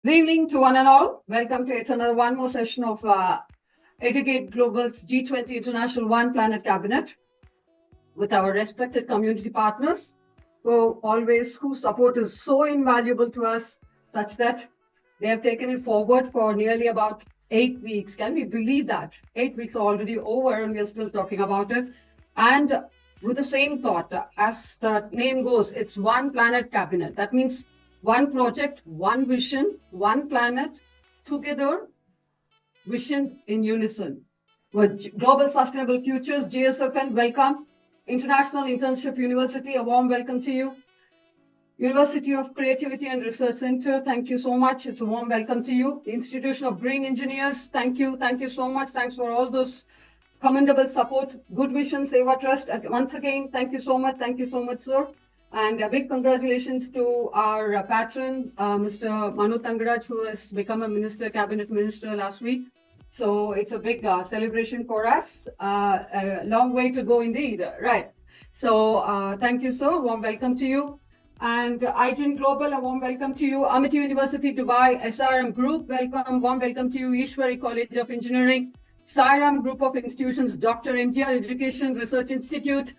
Good evening to one and all. Welcome to yet another one more session of Educate Global's G20 International One Planet Cabinet with our respected community partners whose support is so invaluable to us, such that they have taken it forward for nearly about 8 weeks. Can we believe that? 8 weeks are already over and we're still talking about it. And with the same thought, as the name goes, it's One Planet Cabinet. That means one project, one vision, one planet, together, vision in unison. With Global Sustainable Futures, GSFN, welcome. International Internship University, a warm welcome to you. University of Creativity and Research Center, thank you so much. It's a warm welcome to you. The Institution of Green Engineers, thank you. Thank you so much. Thanks for all this commendable support. Good Vision, Seva Trust, once again, thank you so much. Thank you so much, sir. And a big congratulations to our patron, Mr. Manu Tangaraj, who has become a cabinet minister last week. So it's a big celebration for us. A long way to go indeed, right? So thank you, sir. Warm welcome to you. And IGN Global, a warm welcome to you. Amity University Dubai, Sairam Group, welcome. Warm welcome to you. Eshwari College of Engineering, Sairam Group of Institutions, Dr. MGR Education Research Institute,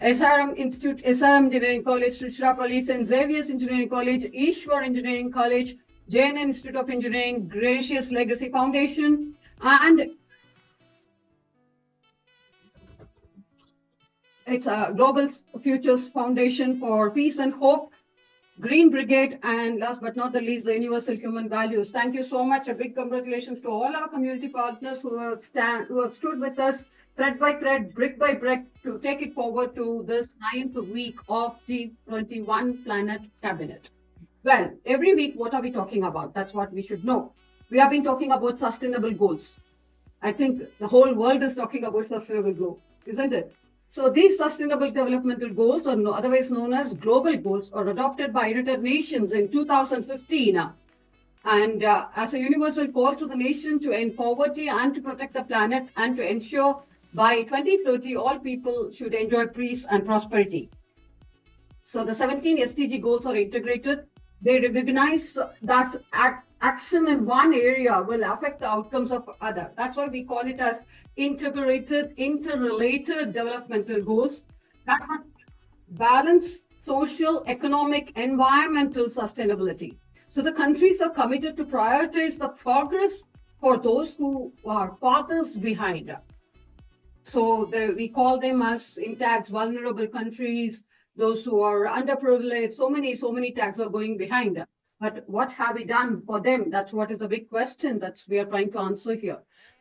Sairam Institute, Sairam Engineering College, Trichinopoli, St. Xavier's Engineering College, Eshwar Engineering College, Jeanne Institute of Engineering, GRACIAS Legacy Foundation, and it's a Global Futures Foundation for Peace and Hope, Greenbrigade, and last but not the least, the Universal Human Values. Thank you so much. A big congratulations to all our community partners who have stood with us thread by thread, brick by brick, to take it forward to this 9th week of G21 Planet Cabinet. Well, every week, what are we talking about? That's what we should know. We have been talking about sustainable goals. I think the whole world is talking about sustainable goals, isn't it? So these sustainable developmental goals, or otherwise known as global goals, are adopted by United Nations in 2015. And as a universal call to the nation to end poverty and to protect the planet and to ensure by 2030, all people should enjoy peace and prosperity. So the 17 SDG goals are integrated. They recognize that action in one area will affect the outcomes of other. That's why we call it as integrated, interrelated developmental goals that would balance social, economic, environmental sustainability. So the countries are committed to prioritize the progress for those who are farthest behind. So we call them as in tags vulnerable countries, those who are underprivileged. So many tags are going behind. But what have we done for them? That's what is the big question that we are trying to answer here.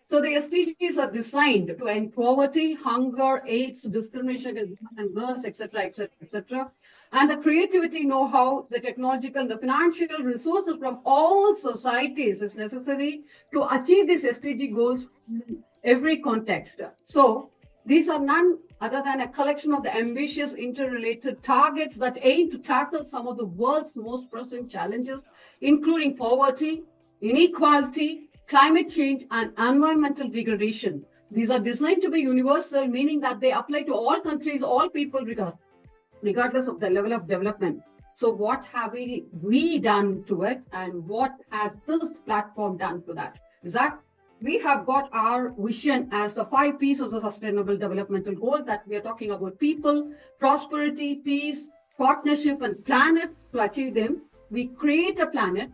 So the SDGs are designed to end poverty, hunger, AIDS, discrimination against women and girls, etc., etc., etc. And the creativity, know-how, the technological, and the financial resources from all societies is necessary to achieve these SDG goals in every context. So these are none other than a collection of the ambitious interrelated targets that aim to tackle some of the world's most pressing challenges, including poverty, inequality, climate change, and environmental degradation. These are designed to be universal, meaning that they apply to all countries, all people, regardless of the level of development. So what have we done to it, and what has this platform done to that? Is that we have got our vision as the 5 P's of the Sustainable Developmental Goal, that we are talking about people, prosperity, peace, partnership, and planet. To achieve them, we create a planet.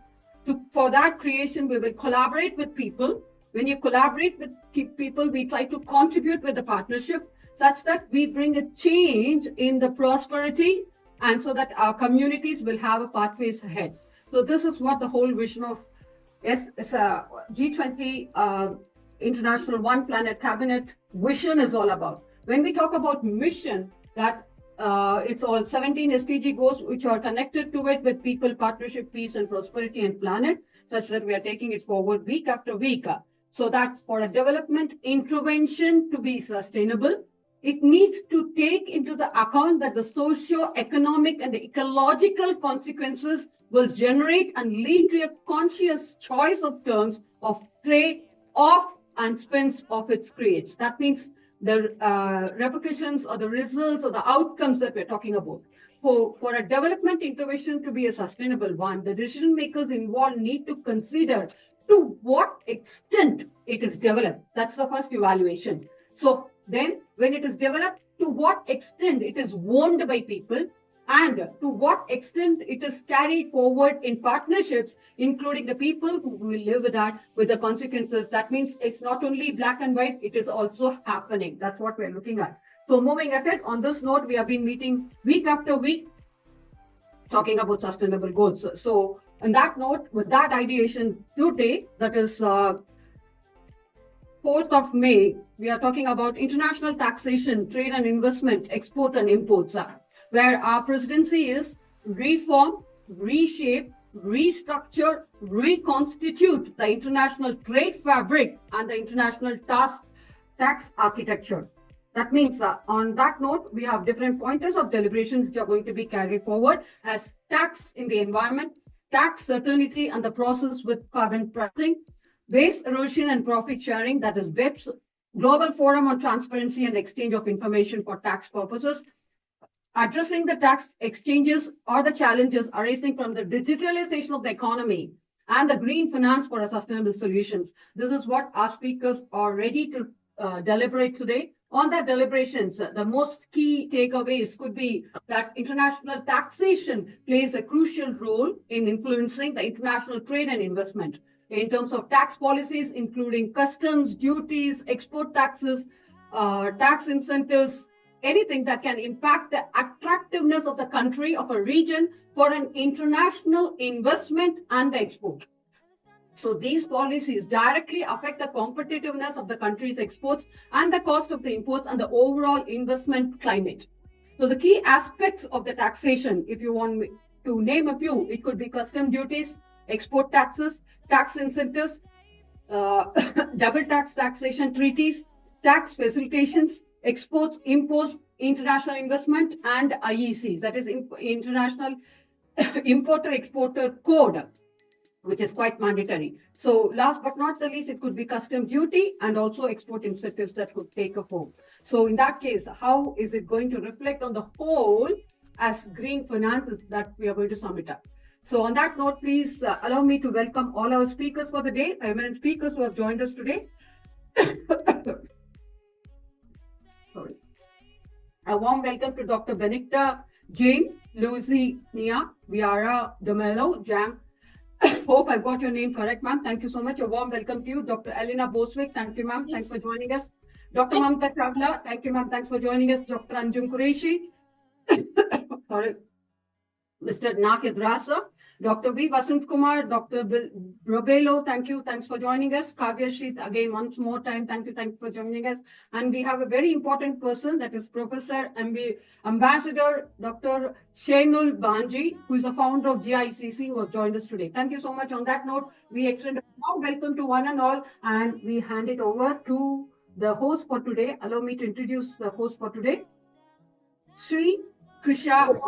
For that creation, we will collaborate with people. When you collaborate with people, we try to contribute with the partnership such that we bring a change in the prosperity, and so that our communities will have a pathways ahead. So this is what the whole vision of it's a G20 International One Planet Cabinet vision is all about. When we talk about mission, that it's all 17 SDG goals which are connected to it with people, partnership, peace, and prosperity, and planet, such that we are taking it forward week after week. So that for a development intervention to be sustainable, it needs to take into the account that the socio-economic and the ecological consequences will generate and lead to a conscious choice of terms of trade, off, and spends of its creates. That means the repercussions or the results or the outcomes that we're talking about. for a development intervention to be a sustainable one, the decision makers involved need to consider to what extent it is developed. That's the first evaluation. So then when it is developed, to what extent it is owned by people, and to what extent it is carried forward in partnerships, including the people who will live with that, with the consequences. That means it's not only black and white, it is also happening. That's what we're looking at. So moving ahead, on this note, we have been meeting week after week, talking about sustainable goals. So on that note, with that ideation today, that is 4th of May, we are talking about international taxation, trade and investment, export and imports, where our presidency is reform, reshape, restructure, reconstitute the international trade fabric and the international tax architecture. That means on that note, we have different pointers of deliberations which are going to be carried forward as tax in the environment, tax certainty and the process with carbon pricing, base erosion and profit sharing, that is BEPS, Global Forum on Transparency and Exchange of Information for Tax Purposes, addressing the tax exchanges or the challenges arising from the digitalization of the economy and the green finance for sustainable solutions. This is what our speakers are ready to deliberate today. On that deliberations, the most key takeaways could be that international taxation plays a crucial role in influencing the international trade and investment in terms of tax policies, including customs, duties, export taxes, tax incentives, anything that can impact the attractiveness of the country, of a region for an international investment and the export. So these policies directly affect the competitiveness of the country's exports and the cost of the imports and the overall investment climate. So the key aspects of the taxation, if you want me to name a few, it could be custom duties, export taxes, tax incentives, double taxation treaties, tax facilitations, exports, imports, international investment, and IECs, that is International Importer-Exporter Code, which is quite mandatory. So last but not the least, it could be custom duty and also export incentives that could take a form. So in that case, how is it going to reflect on the whole as green finances that we are going to sum it up? So on that note, please allow me to welcome all our speakers for the day, eminent speakers who have joined us today. Sorry. A warm welcome to Dr. Benedicta, Jeanne, Louise, Vieira, Mello, Jang. Hope I got your name correct, ma'am. Thank you so much. A warm welcome to you. Dr. Jelena Bošković, thank you, ma'am. Yes. Thanks for joining us. Dr. Mamta, Chawla, thank you, ma'am. Thanks for joining us. Dr. Anjum, Qureshi. Sorry. Mr. Nazir, Dr. V. Sukumar, Dr. Robelo, thank you. Thanks for joining us. Kavya Sheet, again, once more time, thank you for joining us. And we have a very important person, that is Professor Ambassador Dr. Shainul Banji, who is the founder of GICC, who has joined us today. Thank you so much. On that note, we extend a warm welcome to one and all, and we hand it over to the host for today. Allow me to introduce the host for today, Srividhya.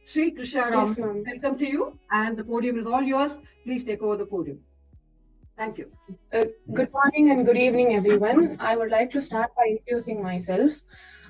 Yes, welcome to you, and the podium is all yours. Please take over the podium. Thank you. Good morning and good evening, everyone. I would like to start by introducing myself.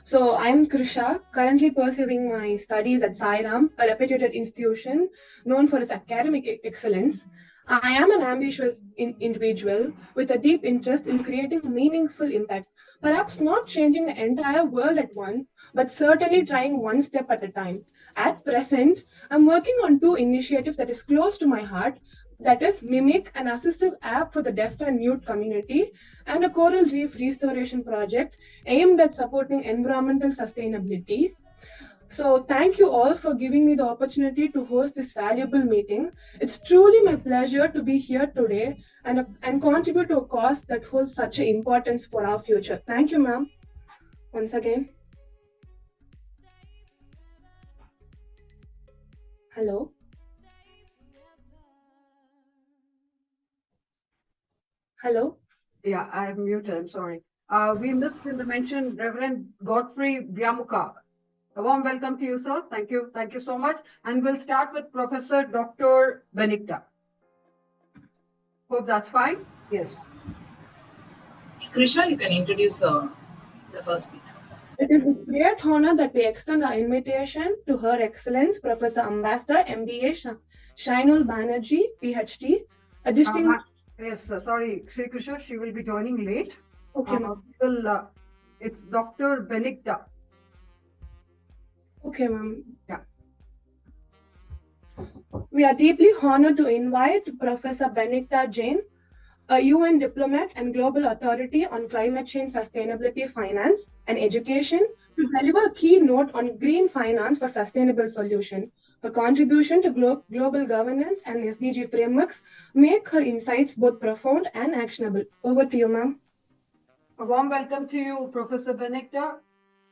So I'm Krisha, currently pursuing my studies at Sairam, a reputed institution known for its academic excellence. I am an ambitious individual with a deep interest in creating meaningful impact, perhaps not changing the entire world at once, but certainly trying one step at a time. At present, I'm working on two initiatives that is close to my heart, that is Mimic, an assistive app for the deaf and mute community, and a coral reef restoration project aimed at supporting environmental sustainability. So thank you all for giving me the opportunity to host this valuable meeting. It's truly my pleasure to be here today and contribute to a cause that holds such an importance for our future. Thank you, ma'am. Once again. Hello. Hello. Yeah, I'm muted. I'm sorry. We missed in the mention Reverend Godfrey Vyamuka. A warm welcome to you, sir. Thank you. Thank you so much. And we'll start with Professor Dr. Benedicta. Hope that's fine. Yes. Krisha, you can introduce the first speaker. It is with great honor that we extend our invitation to Her Excellence Professor Ambassador MBA Shainul Banerjee, PhD, a distinguished. Yes, sorry, Sri Krishna, she will be joining late. Okay, ma'am. It's Dr. Benedicta. Okay, ma'am. Yeah. We are deeply honored to invite Professor Benedicta Jeanne, a UN diplomat and global authority on climate change, sustainability, finance, and education, to deliver a keynote on green finance for sustainable solution. Her contribution to global governance and SDG frameworks make her insights both profound and actionable. Over to you, ma'am. A warm welcome to you, Professor Benedicta.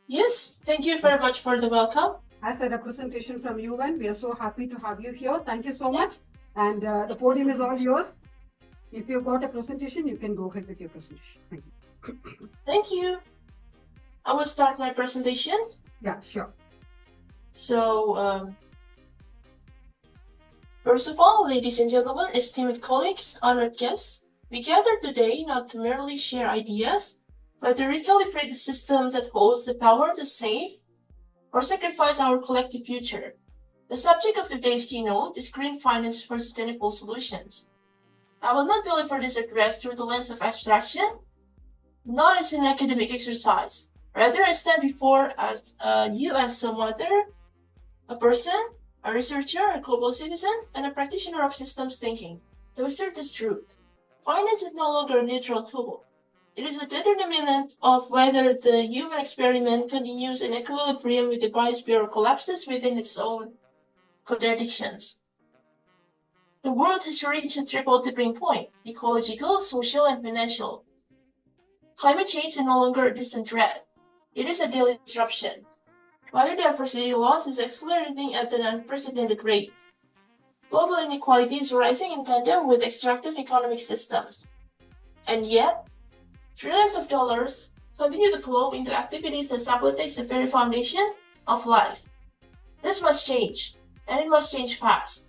Yes, thank you very much for the welcome. As a representation from UN, we are so happy to have you here. Thank you so much. And the podium is all yours. If you've got a presentation, you can go ahead with your presentation. Thank you. Thank you. I will start my presentation. Yeah, sure. So, first of all, ladies and gentlemen, esteemed colleagues, honored guests, we gather today not to merely share ideas, but to recalibrate the system that holds the power to save or sacrifice our collective future. The subject of today's keynote is green finance for sustainable solutions. I will not deliver this address through the lens of abstraction, not as an academic exercise. Rather, I stand before you as some other, a person, a researcher, a global citizen, and a practitioner of systems thinking, to assert this truth. Finance is no longer a neutral tool. It is a determinant of whether the human experiment continues in equilibrium with the biosphere or collapses within its own contradictions. The world has reached a triple tipping point: ecological, social, and financial. Climate change is no longer a distant threat. It is a daily disruption. Biodiversity loss is accelerating at an unprecedented rate. Global inequality is rising in tandem with extractive economic systems. And yet, trillions of dollars continue to flow into activities that sabotage the very foundation of life. This must change, and it must change fast.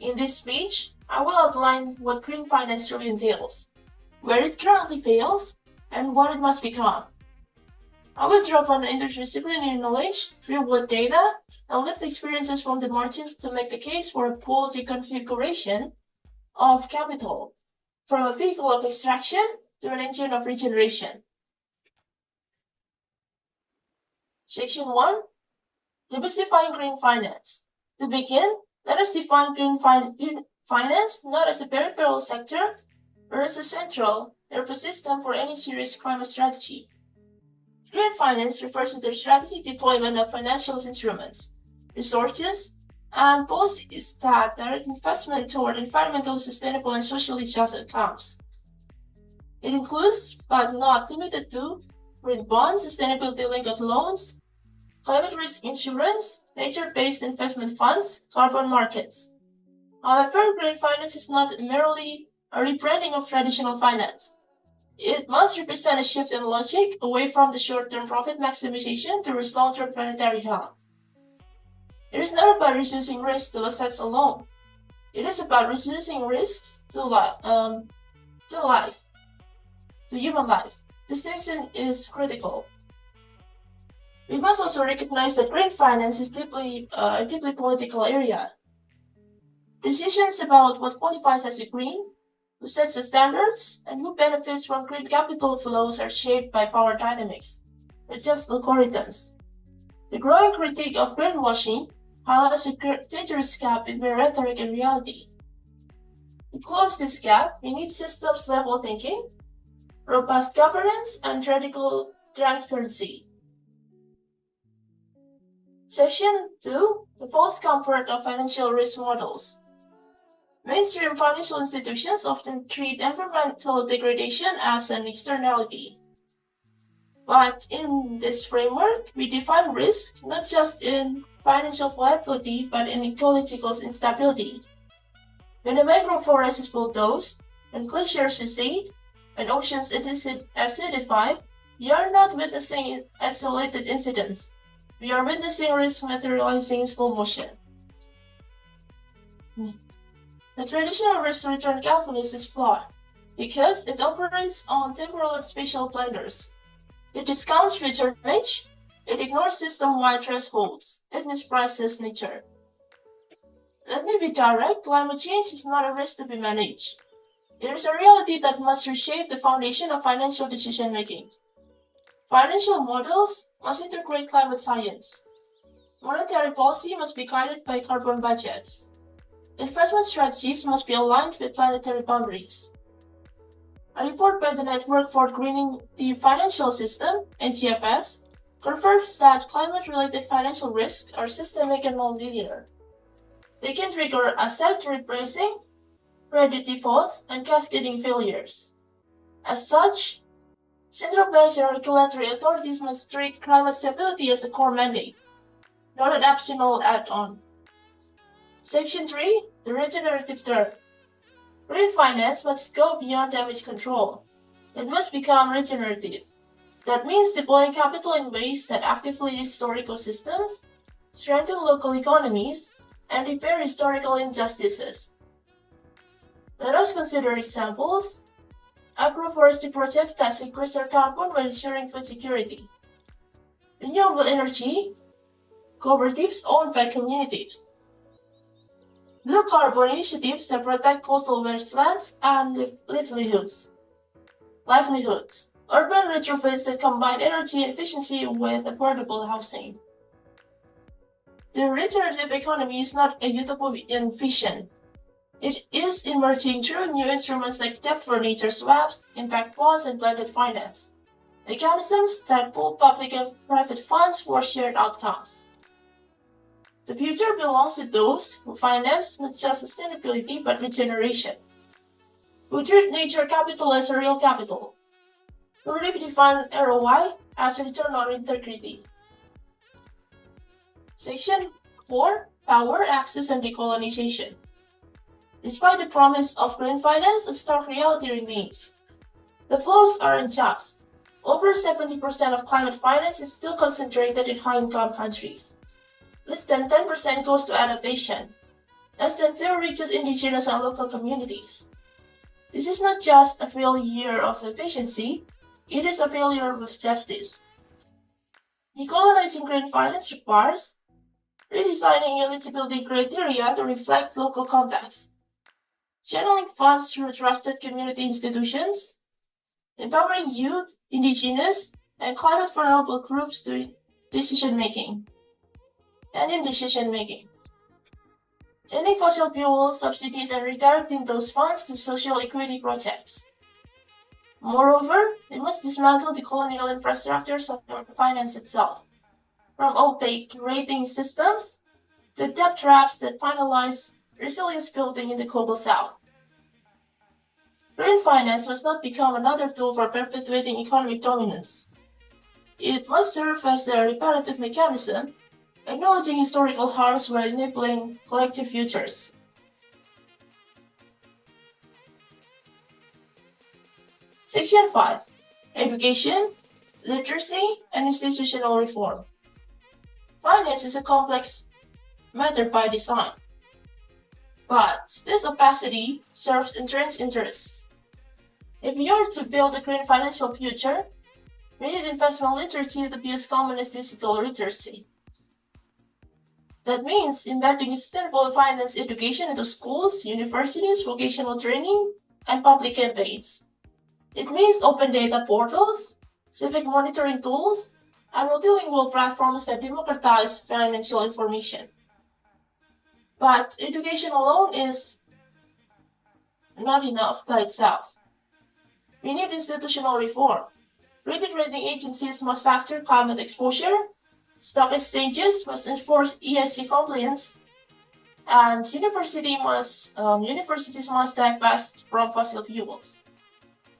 In this speech, I will outline what green finance truly entails, where it currently fails, and what it must become. I will draw on interdisciplinary knowledge, real-world data, and lived experiences from the margins to make the case for a bold reconfiguration of capital, from a vehicle of extraction to an engine of regeneration. Section 1. Demystifying green finance. To begin, let us define green finance not as a peripheral sector, but as a central nervous system for any serious climate strategy. Green finance refers to the strategic deployment of financial instruments, resources, and policies that direct investment toward environmentally sustainable and socially just outcomes. It includes, but not limited to, green bonds, sustainability-linked loans, climate risk insurance, nature-based investment funds, carbon markets. However, green finance is not merely a rebranding of traditional finance. It must represent a shift in logic away from the short-term profit maximization towards long-term planetary health. It is not about reducing risk to assets alone. It is about reducing risks to human life. Distinction is critical. We must also recognize that green finance is a deeply political area. Decisions about what qualifies as a green, who sets the standards, and who benefits from green capital flows are shaped by power dynamics, not just algorithms. The growing critique of greenwashing highlights a dangerous gap between rhetoric and reality. To close this gap, we need systems-level thinking, robust governance, and radical transparency. Section 2. The false comfort of financial risk models. Mainstream financial institutions often treat environmental degradation as an externality. But in this framework, we define risk not just in financial volatility, but in ecological instability. When a mangrove forest is bulldozed, when glaciers recede, when oceans acidify, we are not witnessing isolated incidents. We are witnessing risk materializing in slow motion. The traditional risk-return calculus is flawed because it operates on temporal and spatial blenders. It discounts future damage. It ignores system-wide thresholds. It misprices nature. Let me be direct, climate change is not a risk to be managed. It is a reality that must reshape the foundation of financial decision-making. Financial models must integrate climate science. Monetary policy must be guided by carbon budgets. Investment strategies must be aligned with planetary boundaries. A report by the Network for Greening the Financial System, NGFS, confirms that climate-related financial risks are systemic and non-linear. They can trigger asset repricing, credit defaults, and cascading failures. As such, central banks and regulatory authorities must treat climate stability as a core mandate, not an optional add-on. Section 3. The regenerative term. Green finance must go beyond damage control. It must become regenerative. That means deploying capital in ways that actively restore ecosystems, strengthen local economies, and repair historical injustices. Let us consider examples. Agroforestry projects that sequester carbon while ensuring food security. Renewable energy cooperatives owned by communities. Blue carbon initiatives that protect coastal wastelands and livelihoods. Urban retrofits that combine energy efficiency with affordable housing. The regenerative economy is not a utopian vision. It is emerging through new instruments like debt for nature swaps, impact bonds, and blended finance. Mechanisms that pool public and private funds for shared outcomes. The future belongs to those who finance not just sustainability but regeneration, who treat nature capital as a real capital, who redefine ROI as a return on integrity. Section 4. Power, Access, and Decolonization. Despite the promise of green finance, a stark reality remains. The flows are unjust. Over 70% of climate finance is still concentrated in high-income countries. Less than 10% goes to adaptation. Less than 2% reaches indigenous and local communities. This is not just a failure of efficiency, it is a failure of justice. Decolonizing green finance requires redesigning eligibility criteria to reflect local context, channeling funds through trusted community institutions, empowering youth, indigenous, and climate-vulnerable groups in decision-making. Ending fossil fuel subsidies and redirecting those funds to social equity projects. Moreover, we must dismantle the colonial infrastructures of finance itself, from opaque rating systems to debt traps that penalize resilience building in the global south. Green finance must not become another tool for perpetuating economic dominance. It must serve as a reparative mechanism, acknowledging historical harms while enabling collective futures. Section 5. Education, literacy, and institutional reform. Finance is a complex matter by design, but this opacity serves entrenched interests. If we are to build a green financial future, we need investment literacy to be as common as digital literacy. That means embedding sustainable finance education into schools, universities, vocational training, and public campaigns. It means open data portals, civic monitoring tools, and multilingual platforms that democratize financial information. But education alone is not enough by itself. We need institutional reform. Credit rating agencies must factor climate exposure, stock exchanges must enforce ESG compliance, and universities must divest from fossil fuels.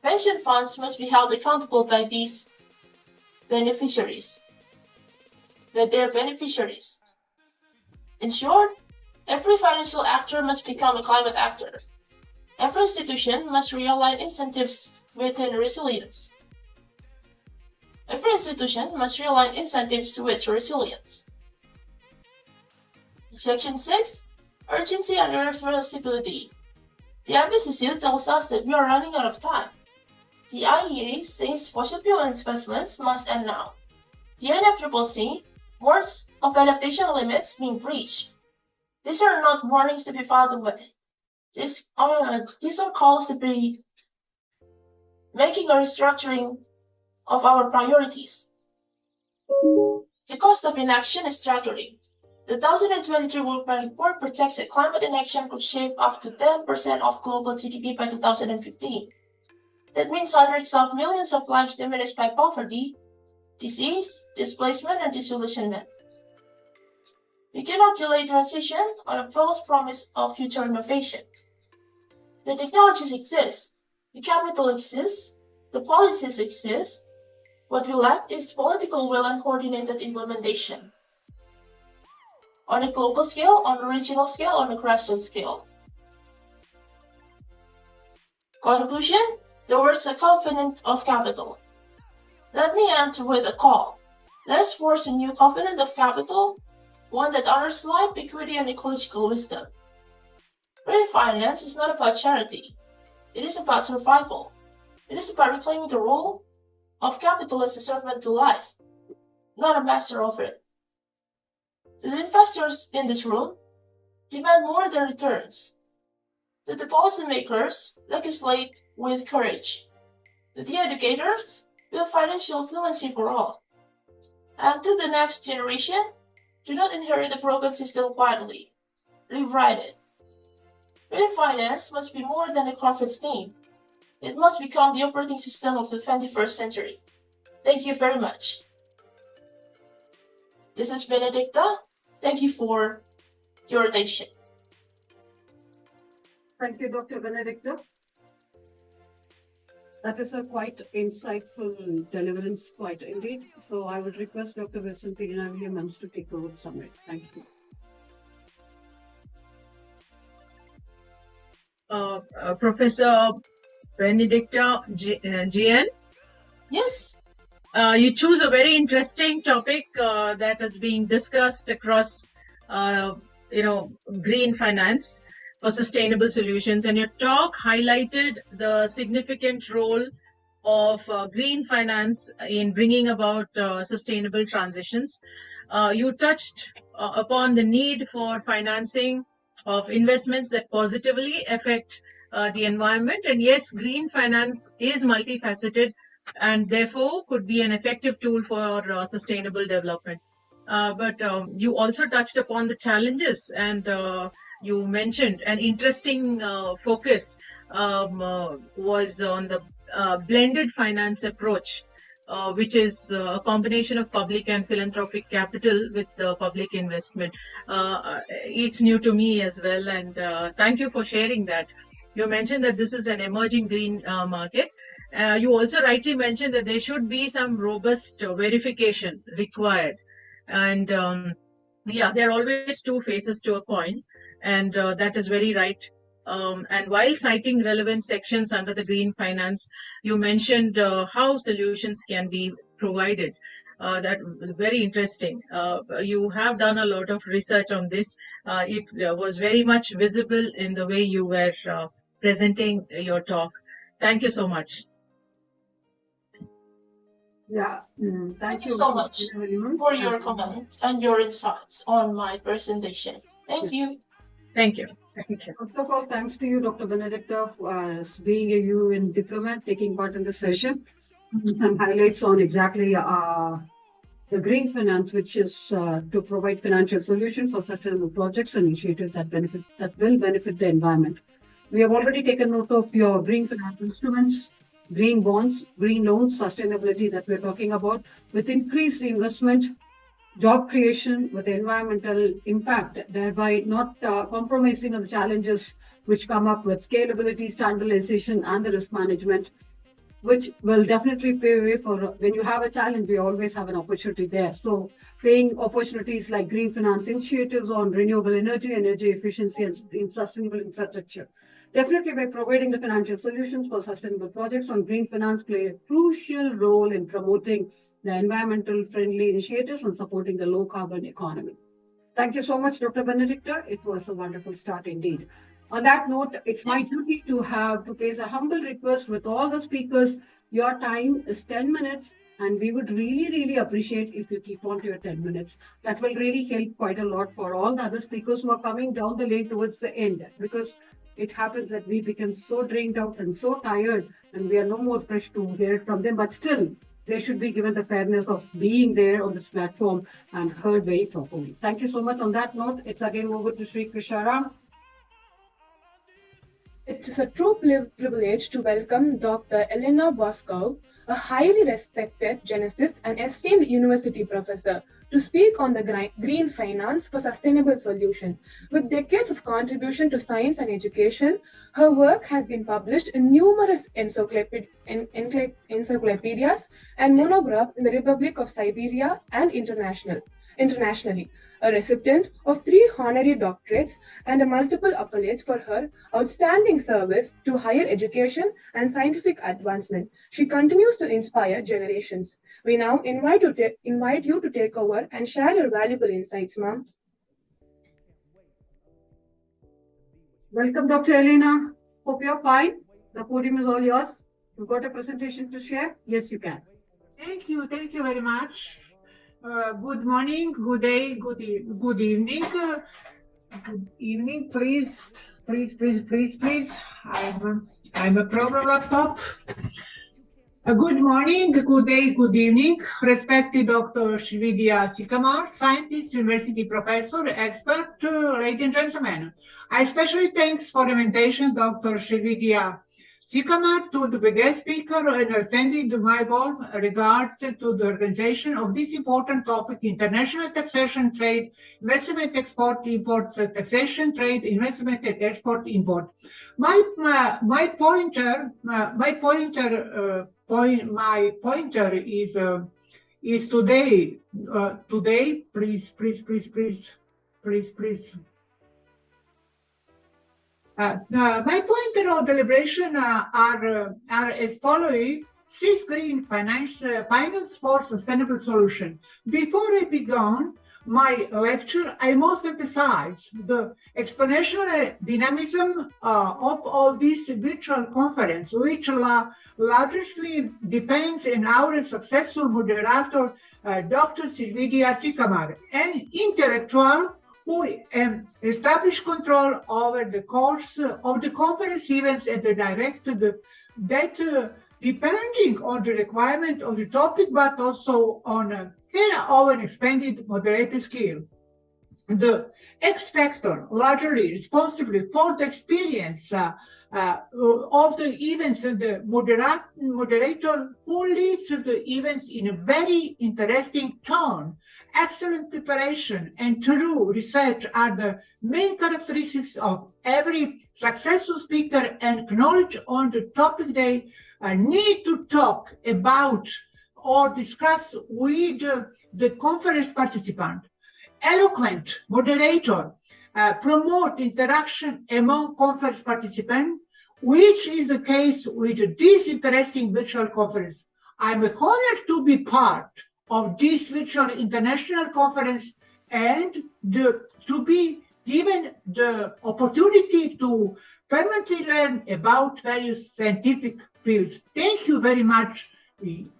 Pension funds must be held accountable by their beneficiaries. In short, every financial actor must become a climate actor. Every institution must realign incentives within resilience. Every institution must realign incentives with resilience. Section 6. Urgency and irreversibility. The IPCC tells us that we are running out of time. The IEA says fossil fuel investments must end now. The NFCCC warns of adaptation limits being breached. These are not warnings to be filed away. These are calls to be making a restructuring of our priorities. The cost of inaction is staggering. The 2023 World Bank report projects that climate inaction could shave up to 10% of global GDP by 2015. That means hundreds of millions of lives diminished by poverty, disease, displacement, and disillusionment. We cannot delay transition on a false promise of future innovation. The technologies exist, the capital exists, the policies exist. What we lack is political will and coordinated implementation. On a global scale, on a regional scale, on a grassroots scale. Conclusion, the words a covenant of capital. Let me end with a call. Let us forge a new covenant of capital, one that honors life, equity, and ecological wisdom. Green finance is not about charity. It is about survival. It is about reclaiming the role of capital as a servant to life, not a master of it. The investors in this room demand more than returns. That the policymakers legislate with courage. That the educators build financial fluency for all. And to the next generation, do not inherit a broken system quietly. Rewrite it. Green finance must be more than a conference name. It must become the operating system of the 21st century. Thank you very much. This is Benedicta. Thank you for your attention. Thank you, Dr. Benedicta. That is a quite insightful deliverance, quite indeed. So I would request Dr. Vicentina Williams to take over the summary. Thank you. Professor Benedicta Jeanne? Yes. You choose a very interesting topic that is being discussed across, green finance for sustainable solutions. And your talk highlighted the significant role of green finance in bringing about sustainable transitions. You touched upon the need for financing of investments that positively affect the environment. And yes, green finance is multifaceted and therefore could be an effective tool for sustainable development. But you also touched upon the challenges, and you mentioned an interesting focus was on the blended finance approach, which is a combination of public and philanthropic capital with public investment. It's new to me as well, and thank you for sharing that. You mentioned that this is an emerging green market. You also rightly mentioned that there should be some robust verification required. And there are always two faces to a coin, and that is very right. And while citing relevant sections under the green finance, you mentioned how solutions can be provided. That was very interesting. You have done a lot of research on this. It was very much visible in the way you were presenting your talk. Thank you so much. Yeah, thank you so much for your comments and your insights on my presentation. Thank you. Thank you. Thank you. First of all, thanks to you, Dr. Benedicta, for being a UN diplomat, taking part in this session. Some highlights on exactly the green finance, which is to provide financial solutions for sustainable projects and initiatives that will benefit the environment. We have already taken note of your green finance instruments, green bonds, green loans, sustainability that we're talking about, with increased investment, job creation with environmental impact, thereby not compromising on the challenges which come up with scalability, standardization, and the risk management, which will definitely pave way for when you have a challenge, we always have an opportunity there. So paying opportunities like green finance initiatives on renewable energy, energy efficiency, and sustainable infrastructure. Definitely, by providing the financial solutions for sustainable projects on green finance play a crucial role in promoting the environmental friendly initiatives and supporting the low carbon economy. Thank you so much, Dr. Benedicta. It was a wonderful start indeed. On that note, it's my duty to place a humble request with all the speakers Your time is 10 minutes, and we would really, really appreciate if you keep on to your 10 minutes. That will really help quite a lot for all the other speakers who are coming down the lane towards the end, because it happens that we become so drained out and so tired, and we are no more fresh to hear it from them. But still, they should be given the fairness of being there on this platform and heard very properly. Thank you so much. On that note, it's again over to Sri Krisharam. It is a true privilege to welcome Dr. Jelena Bošković, a highly respected geneticist and esteemed university professor, to speak on the green finance for sustainable solution. With decades of contribution to science and education, her work has been published in numerous encyclopedias and monographs in the Republic of Siberia and internationally. A recipient of 3 honorary doctorates and multiple accolades for her outstanding service to higher education and scientific advancement. She continues to inspire generations. We now invite you to take over and share your valuable insights, ma'am. Welcome, Dr. Jelena. Hope you're fine. The podium is all yours. You've got a presentation to share? Yes, you can. Thank you very much. Good morning, good day, good evening. Good evening, please. I'm a problem laptop. Good morning, good day, good evening, respected Dr. Srividhya Sukumar, scientist, university professor, expert, ladies and gentlemen. I especially thanks for the invitation, Dr. Srividhya Sukumar, to the guest speaker and sending my warm regards to the organization of this important topic: international taxation, trade, investment, export, import, taxation, trade, investment, export, import. My pointer is today. Please. My pointer of deliberation are as following: 6 green finance for sustainable solution. Before I begin my lecture, I must emphasize the exponential dynamism of all this virtual conference, which largely depends on our successful moderator, Dr. Srividhya Sukumar, an intellectual who established control over the course of the conference events and directed that depending on the requirement of the topic, but also on her own expanded moderator skill. The X factor largely responsible for the experience of the events and the moderator who leads the events in a very interesting tone. Excellent preparation and true research are the main characteristics of every successful speaker, and knowledge on the topic they need to talk about or discuss with the conference participant. Eloquent moderator promote interaction among conference participants, which is the case with this interesting virtual conference. I'm honored to be part of this virtual international conference and to be given the opportunity to permanently learn about various scientific fields. Thank you very much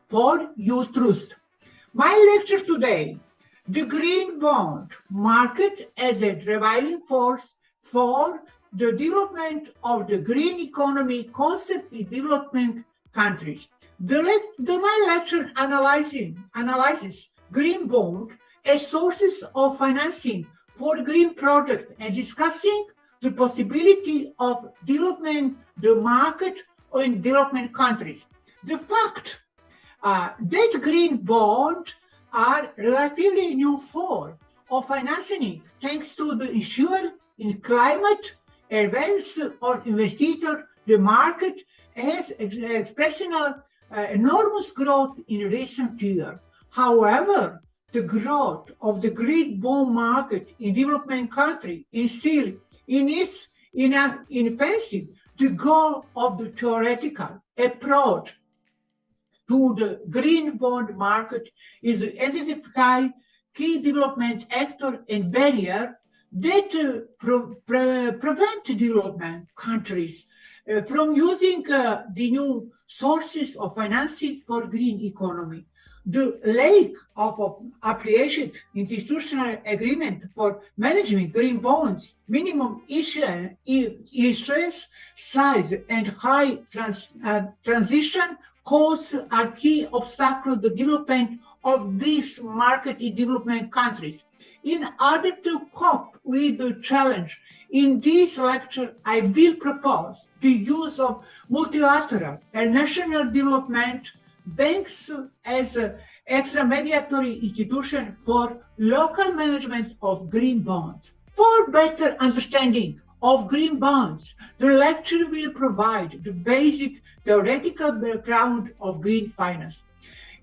for your trust. My lecture today: the green bond market as a driving force for the development of the green economy concept in developing countries. My lecture analyzes green bond as sources of financing for green projects and discussing the possibility of developing the market in developing countries. The fact that green bonds are relatively new form of financing thanks to the issue in climate events or investigator, the market has experienced enormous growth in recent years. However, the growth of the green bond market in developing countries is still in its infancy. The goal of the theoretical approach to the green bond market is to identify key development actors and barriers that prevent development countries from using the new sources of financing for green economy. The lack of appropriate institutional agreement for managing green bonds, minimum issuance size, and high transition costs are key obstacles to the development of this market in developing countries. In order to cope with the challenge, in this lecture, I will propose the use of multilateral and national development banks as an extra-mediatory institution for local management of green bonds. For better understanding of green bonds, the lecture will provide the basic theoretical background of green finance.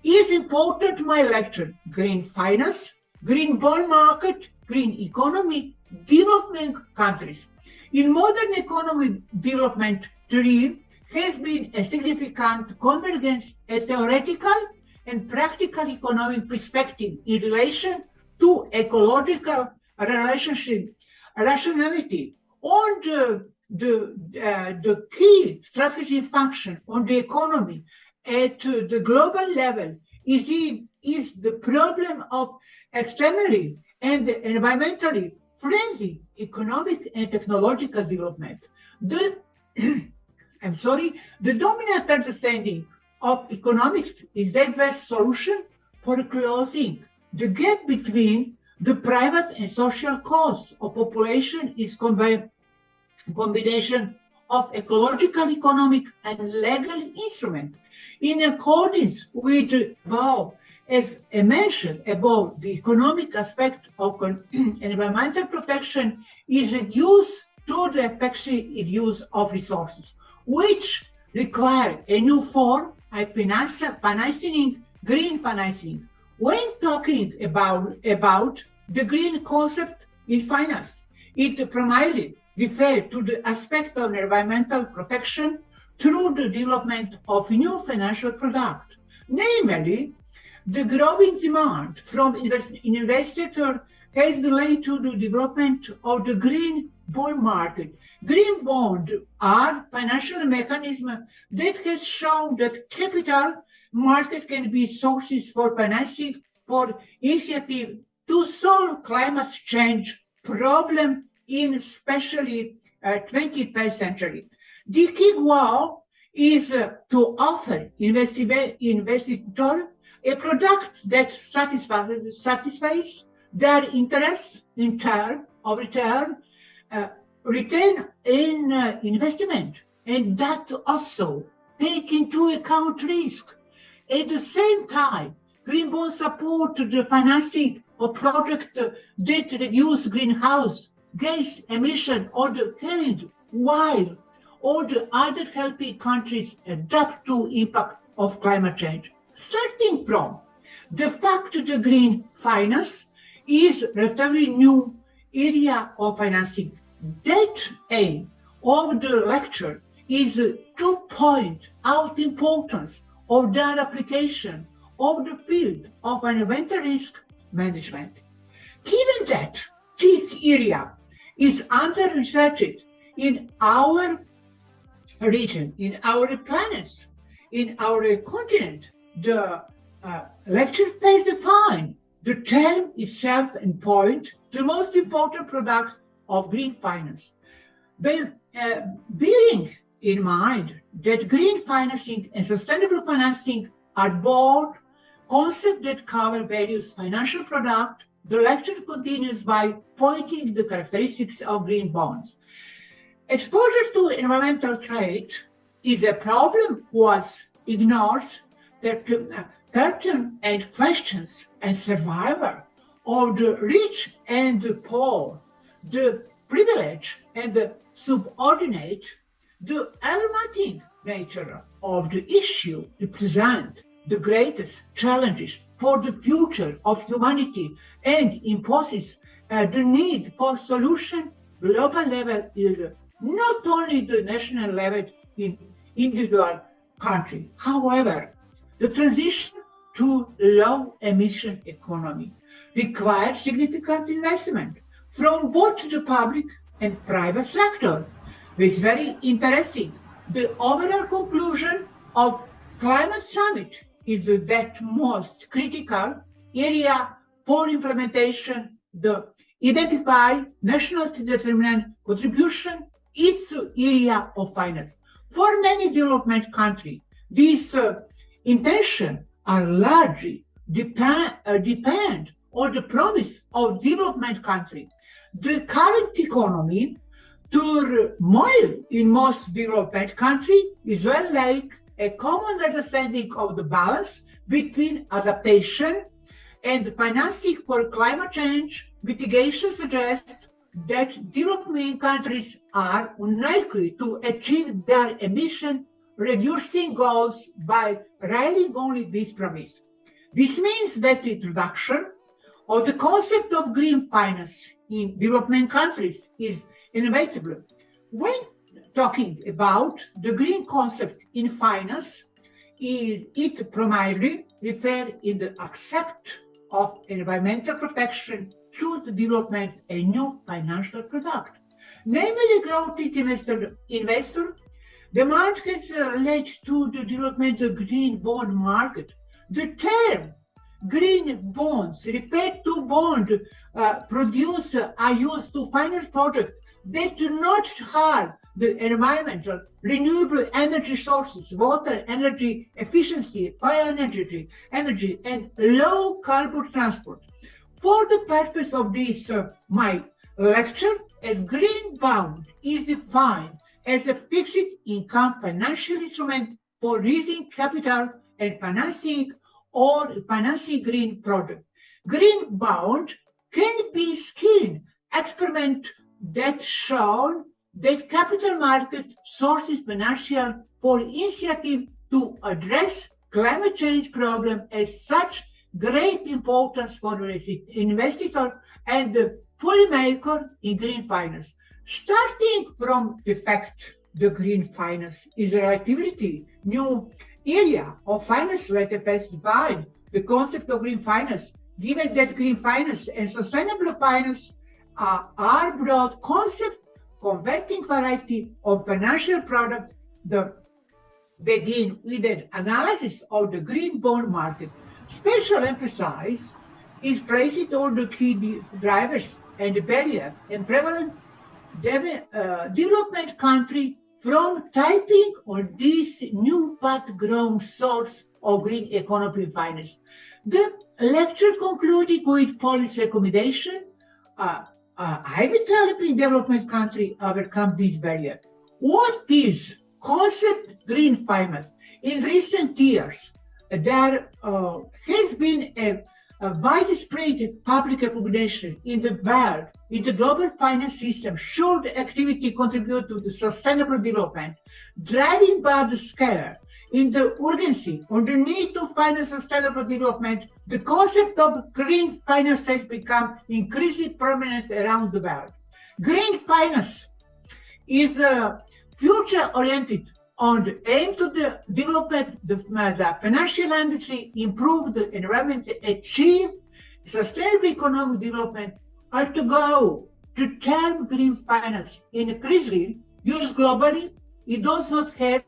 Is important my lecture, green finance, green bond market, green economy, developing countries. In modern economic development theory, has been a significant convergence at theoretical and practical economic perspective in relation to ecological rationality. On the key strategy function on the economy at the global level is the problem of externally and environmentally friendly economic and technological development. The dominant understanding of economics is that best solution for closing the gap between the private and social costs of population is combination of ecological, economic, and legal instrument. In accordance with above, as I mentioned above, the economic aspect of environmental protection is reduced to the effective use of resources, which require a new form of financing, green financing. When talking about the green concept in finance, it primarily refers to the aspect of environmental protection through the development of new financial product. Namely, the growing demand from investors has led to the development of the green bond market. Green bonds are financial mechanism that has shown that capital market can be sources for financing for initiative to solve climate change problem in especially 21st century. The key goal is to offer investor a product that satisfies their interest in terms of return in investment, and that also take into account risk. At the same time, green bonds support the financing of projects that reduce greenhouse gas emission or the current, while all the other helping countries adapt to impact of climate change. Starting from the fact that the green finance is a relatively new area of financing. That aim of the lecture is to point out the importance of their application of the field of environmental risk management. Given that this area is under-researched in our region, in our planets, in our continent, the lecture pays define the term itself and point the most important product of green finance. Bearing in mind that green financing and sustainable financing are both concepts that cover various financial products, the lecture continues by pointing the characteristics of green bonds. Exposure to environmental threat is a problem was ignores the pattern and questions and survival of the rich and the poor, the privileged and the subordinate. The alarming nature of the issue represents the greatest challenges for the future of humanity and imposes the need for solution global level, not only the national level in individual country. However, the transition to low emission economy requires significant investment from both the public and private sector. It's very interesting The overall conclusion of Climate Summit is that most critical area for implementation, the identify national determinant contribution is the area of finance. For many development countries, these intentions are largely depend on the promise of development country. The current economy turmoil in most development countries is well like a common understanding of the balance between adaptation and financing for climate change mitigation suggests that developing countries are unlikely to achieve their emission reducing goals by relying only this premise. This means that the introduction of the concept of green finance in developing countries is inevitable. When talking about the green concept in finance, it primarily refers in the accept of environmental protection through the development of a new financial product. Namely, growth investor demand has led to the development of green bond market. The term green bonds refer to bond produced are used to finance projects that do not harm the environmental, renewable energy sources, water, energy efficiency, bioenergy, energy, and low carbon transport. For the purpose of this, my lecture, as green bond is defined as a fixed income financial instrument for raising capital and financing green project. Green bond can be scheme experiment that shown that capital market sources financial for initiative to address climate change problem as such great importance for the investor and the policymaker in green finance. Starting from the fact the green finance is a relatively new area of finance that has defined the concept of green finance, given that green finance and sustainable finance are broad concepts converting variety of financial products that begin with an analysis of the green bond market. Special emphasis is placed on the key drivers and barrier and prevalent development country from typing on this new path-grown source of green economy finance. The lecture concluded with policy recommendation. I will help in development country overcome this barrier. What is concept green finance? In recent years, there has been a widespread public recognition in the world, in the global finance system, should activity contribute to the sustainable development, driving by the scale, in the urgency, on the need to finance sustainable development, the concept of green finance has become increasingly prominent around the world. Green finance is future-oriented on the aim to develop the financial industry, improve the environment, achieve sustainable economic development, or to go to term green finance increasingly used globally. It does not have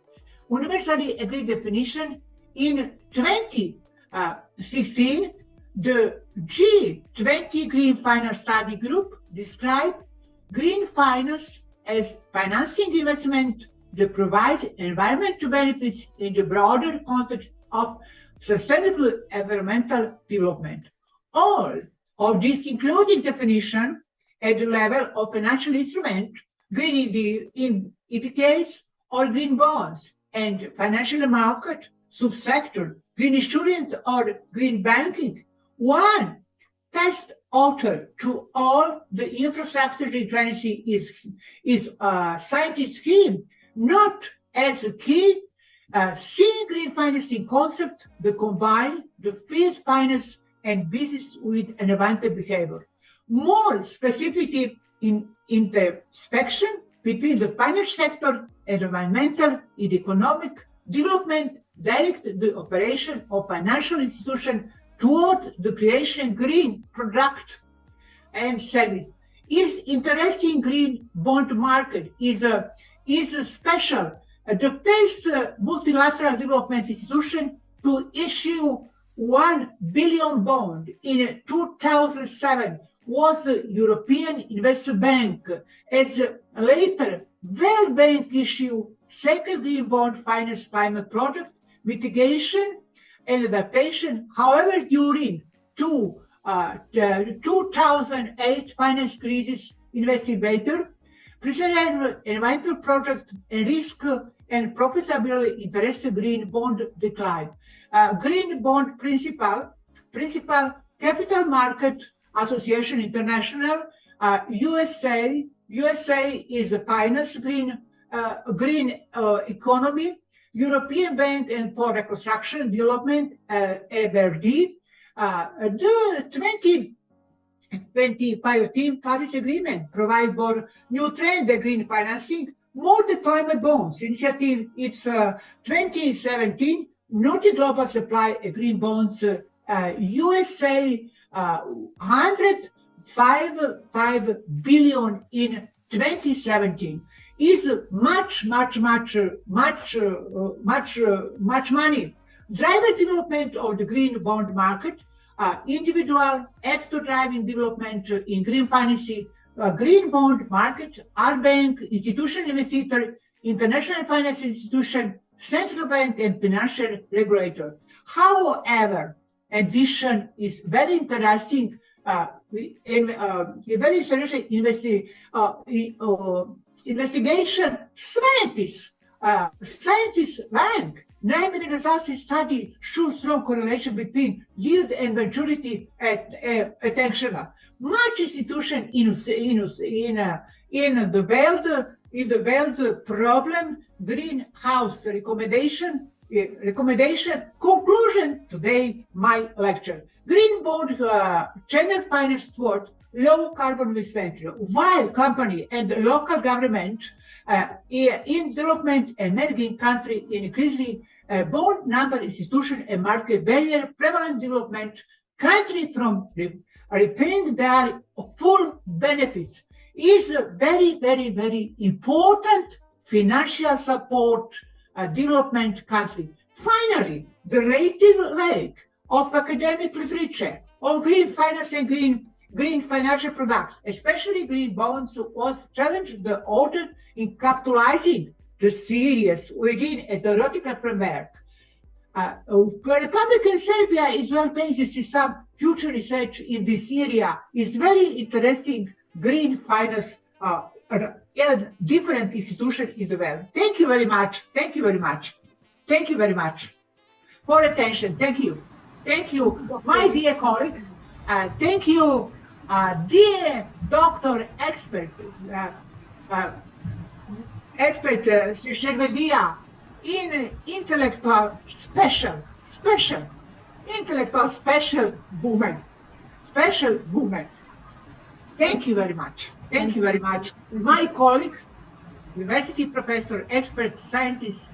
universally agreed definition. In 2016, the G20 Green Finance Study Group described green finance as financing investment that provides environmental benefits in the broader context of sustainable environmental development. All of this including definition at the level of financial instrument, green ETFs or green bonds, and financial market, subsector, green insurance or green banking. One test author to all the infrastructure transparency is scientist scheme, not as a key, seeing green financing concept that combine the field finance and business with environmental behavior. More specifically in intersection between the finance sector and environmental and economic development, direct the operation of financial institutions toward the creation green product and service. Is interesting green bond market is a special the first multilateral development institution to issue 1 billion bond in 2007 was the European Investment Bank, as later World Bank issued second green bond finance climate project mitigation and adaptation. However, during the 2008 finance crisis investigator, president environmental project and risk and profitability interest green bond decline. Green bond principal Capital Market Association International, USA is a finance green economy. European Bank and for Reconstruction and Development, EBRD, the 2025 Team Paris Agreement provide for new trend green financing, more the climate bonds initiative. It's 2017 multi-global supply green bonds. USA 105 billion in 2017 is much money. Driver development of the green bond market, individual actor driving development in green financing, green bond market, our bank, institutional investor, international finance institution, central bank, and financial regulator. However, addition is very interesting. Investigation scientists rank namely results in study show strong correlation between yield and maturity attention. Much institution in the world problem greenhouse recommendation conclusion today my lecture. Green bond channel finance toward low carbon expenditure, while company and local government in development and emerging country increasingly bond number institution and market barrier prevalent development country from repaying their full benefits is a very important financial support development country. Finally, the relative lack of academic literature on green finance and green financial products, especially green bonds, was challenged the author in capitalizing the series within a theoretical framework. Republic of Serbia is well based in some future research in this area. Is very interesting green finance different institutions in the world. Thank you very much. Thank you very much. Thank you very much for attention. Thank you. Thank you, my dear colleague. Thank you, dear doctor expert, Srividhya, in intellectual special woman. Thank you very much. Thank you very much. My colleague, university professor, expert, scientist,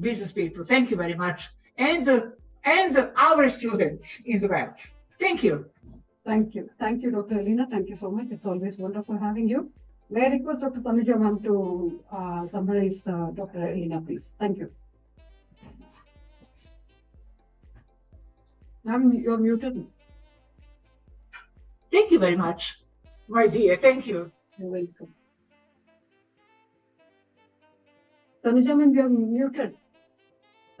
business people. Thank you very much. And our students in the world. Thank you. Thank you. Thank you, Dr. Jelena. Thank you so much. It's always wonderful having you. May I request Dr. Tanuja ma'am to summarize Dr. Jelena, please. Thank you. Ma'am, you're muted. Thank you very much, my dear. Thank you. You're welcome. Tanuja ma'am, you're muted.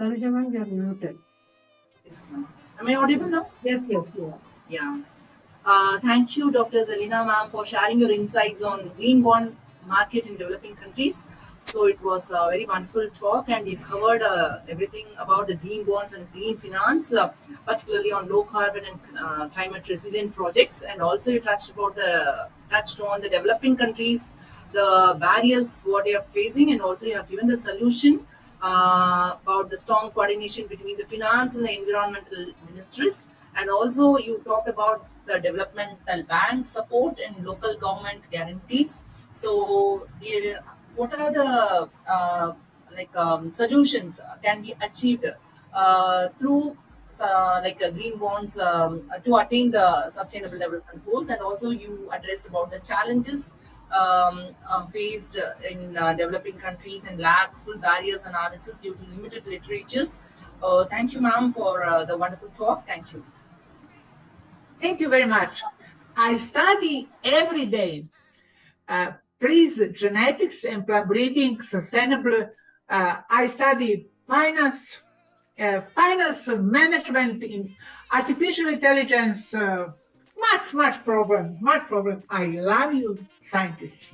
Tanuja ma'am, you're muted. Yes, ma'am. Am I audible now? Yes, you are. Yeah. Thank you, Dr. Jelena ma'am, for sharing your insights on green bond market in developing countries. So it was a very wonderful talk, and you covered everything about the green bonds and green finance, particularly on low carbon and climate resilient projects. And also you touched on the developing countries, the barriers what they are facing, and also you have given the solution about the strong coordination between the finance and the environmental ministries. And also you talked about the developmental bank support and local government guarantees. So what are the solutions can be achieved through green bonds to attain the sustainable development goals? And also you addressed about the challenges faced in developing countries and lack full barriers analysis due to limited literatures. Thank you, ma'am, for the wonderful talk. Thank you. Thank you very much. I study every day. Please, genetics and plant breeding, sustainable. I study finance, finance management in artificial intelligence. Much problem. I love you, scientists.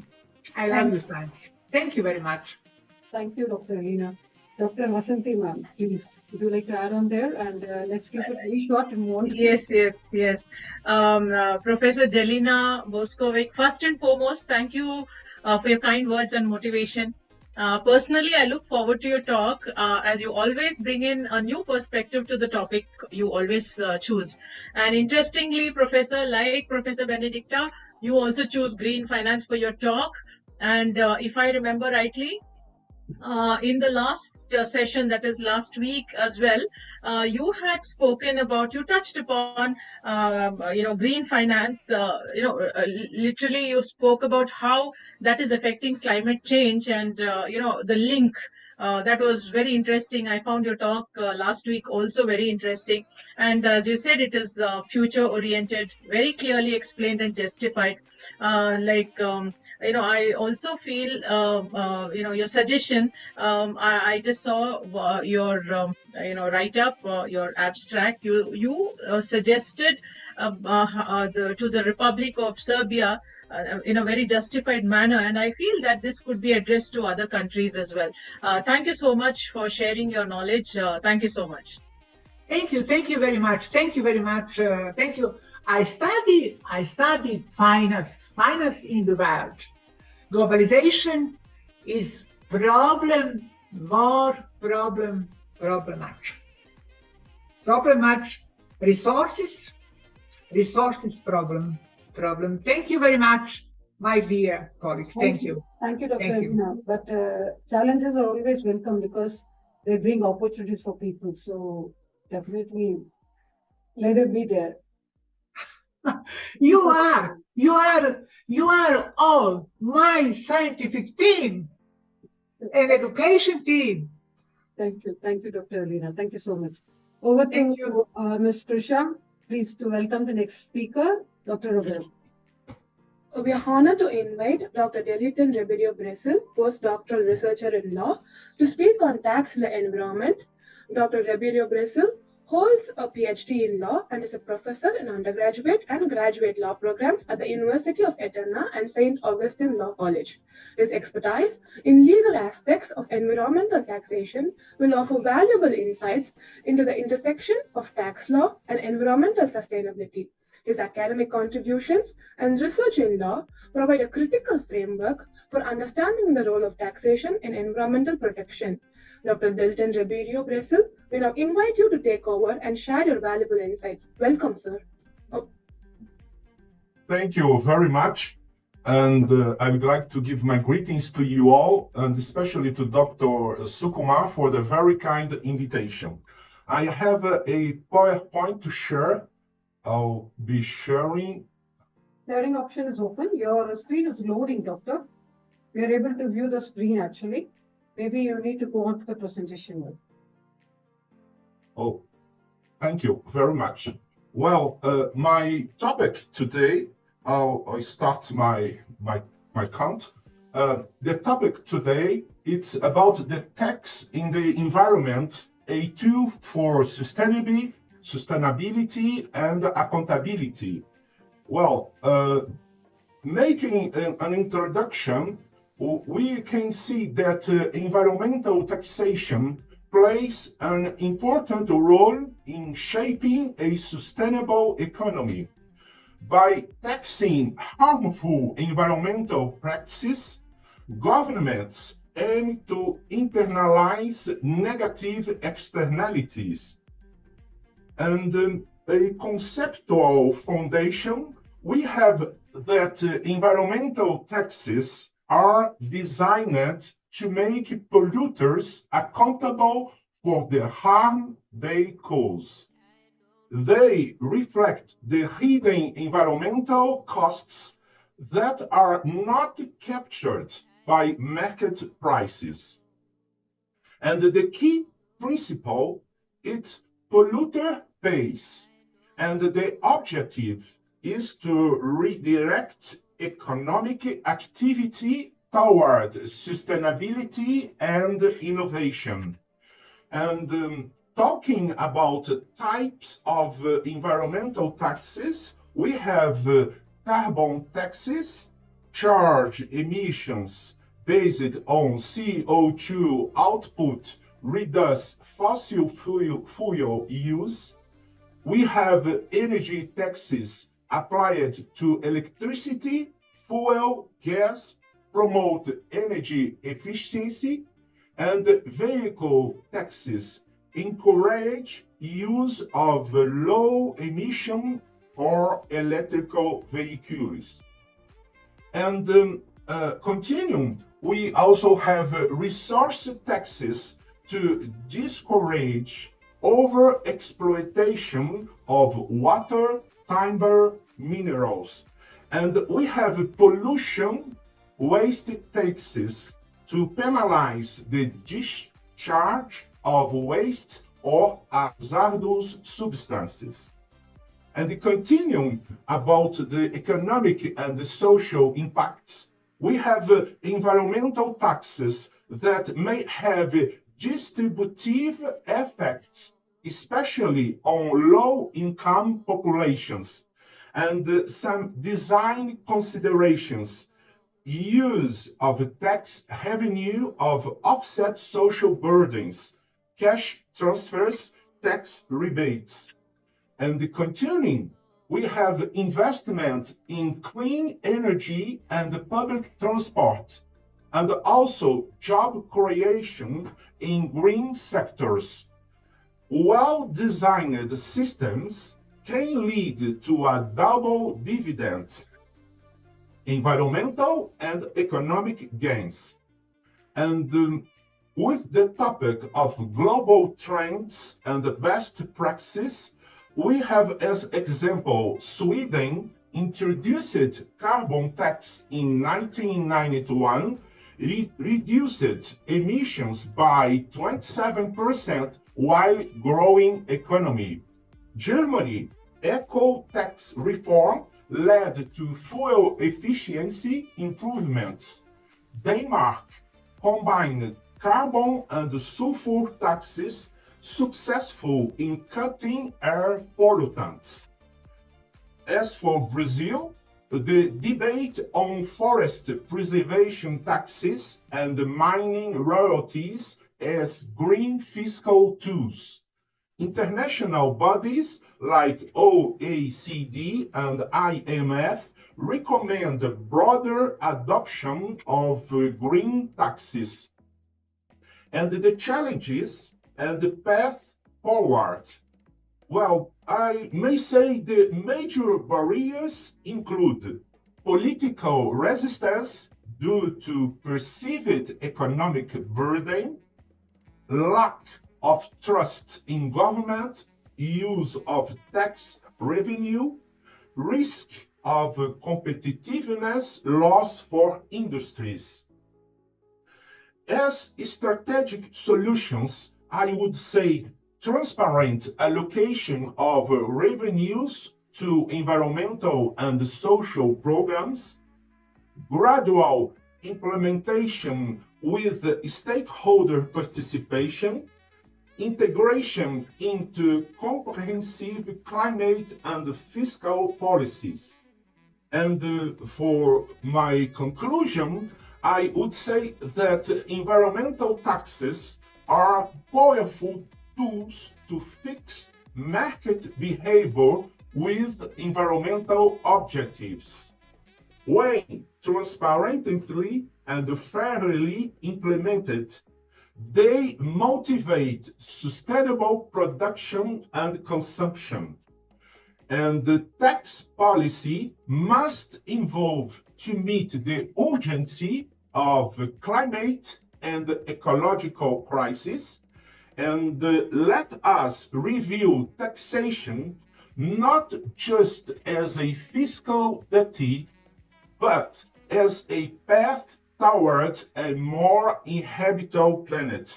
I love you, science. Thank you very much. Thank you, Dr. Elena. Dr. Vasanthi, ma'am, please, would you like to add on there? And let's keep it very short and more. Yes. Professor Jelena, Bošković, first and foremost, thank you for your kind words and motivation. Personally, I look forward to your talk as you always bring in a new perspective to the topic you always choose. And interestingly, Professor, like Professor Benedicta, you also choose green finance for your talk. And if I remember rightly, in the last session, that is last week as well, you had spoken about, you touched upon, green finance, literally you spoke about how that is affecting climate change and, the link. That was very interesting. I found your talk last week also very interesting. And as you said, it is future oriented, very clearly explained and justified. I also feel, your suggestion. I just saw your, write-up, your abstract. You suggested to the Republic of Serbia in a very justified manner, and I feel that this could be addressed to other countries as well. Thank you so much for sharing your knowledge. Thank you so much. Thank you very much. Thank you. I study finance in the world. Globalization is problem much. Resources problem. Thank you very much, my dear colleague. Thank you. Thank you, Dr. Elena. But challenges are always welcome because they bring opportunities for people. So definitely let it be there. You are all my scientific team and education team. Thank you, Dr. Elena. Thank you so much. Over to Ms. Krisha. Please to welcome the next speaker, Dr. Roberto. We are honored to invite Dr. Delita Ribeiro-Brazil, postdoctoral researcher in law, to speak on tax in the environment. Dr. Ribeiro-Brazil holds a PhD in law and is a professor in undergraduate and graduate law programs at the University of Eterna and St. Augustine Law College. His expertise in legal aspects of environmental taxation will offer valuable insights into the intersection of tax law and environmental sustainability. His academic contributions and research in law provide a critical framework for understanding the role of taxation in environmental protection. Dr. Delton Ribeiro-Brazil, we now invite you to take over and share your valuable insights. Welcome, sir. Thank you very much. And I would like to give my greetings to you all, and especially to Dr. Sukumar for the very kind invitation. I have a PowerPoint to share. I'll be sharing. Sharing option is open. Your screen is loading, doctor. We are able to view the screen actually. Maybe you need to go on to the presentation mode. Oh, thank you very much. Well, my topic today, I start my count. The topic today, it's about the tax in the environment, a tool for sustainability and accountability. Well, making an introduction, we can see that environmental taxation plays an important role in shaping a sustainable economy. By taxing harmful environmental practices, governments aim to internalize negative externalities. And a conceptual foundation, we have that environmental taxes are designed to make polluters accountable for the harm they cause. They reflect the hidden environmental costs that are not captured by market prices. And the key principle is polluter pays. And the objective is to redirect economic activity toward sustainability and innovation. And talking about types of environmental taxes, we have carbon taxes, charge emissions based on CO2 output, reduce fossil fuel use. We have energy taxes applied to electricity, fuel, gas, promote energy efficiency, and vehicle taxes encourage use of low emission or electrical vehicles. And continuing, we also have resource taxes to discourage over-exploitation of water, timber, minerals. And we have pollution waste taxes to penalize the discharge of waste or hazardous substances. And continuing about the economic and the social impacts, we have environmental taxes that may have distributive effects, especially on low-income populations, and some design considerations, use of tax revenue of offset social burdens, cash transfers, tax rebates. And continuing, we have investment in clean energy and public transport, and also job creation in green sectors. Well-designed systems can lead to a double dividend: environmental and economic gains. And with the topic of global trends and best practices, we have as example Sweden introduced carbon tax in 1991, reduced emissions by 27% while growing economy. Germany eco tax reform led to fuel efficiency improvements. Denmark combined carbon and sulfur taxes, successful in cutting air pollutants. As for Brazil, the debate on forest preservation taxes and mining royalties as green fiscal tools. International bodies like OECD and IMF recommend a broader adoption of green taxes. And the challenges and the path forward. Well, I may say the major barriers include political resistance due to perceived economic burden, lack of trust in government, use of tax revenue, risk of competitiveness loss for industries. As strategic solutions, I would say transparent allocation of revenues to environmental and social programs, gradual implementation with stakeholder participation, integration into comprehensive climate and fiscal policies. And for my conclusion, I would say that environmental taxes are powerful tools to fix market behavior with environmental objectives. When transparently and fairly implemented, they motivate sustainable production and consumption. And the tax policy must evolve to meet the urgency of climate and ecological crisis. And let us review taxation not just as a fiscal duty, but as a path towards a more inhabitable planet.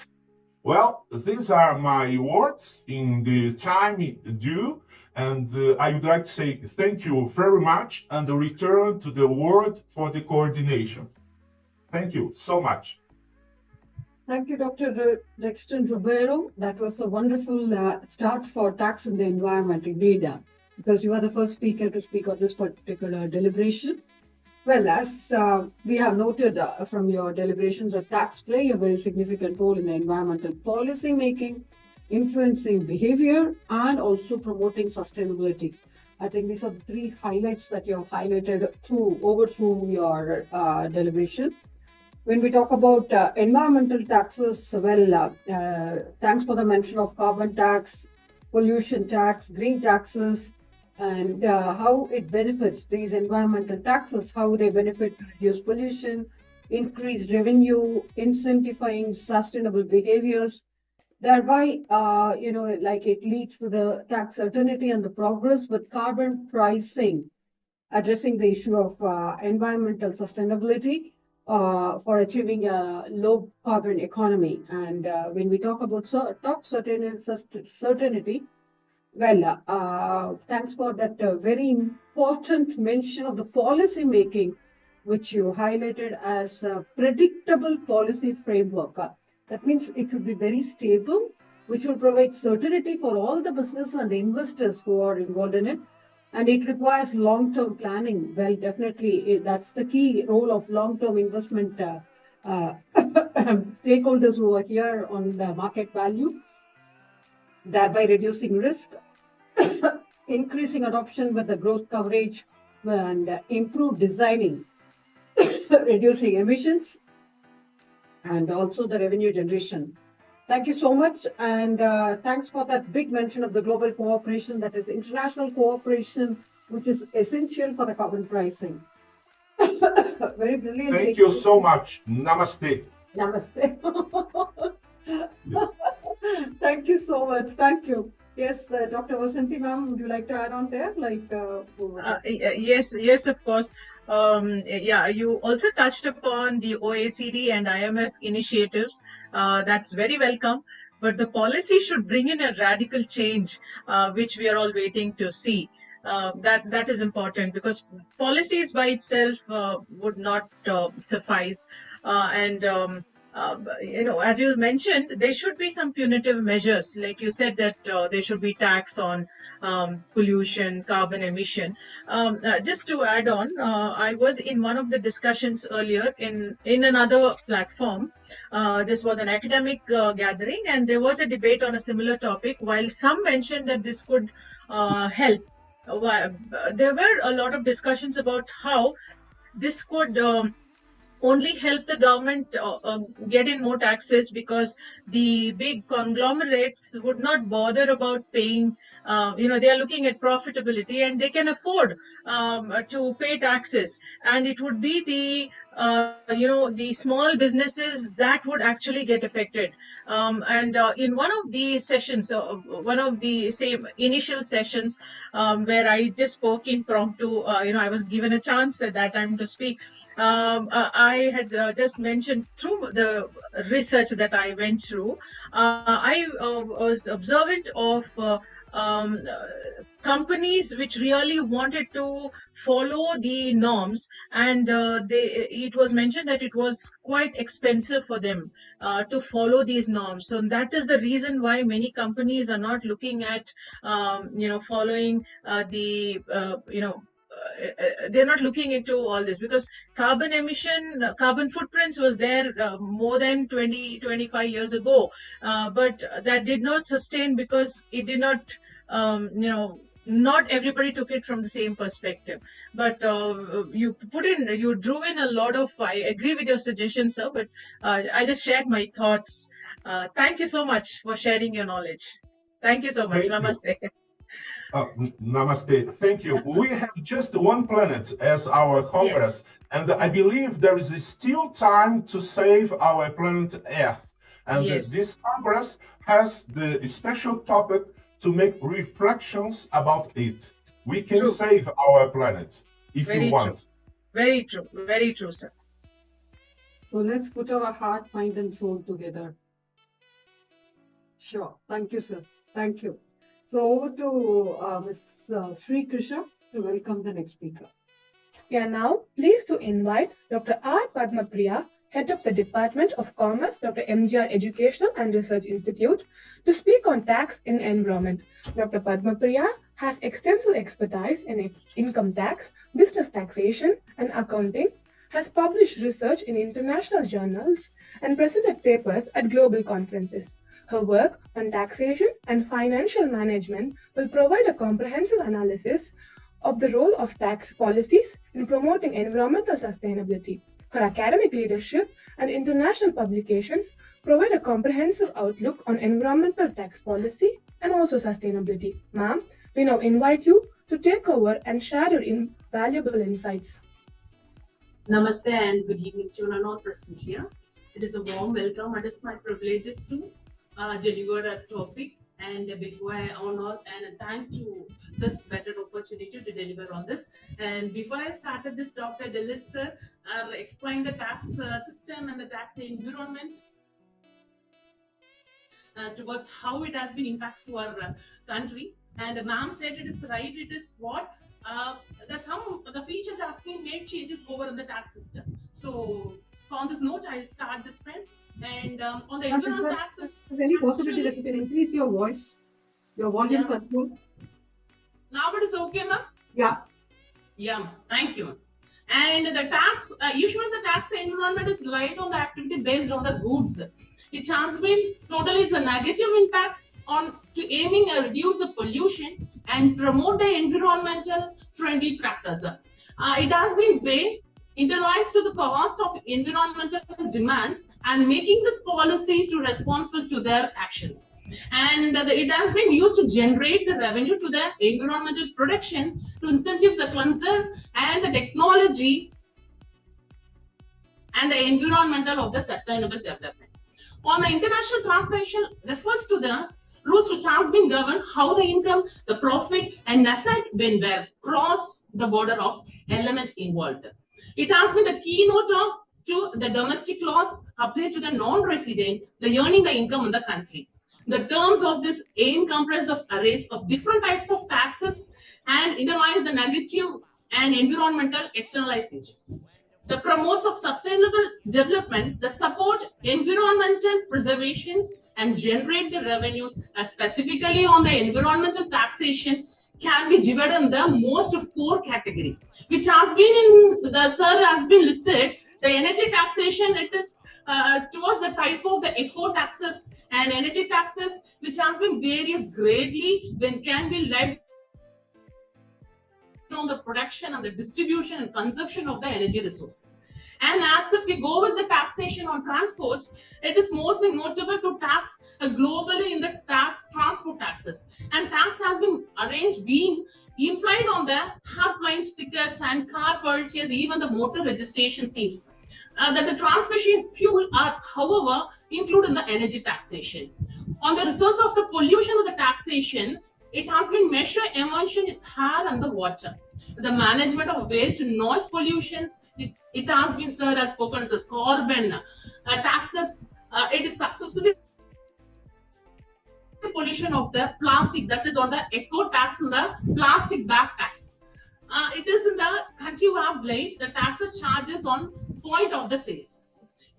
Well, these are my words in the time due, and I would like to say thank you very much and return to the word for the coordination. Thank you so much. Thank you, Dr. Dexter Ribeiro. That was a wonderful start for tax in the environment, indeed, because you are the first speaker to speak on this particular deliberation. Well, as we have noted from your deliberations, that tax play a very significant role in the environmental policy making, influencing behavior, and also promoting sustainability. I think these are the three highlights that you have highlighted through your deliberation. When we talk about environmental taxes, well, thanks for the mention of carbon tax, pollution tax, green taxes, and how it benefits these environmental taxes, how they benefit to reduce pollution, increase revenue, incentivizing sustainable behaviors, thereby, like it leads to the tax certainty and the progress with carbon pricing, addressing the issue of environmental sustainability for achieving a low carbon economy. And when we talk about tax certainty, well, thanks for that very important mention of the policy making, which you highlighted as a predictable policy framework. That means it should be very stable, which will provide certainty for all the business and investors who are involved in it. And it requires long-term planning. Well, definitely, that's the key role of long-term investment stakeholders who are here on the market value, thereby reducing risk, increasing adoption with the growth coverage, and improved designing, reducing emissions, and also the revenue generation. Thank you so much, and thanks for that big mention of the global cooperation, that is international cooperation, which is essential for the carbon pricing. Very brilliant. Thank you so much. Namaste. Namaste. Thank you so much. Thank you. Yes, Dr. Vasanthi ma'am, would you like to add on there? Yes, of course. Yeah, you also touched upon the OECD and IMF initiatives. That's very welcome. But the policy should bring in a radical change, which we are all waiting to see. That is important, because policies by itself would not suffice. As you mentioned, there should be some punitive measures. Like you said, that there should be tax on pollution, carbon emission. Just to add on, I was in one of the discussions earlier in another platform. This was an academic gathering, and there was a debate on a similar topic. While some mentioned that this could help, there were a lot of discussions about how this could only help the government get in more taxes, because the big conglomerates would not bother about paying. They are looking at profitability, and they can afford to pay taxes, and it would be the small businesses that would actually get affected. In one of the sessions, one of the initial sessions where I just spoke impromptu, I was given a chance at that time to speak. I had just mentioned through the research that I went through, I was observant of companies which really wanted to follow the norms, and it was mentioned that it was quite expensive for them to follow these norms. So that is the reason why many companies are not looking at following they're not looking into all this, because carbon footprints was there more than 20-25 years ago, but that did not sustain, because it did not not everybody took it from the same perspective. But you drew in a lot of, I agree with your suggestions, sir, but I just shared my thoughts. Thank you so much for sharing your knowledge. Thank you so much. Namaste. Namaste. Thank you. We have just one planet as our compass, yes, and I believe there is still time to save our planet Earth. And yes, this Congress has the special topic to make reflections about it. We can save our planet if you want. Very true, sir. So let's put our heart, mind, and soul together. Sure. Thank you, sir. Thank you. So over to Ms. Srividhya to welcome the next speaker. We are now pleased to invite Dr. R. Padmapriya, Head of the Department of Commerce, Dr. MGR Educational and Research Institute, to speak on tax in environment. Dr. Padmapriya has extensive expertise in income tax, business taxation, and accounting, has published research in international journals, and presented papers at global conferences. Her work on taxation and financial management will provide a comprehensive analysis of the role of tax policies in promoting environmental sustainability. Her academic leadership and international publications provide a comprehensive outlook on environmental tax policy and also sustainability. Ma'am, we now invite you to take over and share your invaluable insights. Namaste and good evening to all present here. It is a warm welcome. It is my privilege to deliver a topic, and before I honor and thank to this better opportunity to deliver on this. And before I started this, Dr. Dilip sir explained the tax system and the tax environment towards how it has been impacts to our country. And ma'am said it is right. It is what the features has been made changes over in the tax system. So on this note, I'll start this pen. And on the environmental taxes, is there any possibility that you can increase your voice, your volume control? Now it is okay, ma'am? Yeah. Yeah, thank you. And the tax, usually the tax environment is relied on the activity based on the goods. It has been totally, it's a negative impacts on to aiming to reduce the pollution and promote the environmental friendly practice. It has been internalized to the cost of environmental demands and making this policy to responsible to their actions. And it has been used to generate the revenue to the environmental protection to incentive the concern and the technology and the environmental of the sustainable development. On the international translation refers to the rules which has been governed how the income, the profit and asset when were cross the border of elements involved. It has been the keynote to the domestic laws applied to the non-resident, the earning the income in the country. The terms of this aim comprise of arrays of different types of taxes and internalize the negative and environmental externalization. The promotes of sustainable development, the support environmental preservations and generate the revenues, specifically on the environmental taxation can be divided in the most 4 categories, which has been in the sir has been listed. The energy taxation, it is towards the type of the eco taxes and energy taxes, which has been varies greatly when can be led on the production and the distribution and consumption of the energy resources. And as if we go with the taxation on transports, it is mostly notable to tax globally in the transport taxes. And tax has been arranged being implied on the airplanes tickets and car purchase, even the motor registration seats. That the transmission fuel are, however, included in the energy taxation. On the resource of the pollution of the taxation, it has been measured emission in air and the water. The management of waste and noise pollutions, it has been, sir, as spoken as carbon taxes. It is successfully the pollution of the plastic, that is on the eco tax and the plastic bag tax. It is in the country you have laid the taxes charges on point of the sales.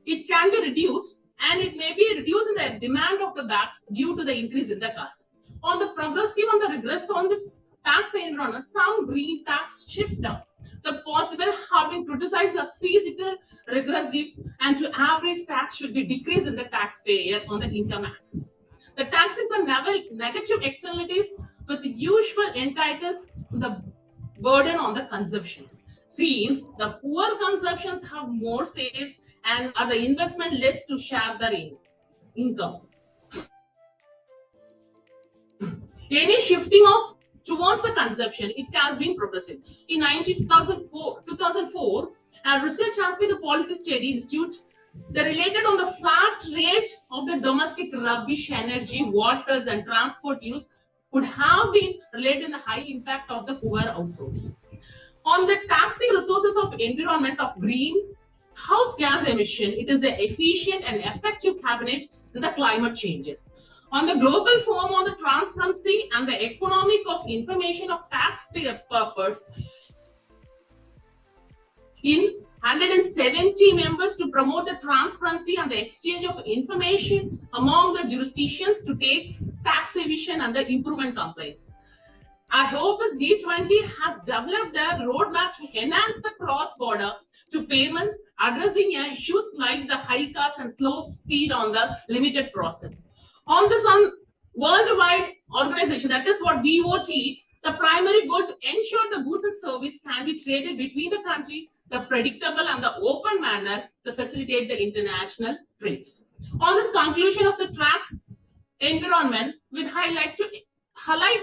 It can be reduced and it may be reduced in the demand of the bags due to the increase in the cost. On the progressive and the regress on this tax environment, some green tax shift down. The possible have been criticized as feasible, regressive, and to average tax should be decreased in the taxpayer on the income axis. The taxes are negative externalities with the usual entitles the burden on the consumptions. Seems the poor consumptions have more saves and are the investment less to share their income. Any shifting of towards the consumption, it has been progressive. In 2004, research has been the Policy Study Institute. They related on the flat rate of the domestic rubbish, energy, waters, and transport use would have been related in the high impact of the poor households. On the taxing resources of environment of greenhouse gas emission, it is the efficient and effective cabinet in the climate changes. On the global forum on the transparency and the economic of information of taxpayer purpose, in 170 members to promote the transparency and the exchange of information among the jurisdictions to take tax evasion and the improvement complaints. I hope this G20 has developed a roadmap to enhance the cross-border to payments, addressing issues like the high cost and slow speed on the limited process. On this worldwide organization, that is what DOT, the primary goal to ensure the goods and service can be traded between the country, the predictable and the open manner to facilitate the international trades. On this conclusion of the tax environment, we'd highlight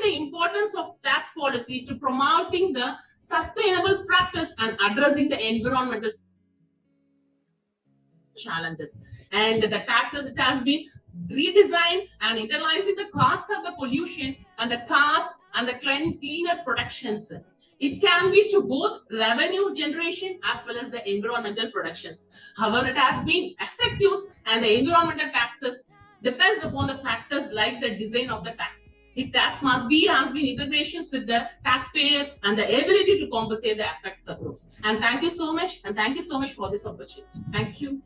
the importance of tax policy to promoting the sustainable practice and addressing the environmental challenges. And the taxes, it has been redesigned and internalizing the cost of the pollution and the cost and the cleaner protections. It can be to both revenue generation as well as the environmental protections. However, it has been effective and the environmental taxes depends upon the factors like the design of the tax. It has been integrations with the taxpayer and the ability to compensate the effects of those. And thank you so much. And thank you so much for this opportunity. Thank you.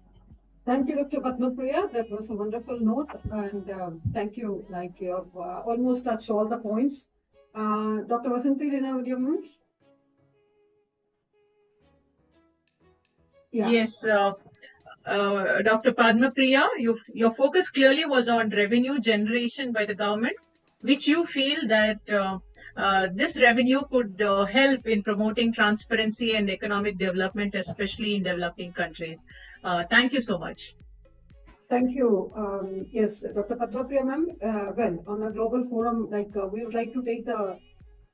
Thank you, Dr. Padmapriya. That was a wonderful note. And thank you. Like you have almost touched all the points. Dr. Vasanthi Rina Williams. Yeah. Yes, Dr. Padmapriya, your focus clearly was on revenue generation by the government, which you feel that this revenue could help in promoting transparency and economic development, especially in developing countries. Thank you so much. Thank you. Yes, Dr. Padmapriya ma'am. Well, on a global forum, we would like to take the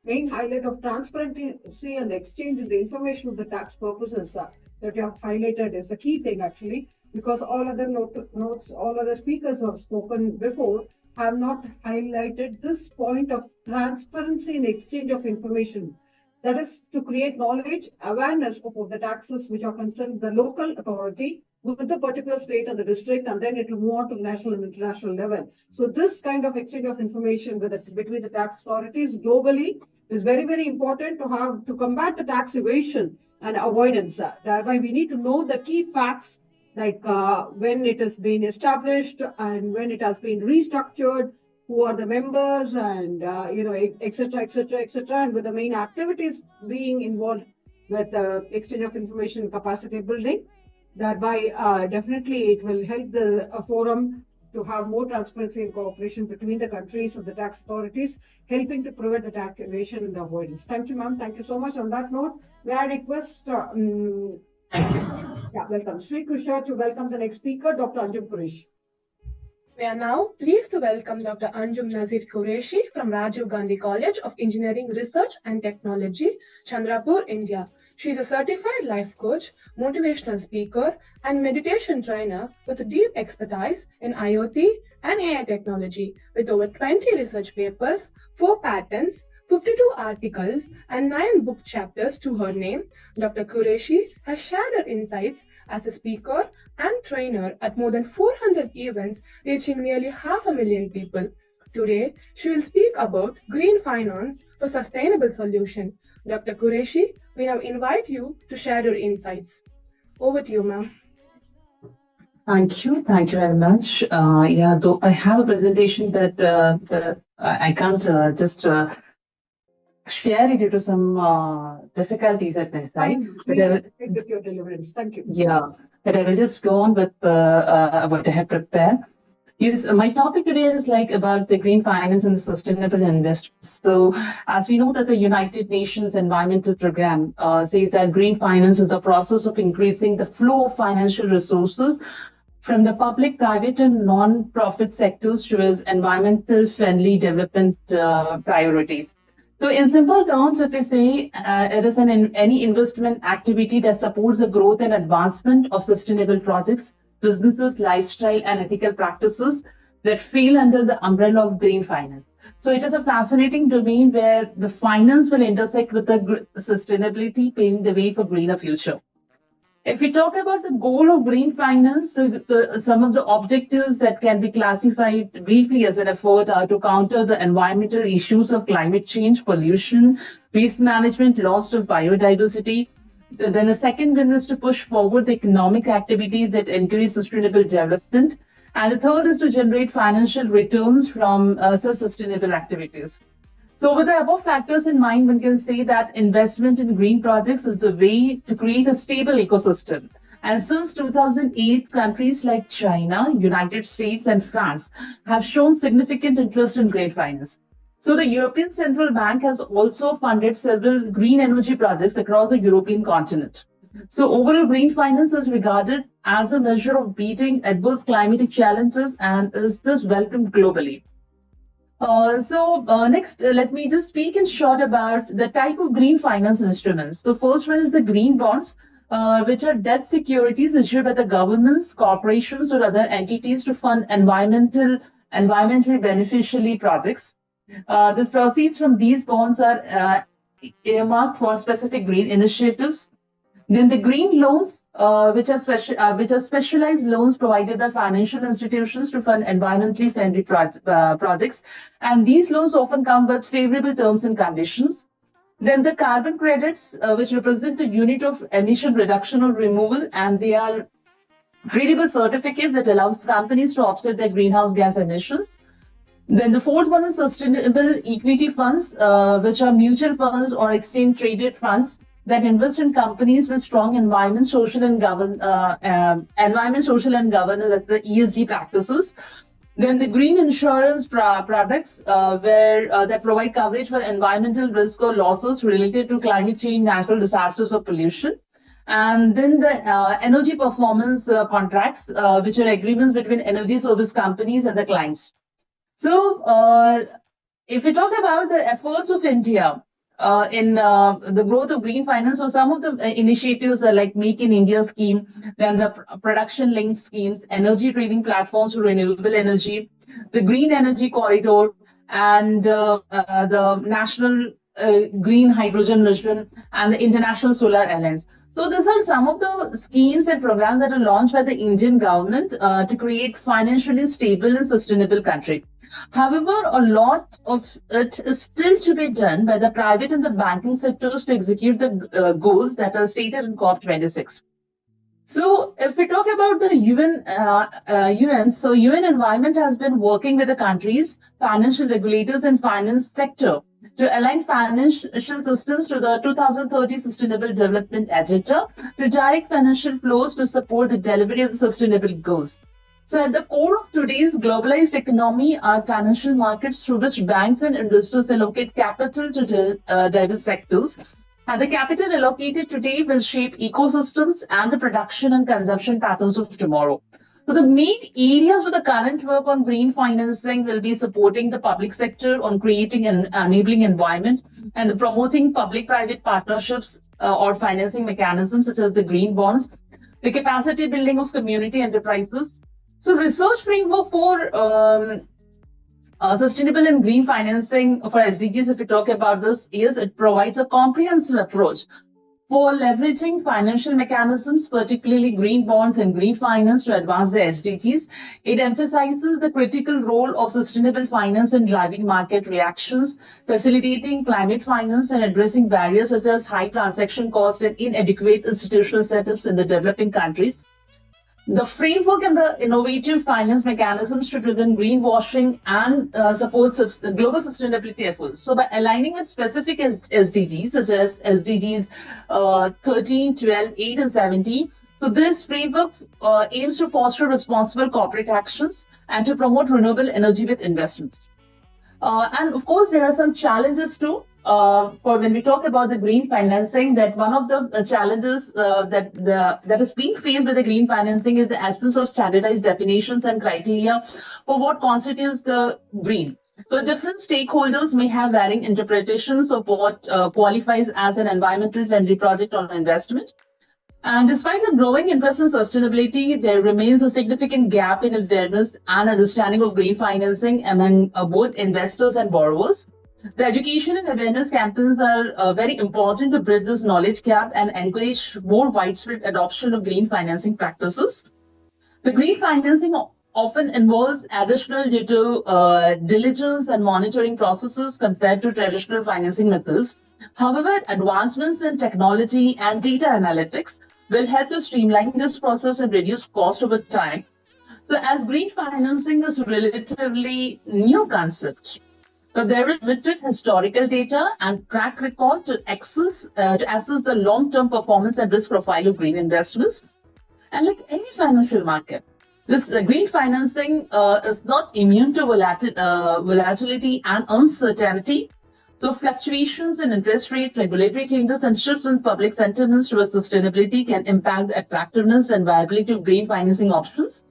main highlight of transparency and the exchange of the information of the tax purposes that you have highlighted is the key thing actually, because all other notes, all other speakers who have spoken before have not highlighted this point of transparency and exchange of information. That is to create knowledge, awareness of the taxes which are concerned the local authority with the particular state and the district, and then it will move on to national and international level. So this kind of exchange of information between the tax authorities globally is very, very important to combat the tax evasion and avoidance. Thereby, we need to know the key facts like when it has been established and when it has been restructured, who are the members, and etc., etc., etc., and with the main activities being involved with the exchange of information capacity building. Thereby, definitely it will help the forum to have more transparency and cooperation between the countries and the tax authorities, helping to prevent the tax evasion and avoidance. Thank you, ma'am. Thank you so much. On that note, may I request, thank you. Yeah, welcome. Sri Krishna to welcome the next speaker, Dr. Anjum Qureshi. We are now pleased to welcome Dr. Anjum Nazir Qureshi from Rajiv Gandhi College of Engineering Research and Technology, Chandrapur, India. She is a certified life coach, motivational speaker, and meditation trainer with deep expertise in IoT and AI technology, with over 20 research papers, 4 patents, 52 articles, and 9 book chapters to her name. Dr. Qureshi has shared her insights as a speaker and trainer at more than 400 events, reaching nearly 500,000 people. Today, she will speak about green finance for sustainable solution. Dr. Qureshi, we now invite you to share your insights. Over to you, ma'am. Thank you very much. Yeah, though I have a presentation that I can't just share it due to some difficulties at my side. Please with your deliverance. Thank you. Yeah, but I will just go on with what I have prepared. Yes, my topic today is about the green finance and the sustainable investments. So, as we know that the United Nations Environmental Programme says that green finance is the process of increasing the flow of financial resources from the public, private, and non-profit sectors towards environmental friendly development priorities. So, in simple terms, if we say it is any investment activity that supports the growth and advancement of sustainable projects, businesses, lifestyle, and ethical practices that fall under the umbrella of green finance. So it is a fascinating domain where the finance will intersect with the sustainability, paving the way for greener future. If we talk about the goal of green finance, so some of the objectives that can be classified briefly as an effort are to counter the environmental issues of climate change, pollution, waste management, loss of biodiversity. Then the second one is to push forward the economic activities that encourage sustainable development. And the third is to generate financial returns from such sustainable activities. So with the above factors in mind, one can say that investment in green projects is the way to create a stable ecosystem. And since 2008, countries like China, United States, and France have shown significant interest in green finance. So the European Central Bank has also funded several green energy projects across the European continent. So overall, green finance is regarded as a measure of beating adverse climatic challenges and is thus welcomed globally. Next, let me just speak in short about the type of green finance instruments. The first one is the green bonds, which are debt securities issued by the governments, corporations, or other entities to fund environmentally beneficial projects. The proceeds from these bonds are earmarked for specific green initiatives. Then the green loans, which are specialized loans provided by financial institutions to fund environmentally friendly projects. And these loans often come with favorable terms and conditions. Then the carbon credits, which represent a unit of emission reduction or removal, and they are tradable certificates that allows companies to offset their greenhouse gas emissions. Then the fourth one is sustainable equity funds, which are mutual funds or exchange traded funds that invest in companies with strong environment, social and governance, like the ESG practices. Then the green insurance products, that provide coverage for environmental risk or losses related to climate change, natural disasters, or pollution. And then the energy performance contracts, which are agreements between energy service companies and the clients. So, if we talk about the efforts of India in the growth of green finance, so some of the initiatives are like Make in India scheme, then the production linked schemes, energy trading platforms for renewable energy, the green energy corridor, and the national green hydrogen mission, and the international solar alliance. So these are some of the schemes and programs that are launched by the Indian government to create financially stable and sustainable country. However, a lot of it is still to be done by the private and the banking sectors to execute the goals that are stated in COP26. So if we talk about the UN, so UN Environment has been working with the countries, financial regulators and finance sector to align financial systems to the 2030 Sustainable Development Agenda to direct financial flows to support the delivery of the sustainable goals. So at the core of today's globalized economy are financial markets through which banks and investors allocate capital to diverse sectors. And the capital allocated today will shape ecosystems and the production and consumption patterns of tomorrow. So the main areas with the current work on green financing will be supporting the public sector on creating an enabling environment and promoting public-private partnerships or financing mechanisms such as the green bonds, the capacity building of community enterprises. So research framework for sustainable and green financing for SDGs, if we talk about this, is it provides a comprehensive approach for leveraging financial mechanisms, particularly green bonds and green finance to advance the SDGs. It emphasizes the critical role of sustainable finance in driving market reactions, facilitating climate finance and addressing barriers such as high transaction costs and inadequate institutional setups in the developing countries. The framework and the innovative finance mechanisms to prevent greenwashing and support global sustainability efforts. So by aligning with specific SDGs, such as SDGs 13, 12, 8, and 17, so this framework aims to foster responsible corporate actions and to promote renewable energy with investments. And of course, there are some challenges too. For when we talk about the green financing, that one of the challenges that is being faced with the green financing is the absence of standardized definitions and criteria for what constitutes the green. So different stakeholders may have varying interpretations of what qualifies as an environmental friendly project or investment. And despite the growing interest in sustainability, there remains a significant gap in awareness and understanding of green financing among both investors and borrowers. The education and awareness campaigns are very important to bridge this knowledge gap and encourage more widespread adoption of green financing practices. The green financing often involves additional due to diligence and monitoring processes compared to traditional financing methods. However, advancements in technology and data analytics will help to streamline this process and reduce cost over time. So as green financing is a relatively new concept, so there is limited historical data and track record to assess the long-term performance and risk profile of green investments. And like any financial market, this green financing is not immune to volatility and uncertainty. So fluctuations in interest rate, regulatory changes, and shifts in public sentiments towards sustainability can impact the attractiveness and viability of green financing options.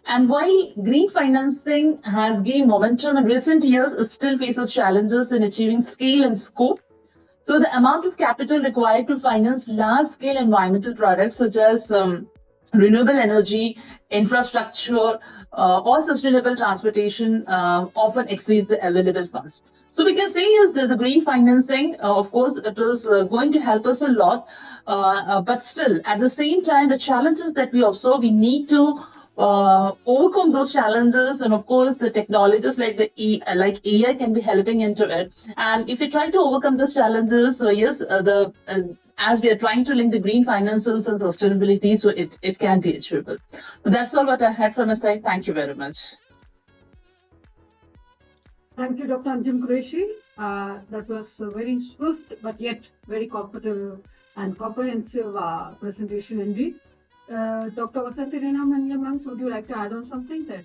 And while green financing has gained momentum in recent years, it still faces challenges in achieving scale and scope. So the amount of capital required to finance large-scale environmental products such as renewable energy, infrastructure, or sustainable transportation often exceeds the available funds. So we can say is that the green financing, of course, it is going to help us a lot, but still, at the same time, the challenges that we observe, we need to overcome those challenges, and of course the technologies like AI can be helping into it. And if we try to overcome those challenges, so yes, as we are trying to link the green finances and sustainability, so it can be achievable. But that's all what I had from my side. Thank you very much. Thank you, Dr. Anjum Qureshi. That was a very swift but yet very comfortable and comprehensive presentation indeed. Dr. Vasantirina ma'am, would you like to add on something there?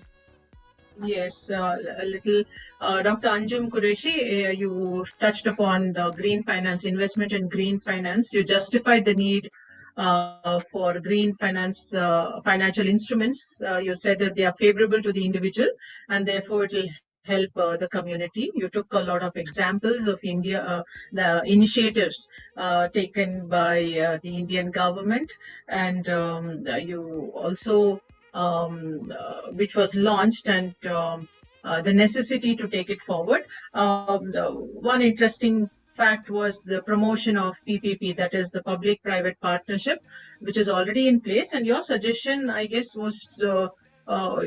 Yes, a little. Dr. Anjum Qureshi, you touched upon the green finance, investment in green finance. You justified the need for green finance, financial instruments. You said that they are favorable to the individual and therefore it will help the community. You took a lot of examples of India, the initiatives taken by the Indian government, and you also which was launched, and the necessity to take it forward. One interesting fact was the promotion of PPP, that is the public-private partnership, which is already in place. And your suggestion, I guess, was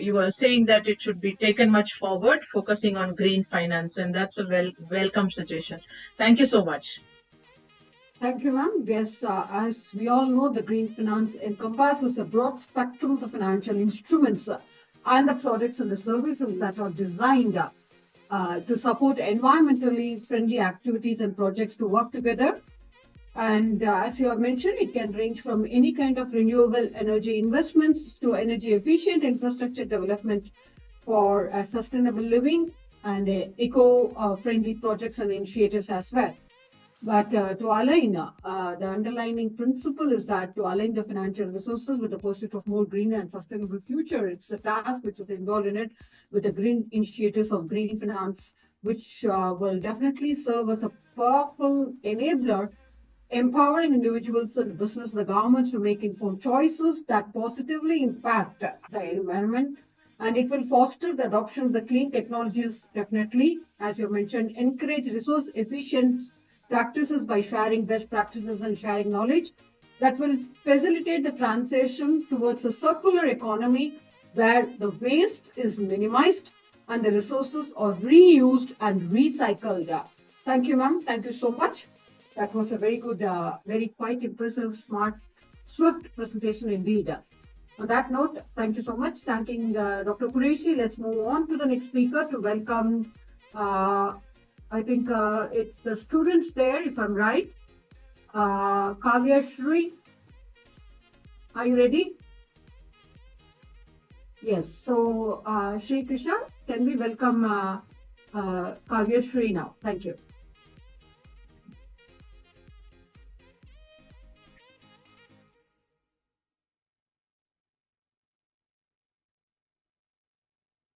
you were saying that it should be taken much forward, focusing on green finance, and that's a welcome suggestion. Thank you so much. Thank you, ma'am. Yes, as we all know, the green finance encompasses a broad spectrum of financial instruments and the products and the services that are designed to support environmentally friendly activities and projects to work together. And as you have mentioned, it can range from any kind of renewable energy investments to energy efficient infrastructure development for sustainable living and eco-friendly projects and initiatives as well. But to align, the underlying principle is that to align the financial resources with the pursuit of more green and sustainable future, it's a task which is involved in it with the green initiatives of green finance, which will definitely serve as a powerful enabler, empowering individuals and business, the governments to make informed choices that positively impact the environment. And it will foster the adoption of the clean technologies, definitely, as you mentioned, encourage resource efficient practices by sharing best practices and sharing knowledge that will facilitate the transition towards a circular economy where the waste is minimized and the resources are reused and recycled. Thank you, ma'am. Thank you so much. That was a very good, very quite impressive, smart, swift presentation indeed. On that note, thank you so much. Thanking Dr. Qureshi. Let's move on to the next speaker to welcome I think it's the students there, if I'm right. Kavyashree, are you ready? Yes. So, Shri Krishna, can we welcome Kavyashree now? Thank you.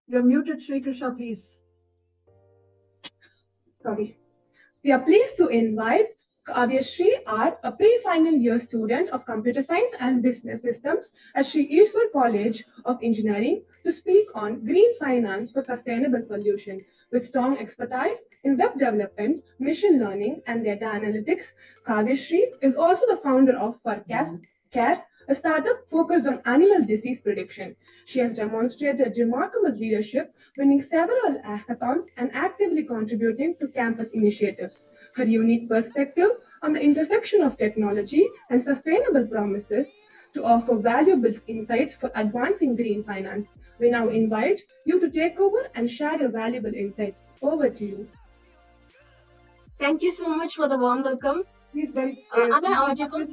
You're muted, Shri Krishna, please. Sorry. We are pleased to invite Kavyashree are a pre-final year student of Computer Science and Business Systems at Sri Eshwar College of Engineering to speak on green finance for sustainable solution. With strong expertise in web development, machine learning, and data analytics, Kavyashree is also the founder of FRGS Care, a startup focused on animal disease prediction. She has demonstrated remarkable leadership, winning several hackathons and actively contributing to campus initiatives. Her unique perspective on the intersection of technology and sustainable promises to offer valuable insights for advancing green finance. We now invite you to take over and share your valuable insights. Over to you. Thank you so much for the warm welcome. Please am I audible?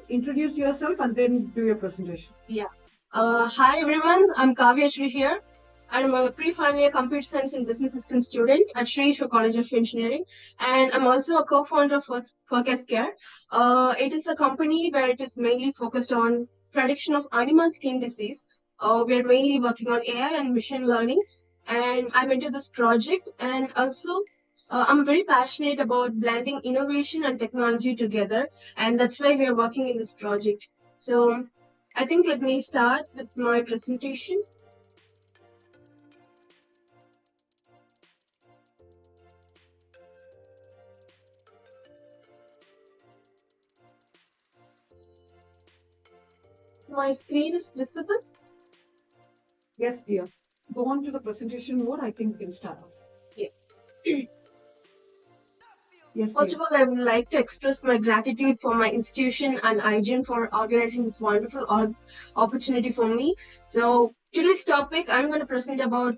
Introduce yourself and then do your presentation. Yeah. Hi everyone, I'm Kavyashree here. I'm a pre-final year computer science and business systems student at Sri Eshwar College of Engineering, and I'm also a co-founder of FRGS Care. It is a company where it is mainly focused on prediction of animal skin disease. We're mainly working on AI and machine learning, and I'm into this project, and also I'm very passionate about blending innovation and technology together, and that's why we are working in this project. So I think let me start with my presentation. So my screen is visible? Yes, dear. Go on to the presentation mode. I think we can start off. Yeah. Yes, First of all, I would like to express my gratitude for my institution and Anjum for organizing this wonderful opportunity for me. So today's topic, I'm going to present about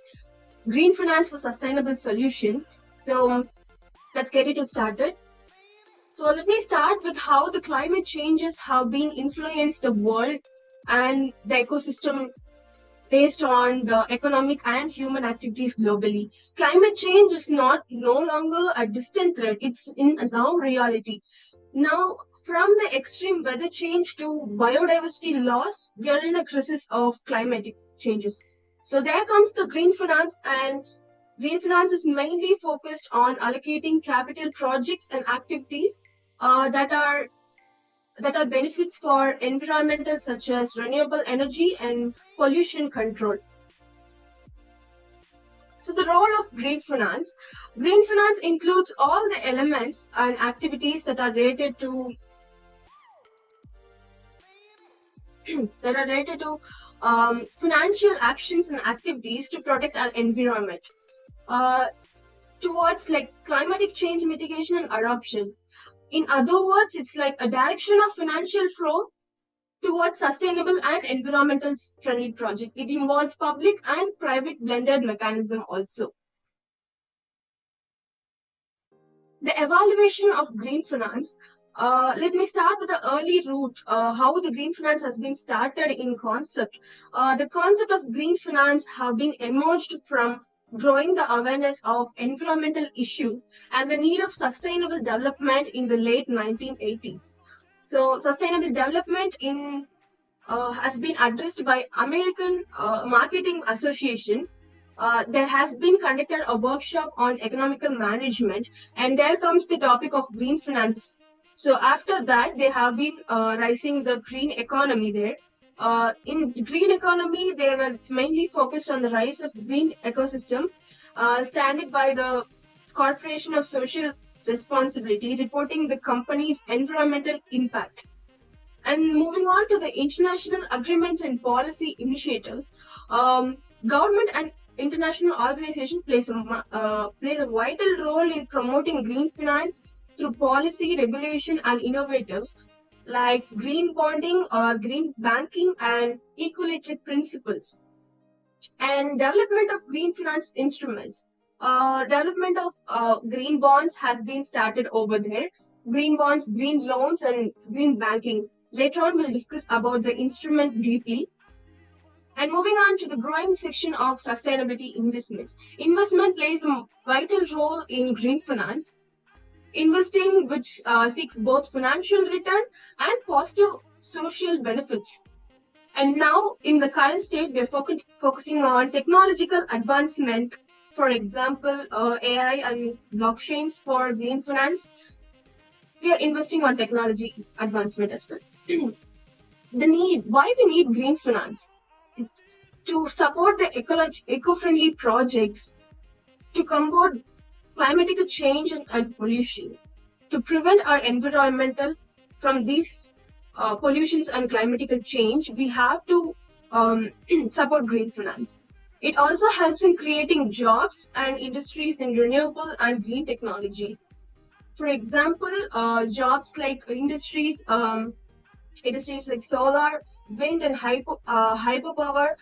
green finance for sustainable solution. So let's get it started. So let me start with how the climate changes have been influenced the world and the ecosystem based on the economic and human activities globally. Climate change is no longer a distant threat, it's in now reality. Now, from the extreme weather change to biodiversity loss, we are in a crisis of climatic changes. So there comes the green finance, and green finance is mainly focused on allocating capital projects and activities that are benefits for environmental such as renewable energy and pollution control. So the role of green finance includes all the elements and activities that are related to financial actions and activities to protect our environment towards like climatic change mitigation and adoption. In other words, it's like a direction of financial flow towards sustainable and environmental friendly project. It involves public and private blended mechanism also. The evaluation of green finance. Let me start with the early route, how the green finance has been started in concept. The concept of green finance have been emerged from growing the awareness of environmental issue and the need of sustainable development in the late 1980s. So sustainable development has been addressed by American Marketing Association. There has been conducted a workshop on economical management, and there comes the topic of green finance. So after that, they have been rising the green economy there. In green economy, they were mainly focused on the rise of green ecosystem, standard by the Corporation of Social Responsibility, reporting the company's environmental impact. And moving on to the international agreements and policy initiatives, government and international organization plays a vital role in promoting green finance through policy, regulation, and innovatives like green bonding or green banking and equality principles. And development of green finance instruments. Development of green bonds has been started over there. Green bonds, green loans, and green banking. Later on, we'll discuss about the instrument deeply. And moving on to the growing section of sustainability investments. Investment plays a vital role in green finance. Investing which seeks both financial return and positive social benefits. And now, in the current state, we're focusing on technological advancement, for example, AI and blockchains for green finance. we are investing on technology advancement as well. Why we need green finance? To support the eco-friendly projects, to combat climatic change and pollution, to prevent our environmental from these pollutions and climatic change, we have to support green finance. It also helps in creating jobs and industries in renewable and green technologies. For example, jobs like industries like solar, wind, and hydropower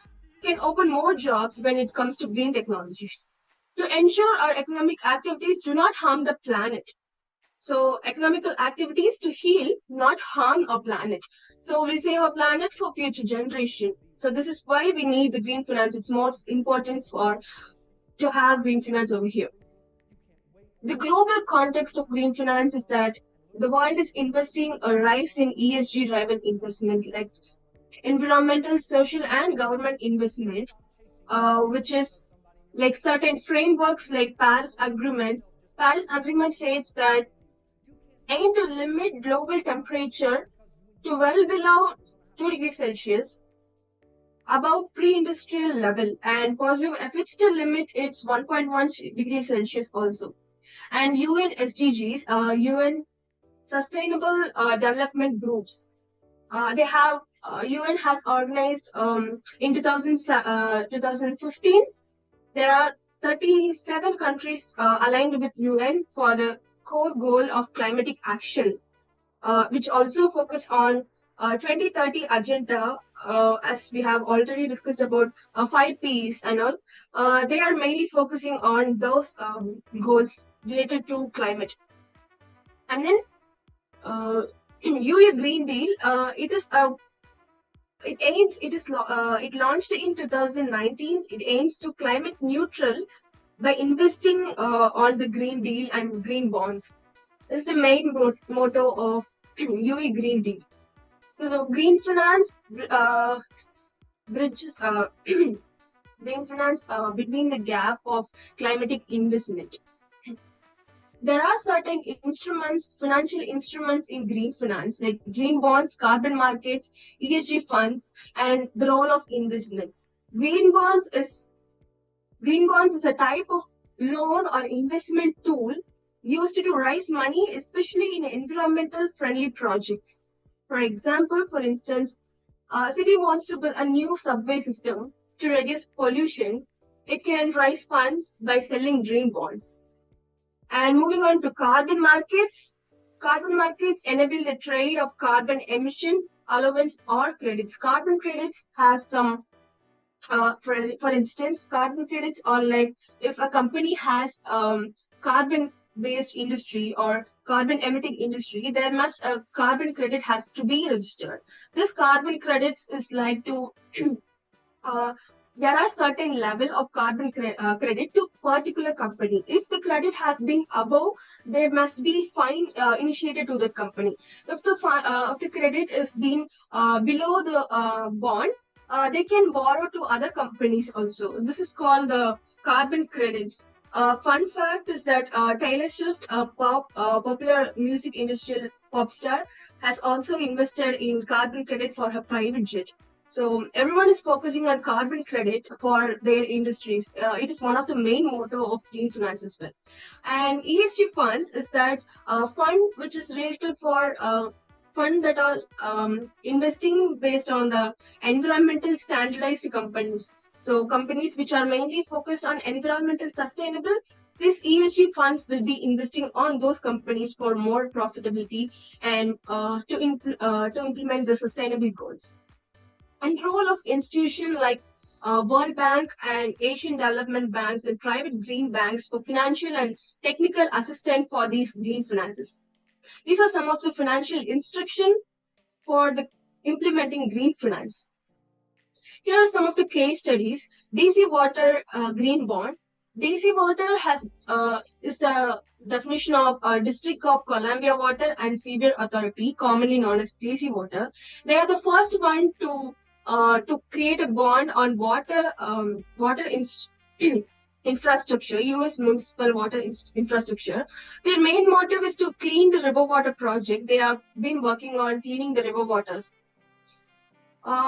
can open more jobs when it comes to green technologies. To ensure our economic activities do not harm the planet. So economical activities to heal, not harm our planet. So we save our planet for future generation. So this is why we need the green finance. It's most important to have green finance over here. The global context of green finance is that the world is investing a rise in ESG-driven investment, like environmental, social, and government investment, which is like certain frameworks like Paris agreements. Paris agreement states that aim to limit global temperature to well below 2 degrees Celsius above pre-industrial level and pursue efforts to limit its 1.1 degrees Celsius also. And UN SDGs, UN Sustainable Development Groups. UN has organized in 2015, there are 37 countries aligned with UN for the core goal of climatic action, which also focus on 2030 agenda, as we have already discussed about 5 Ps and all. They are mainly focusing on those goals related to climate. And then UE Green Deal, it launched in 2019. It aims to climate neutral by investing on the Green Deal and green bonds. This is the main motto of UE Green Deal. So the green finance bridges green finance between the gap of climatic investment. There are certain instruments, financial instruments in green finance, like green bonds, carbon markets, ESG funds, and the role of investments. Green bonds is a type of loan or investment tool used to raise money, especially in environmental friendly projects. For example, for instance, a city wants to build a new subway system to reduce pollution. It can raise funds by selling green bonds. And moving on to carbon markets enable the trade of carbon emission allowance or credits. Carbon credits has some, for instance, carbon credits are like if a company has carbon-based industry or carbon-emitting industry, there must a carbon credit has to be registered. This carbon credits is like to there are certain level of carbon credit to particular company. If the credit has been above, there must be fine initiated to the company. If the credit is being below the bond, they can borrow to other companies also. This is called the carbon credits. Fun fact is that Taylor Swift, a popular music industry pop star, has also invested in carbon credit for her private jet. So everyone is focusing on carbon credit for their industries. It is one of the main motto of green finance as well. And ESG funds is that fund which is related for fund that are investing based on the environmental standardized companies. So companies which are mainly focused on environmental sustainable, these ESG funds will be investing on those companies for more profitability and to implement the sustainable goals. And role of institutions like World Bank and Asian Development Banks and private green banks for financial and technical assistance for these green finances. These are some of the financial instruction for the implementing green finance. Here are some of the case studies. DC Water Green Bond. DC Water has is the definition of District of Columbia Water and Sewer Authority, commonly known as DC Water. They are the first one to create a bond on water infrastructure, US municipal water infrastructure. Their main motive is to clean the river water project. They have been working on cleaning the river waters,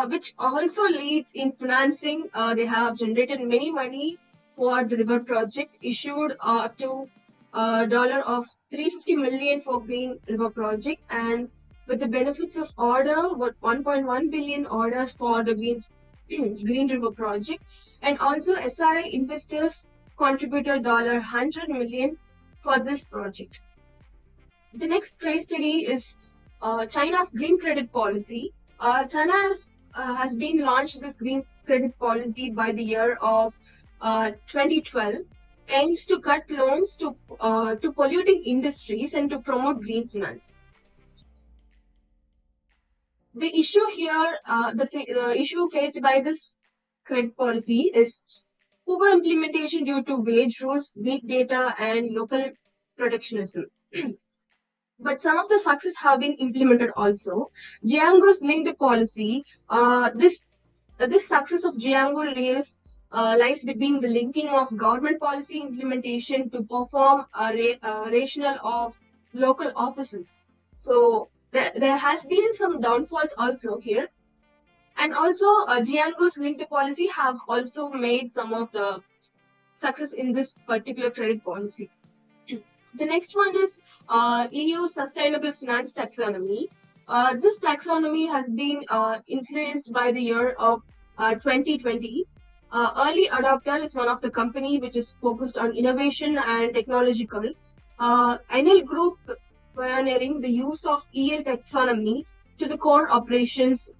which also leads in financing. They have generated many money for the river project, issued up to dollar of 350 million for Green River project, and with the benefits of order, what 1.1 billion orders for the Green River project, and also SRI investors contributed $100 million for this project. The next case study is China's green credit policy. China has been launched this green credit policy by the year of 2012, aims to cut loans to polluting industries and to promote green finance. The issue here, the issue faced by this credit policy is poor implementation due to wage rules, weak data, and local protectionism. But some of the success have been implemented also. Jianghu's linked policy, this success of Jianghu lies between the linking of government policy implementation to perform a rationale of local offices. So there has been some downfalls also here. And also Jianghu's linked policy have also made some of the success in this particular credit policy. The next one is EU Sustainable Finance Taxonomy. This taxonomy has been influenced by the year of 2020. Early Adopter is one of the company which is focused on innovation and technological. NL Group pioneering the use of EL taxonomy to the core operations.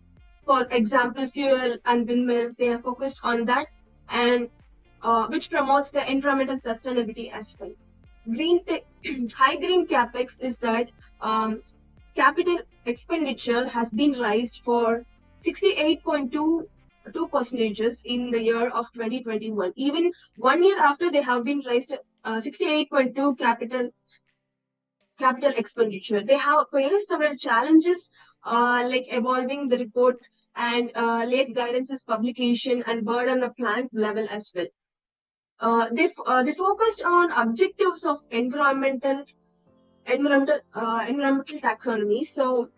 For example, fuel and windmills, they are focused on that, and which promotes the environmental sustainability as well. High green capex is that capital expenditure has been raised for 68.2% in the year of 2021. Even 1 year after they have been raised 68.2 capital expenditure. They have faced several challenges like evolving the report and late guidances publication and burden the plant level as well. They focused on objectives of environmental taxonomy. So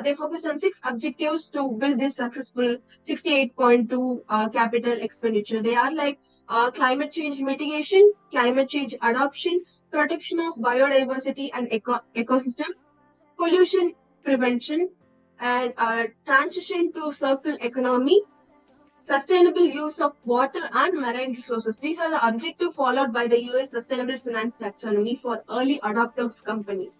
they focused on 6 objectives to build this successful 68.2 capital expenditure. They are like climate change mitigation, climate change adoption, protection of biodiversity and ecosystem, pollution prevention, and transition to circular economy, sustainable use of water and marine resources. These are the objectives followed by the US Sustainable Finance Taxonomy for early adopters company.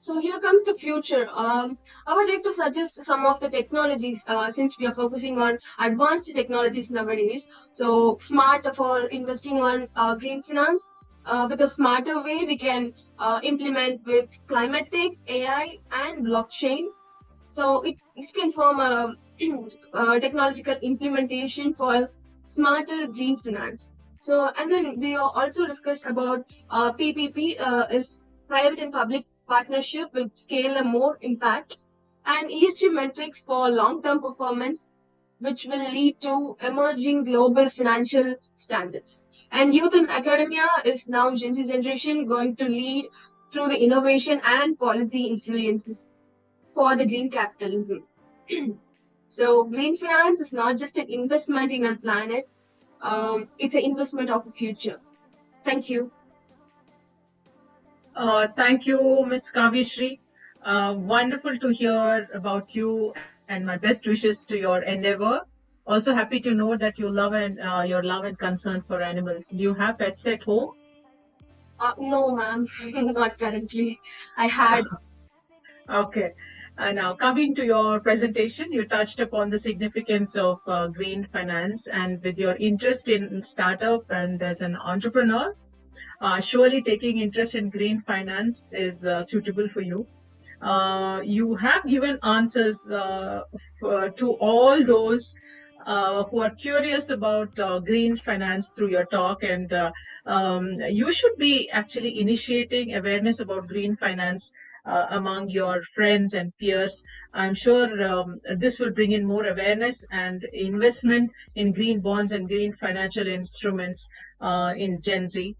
So here comes the future. I would like to suggest some of the technologies since we are focusing on advanced technologies nowadays. So smart for investing on green finance. With a smarter way, we can implement with climate tech, AI, and blockchain. So it can form a technological implementation for smarter green finance. So, and then we also discussed about PPP is private and public partnership will scale a more impact, and ESG metrics for long-term performance, which will lead to emerging global financial standards. And youth and academia is now Gen Z generation going to lead through the innovation and policy influences for the green capitalism. So green finance is not just an investment in a planet, it's an investment of a future. Thank you. Thank you, Ms. Kavyashree. Wonderful to hear about you, and my best wishes to your endeavor. Also happy to know that you love and your love and concern for animals. Do you have pets at home? No, ma'am, not currently. I had. Okay. Now coming to your presentation, you touched upon the significance of green finance, and with your interest in startup and as an entrepreneur, surely taking interest in green finance is suitable for you. You have given answers to all those who are curious about green finance through your talk, and you should be actually initiating awareness about green finance among your friends and peers. I'm sure this will bring in more awareness and investment in green bonds and green financial instruments in Gen Z.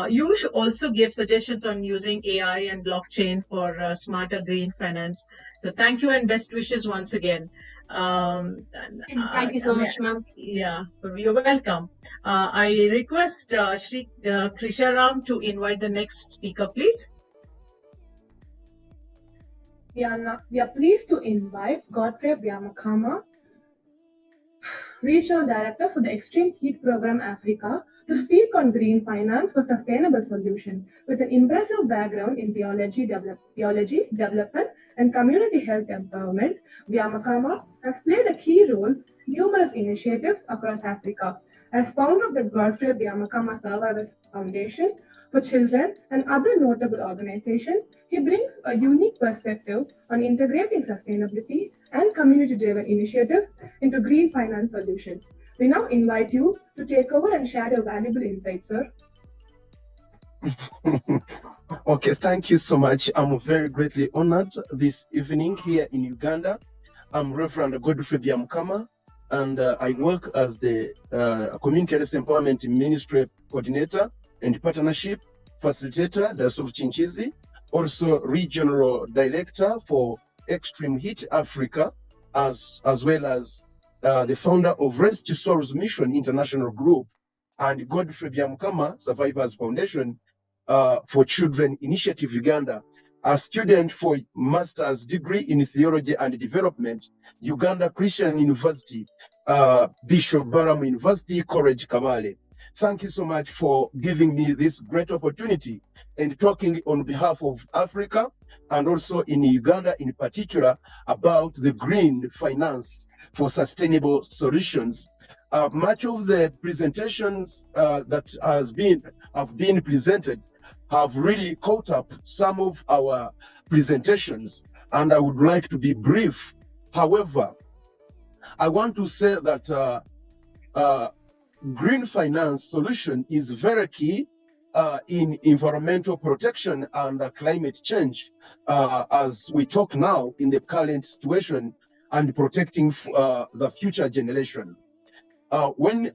You should also give suggestions on using AI and blockchain for smarter green finance. So thank you and best wishes once again. Thank you so much, ma'am. Yeah, you're welcome. I request Shri Krisharam to invite the next speaker, please. We are pleased to invite Godfrey Vieira, Regional Director for the Extreme Heat Program Africa, to speak on green finance for sustainable solution. With an impressive background in theology, development, and community health empowerment, Vieira has played a key role in numerous initiatives across Africa. As founder of the Godfrey Vieira Survivors Foundation for Children and other notable organizations, he brings a unique perspective on integrating sustainability and community-driven initiatives into green finance solutions. We now invite you to take over and share your valuable insights, sir. Okay, thank you so much. I'm very greatly honored this evening here in Uganda. I'm Reverend Godfrey Vieira, and I work as the Community Health Empowerment Ministry Coordinator and Partnership Facilitator, the of Chinchizi, also Regional Director for Extreme Heat Africa, as well as the founder of Rest to Souls Mission International Group and Godfrey Vieira Survivors Foundation for Children Initiative Uganda, a student for master's degree in theology and development, Uganda Christian University, Bishop Baramu University College Kabale. Thank you so much for giving me this great opportunity and talking on behalf of Africa and also in Uganda in particular about the green finance for sustainable solutions. Much of the presentations that have been presented have really caught up some of our presentations, and I would like to be brief. However, I want to say that green finance solution is very key in environmental protection and climate change as we talk now in the current situation and protecting the future generation. When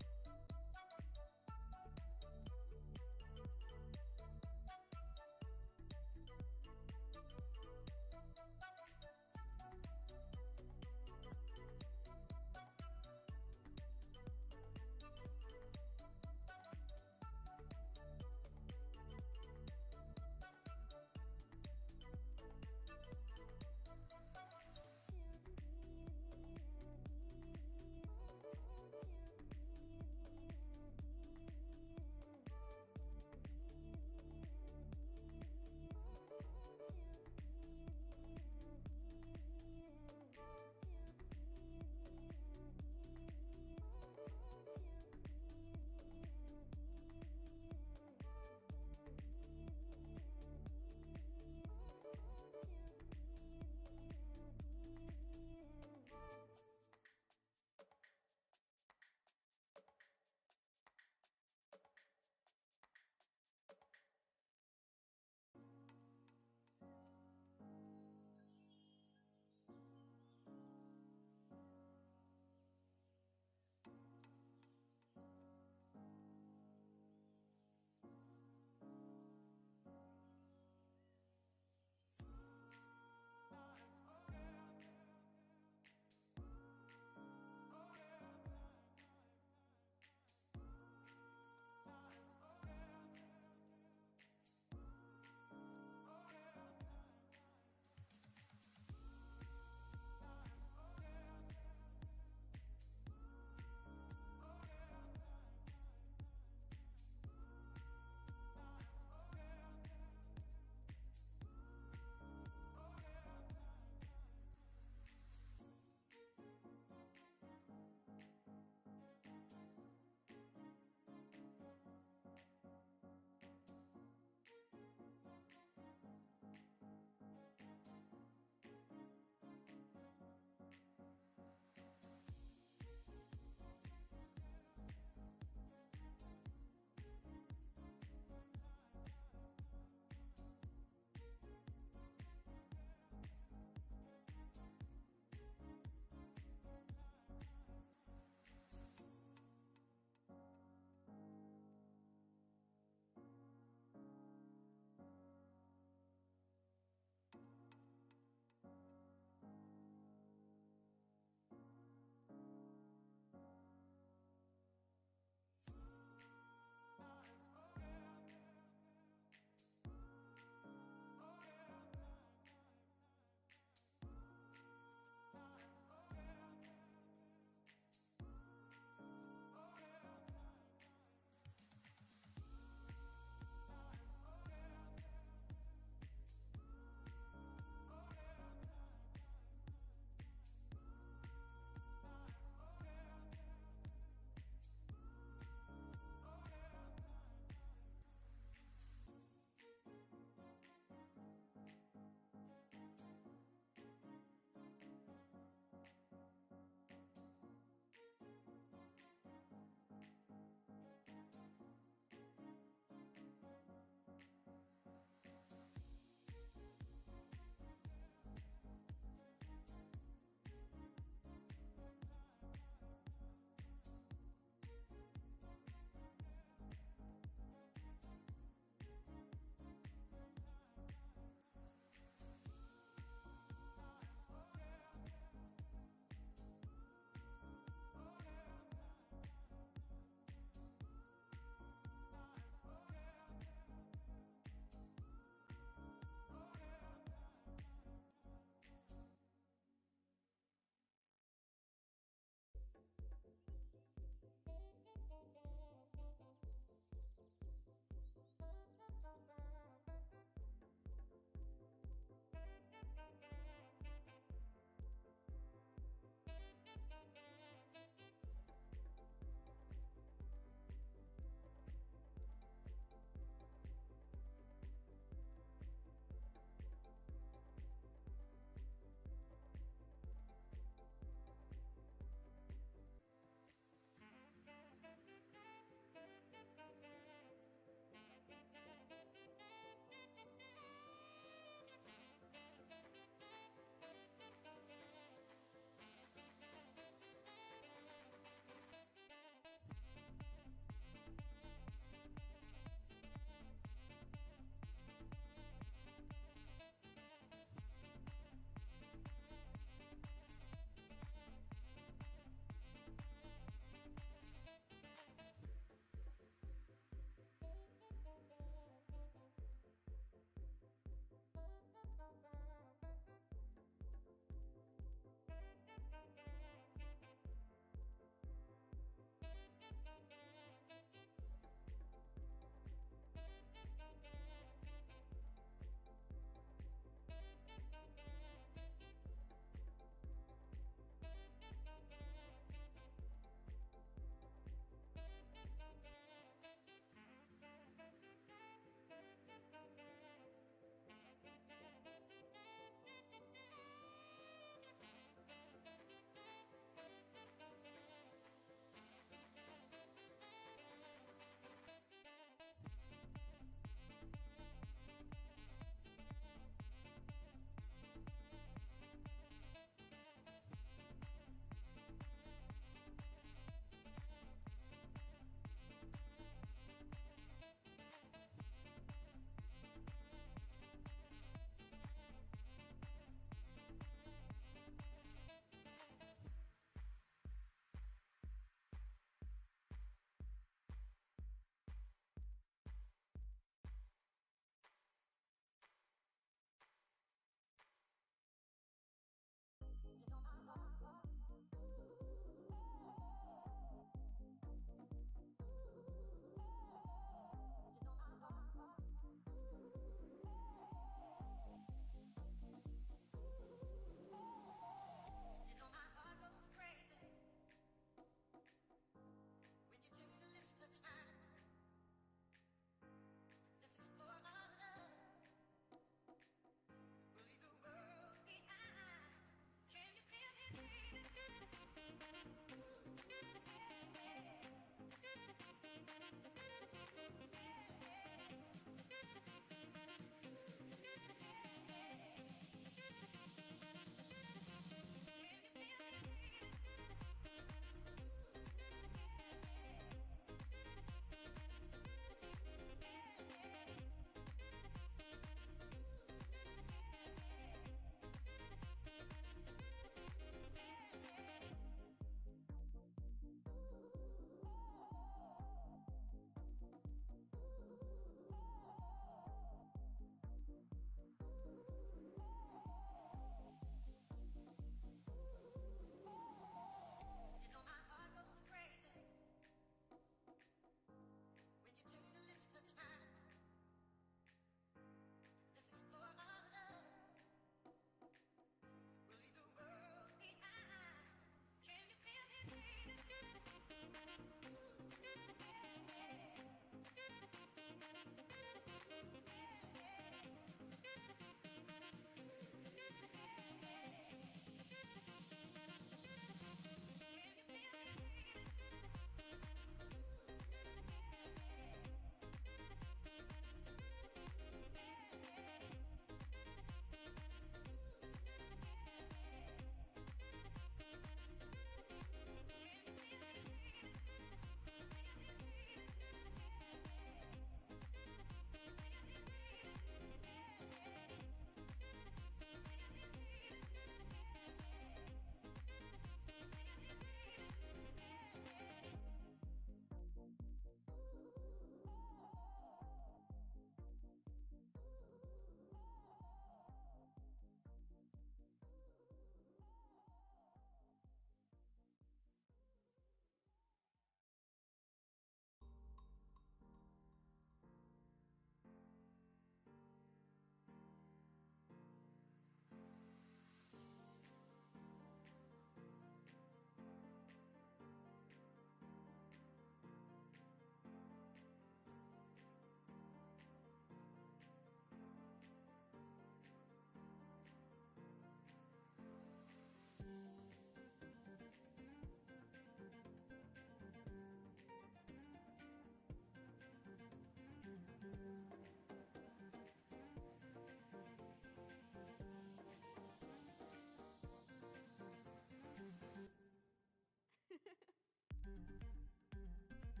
I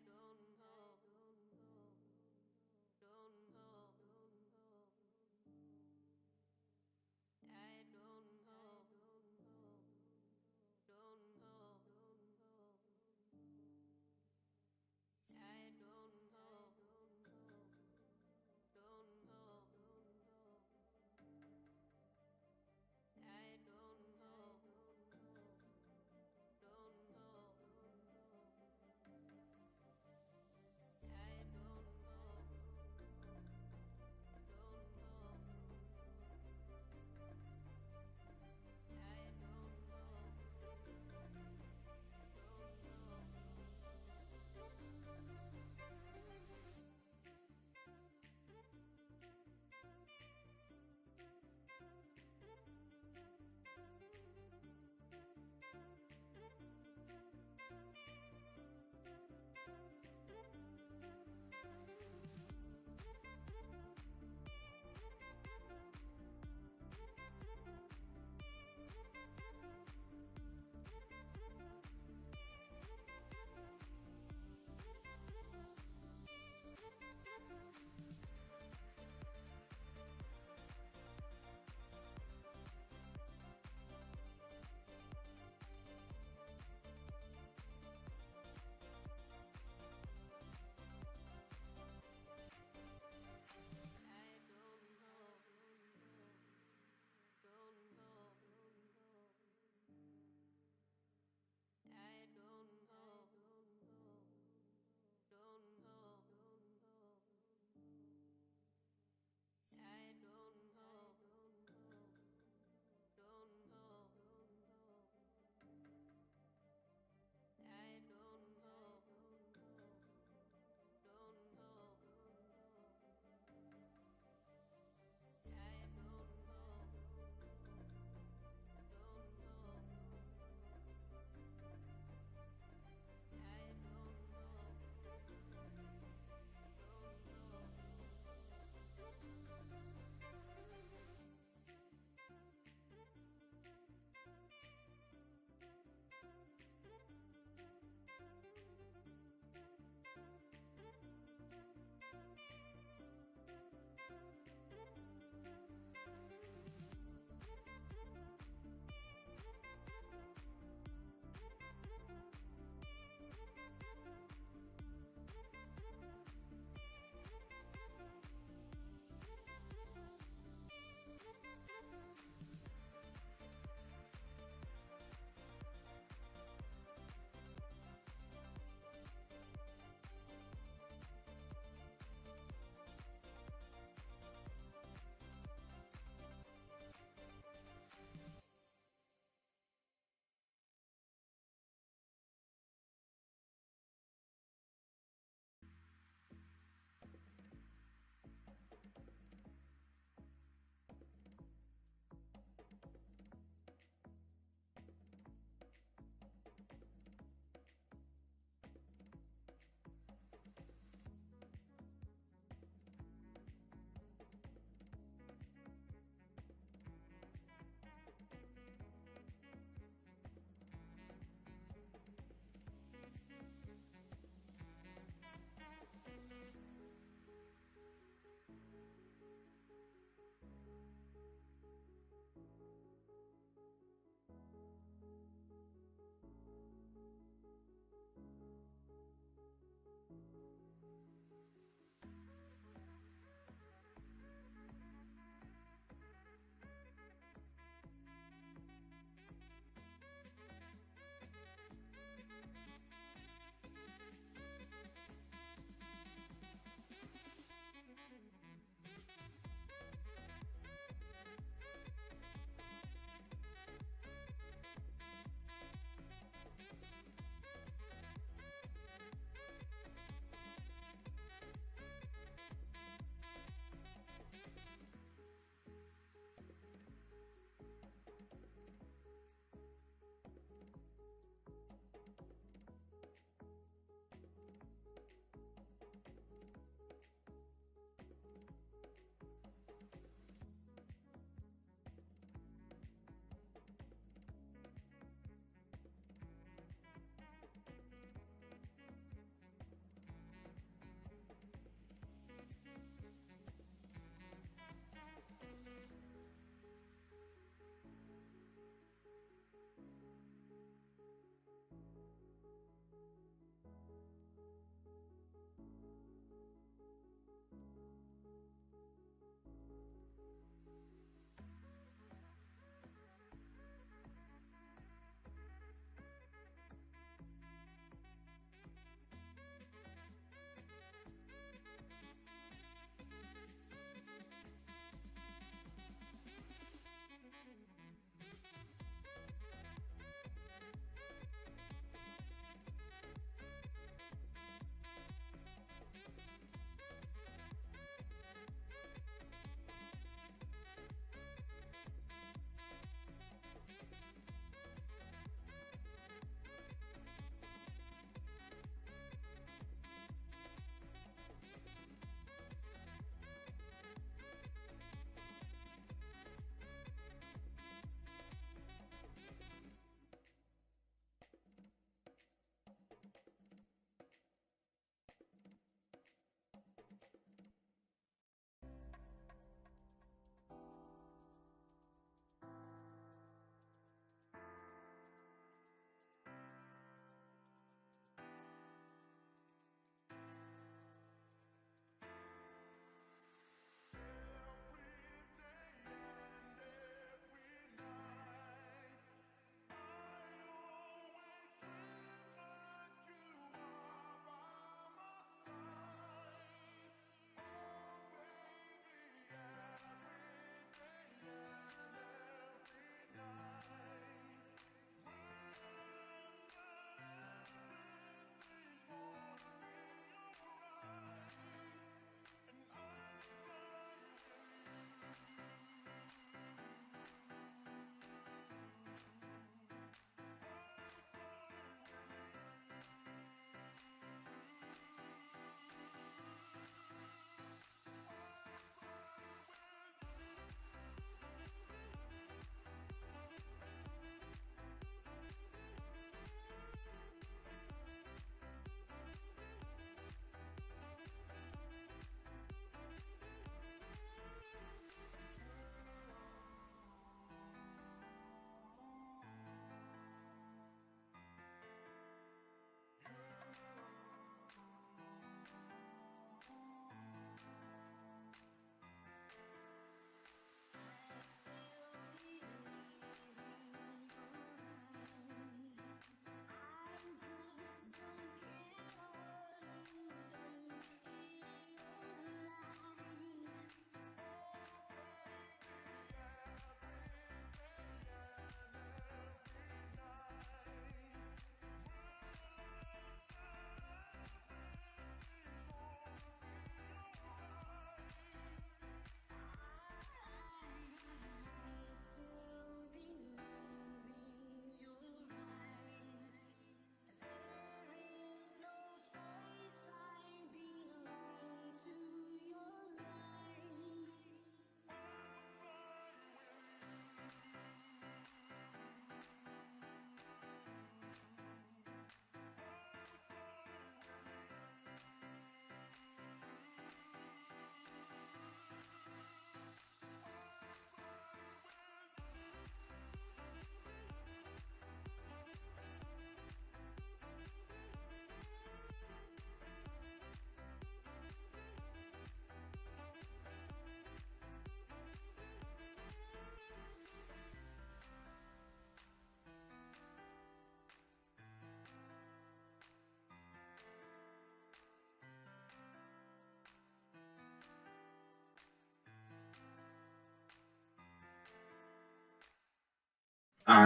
don't know, don't know, I don't know, don't know, I don't know.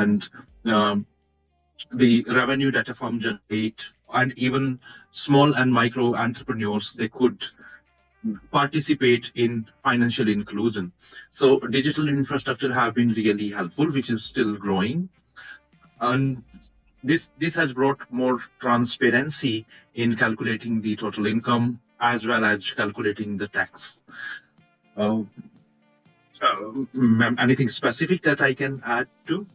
and the revenue that a firm generate, and even small and micro entrepreneurs, they could participate in financial inclusion. So digital infrastructure have been really helpful, which is still growing. And this has brought more transparency in calculating the total income as well as calculating the tax. Ma'am, anything specific that I can add to?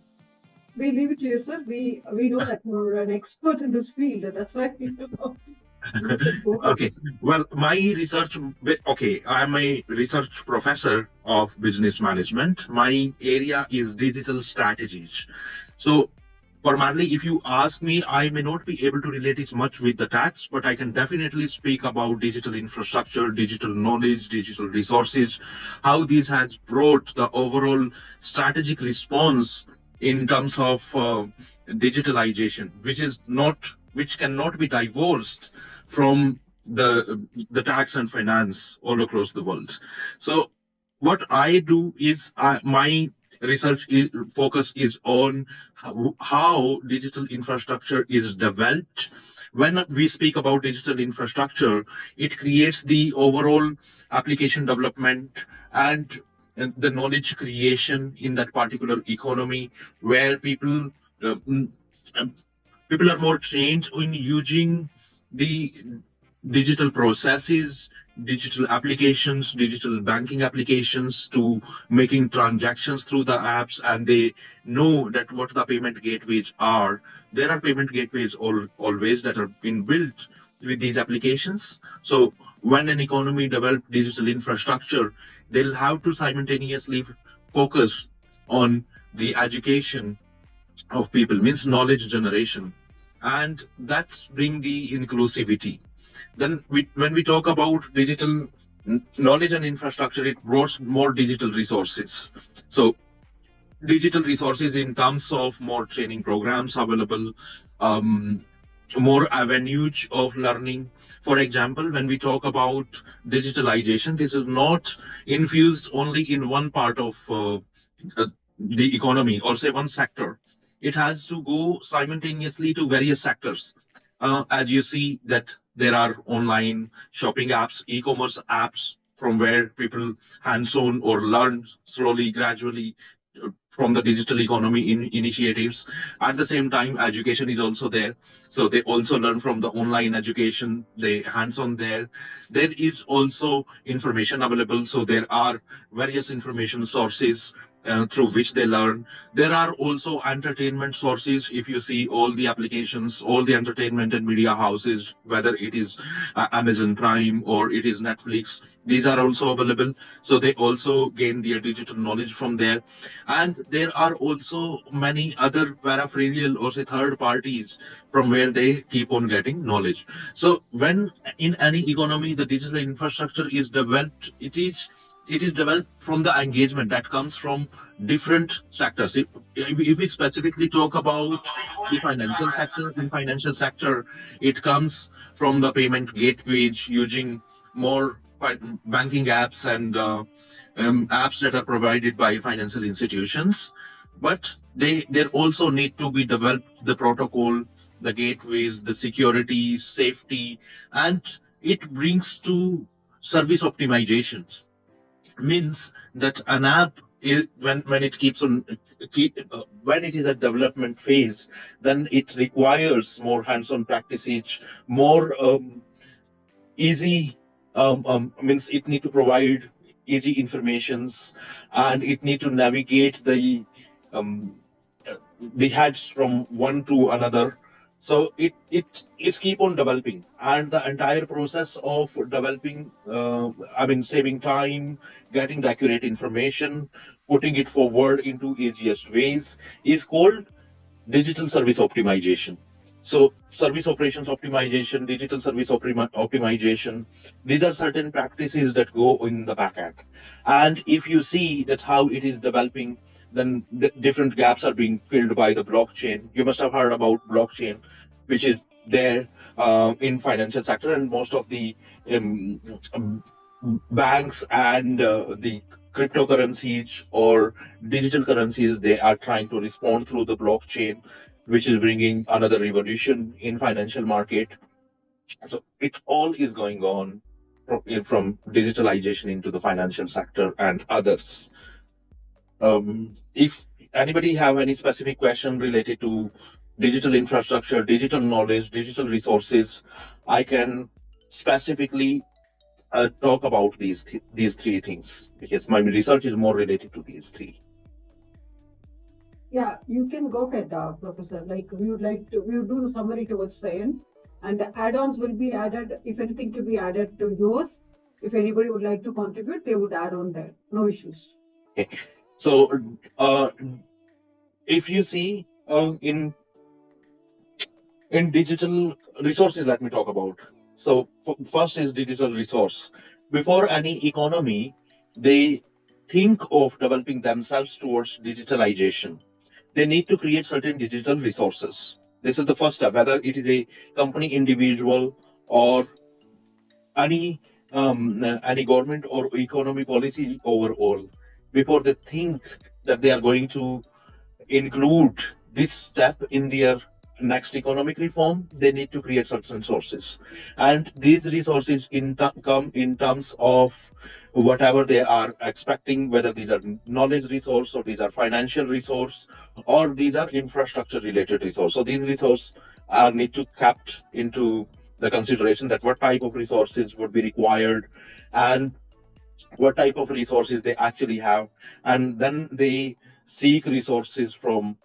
We leave it to you, sir. We know that you're an expert in this field. That's why we Okay. Well, my research, okay, I'm a research professor of business management. My area is digital strategies. So primarily, if you ask me, I may not be able to relate it much with the tax, but I can definitely speak about digital infrastructure, digital knowledge, digital resources, how this has brought the overall strategic response in terms of digitalization, which cannot be divorced from the tax and finance all across the world. So what I do is my research focus is on how digital infrastructure is developed. When we speak about digital infrastructure, it creates the overall application development and the knowledge creation in that particular economy, where people are more trained in using the digital processes, digital applications, digital banking applications, to making transactions through the apps, and they know that what the payment gateways are. There are payment gateways always that are being built with these applications. So when an economy develops digital infrastructure, they'll have to simultaneously focus on the education of people, means knowledge generation, and that's bring the inclusivity. Then when we talk about digital knowledge and infrastructure, it brought more digital resources. So digital resources in terms of more training programs available, more avenues of learning. For example, when we talk about digitalization, this is not infused only in one part of the economy, or say one sector. It has to go simultaneously to various sectors. As you see that there are online shopping apps, e-commerce apps, from where people hands-on or learn slowly, gradually from the digital economy initiatives. At the same time, education is also there. So they also learn from the online education, they hands-on there. There is also information available. So there are various information sources through which they learn. There are also entertainment sources. If you see all the applications, all the entertainment and media houses, whether it is Amazon Prime or it is Netflix, these are also available. So they also gain their digital knowledge from there. And there are also many other peripheral or say third parties from where they keep on getting knowledge. So when in any economy the digital infrastructure is developed, it is developed from the engagement that comes from different sectors. If we specifically talk about the financial sectors, in financial sector, it comes from the payment gateways using more banking apps and apps that are provided by financial institutions. But there also need to be developed the protocol, the gateways, the security, safety, and it brings to service optimizations. Means that an app is, when it keeps on when it is at development phase, then it requires more hands-on practices, more easy means it need to provide easy informations, and it need to navigate the heads from one to another. So it keep on developing, and the entire process of developing, saving time, getting the accurate information, putting it forward into easiest ways is called digital service optimization. So service operations optimization, digital service optimization, these are certain practices that go in the back end. And if you see that how it is developing, then different gaps are being filled by the blockchain. You must have heard about blockchain, which is there in financial sector, and most of the banks and the cryptocurrencies or digital currencies. They are trying to respond through the blockchain, which is bringing another revolution in financial market. So it all is going on from digitalization into the financial sector and others. If anybody have any specific question related to digital infrastructure, digital knowledge, digital resources, I can specifically talk about these three things because my research is more related to these three. Yeah, you can go ahead, Professor. Like we would do the summary towards the end, and the add-ons will be added if anything to be added to yours. If anybody would like to contribute, they would add on there. No issues. Okay. So if you see in digital resources, let me talk about. So first is digital resource. Before any economy, they think of developing themselves towards digitalization. They need to create certain digital resources. This is the first step, whether it is a company, individual, or any government or economy policy overall. Before they think that they are going to include this step in their next economic reform, they need to create certain resources, and these resources come in terms of whatever they are expecting, whether these are knowledge resource or these are financial resource or these are infrastructure related resource. So these resources need to kept into the consideration that what type of resources would be required and what type of resources they actually have, and then they seek resources from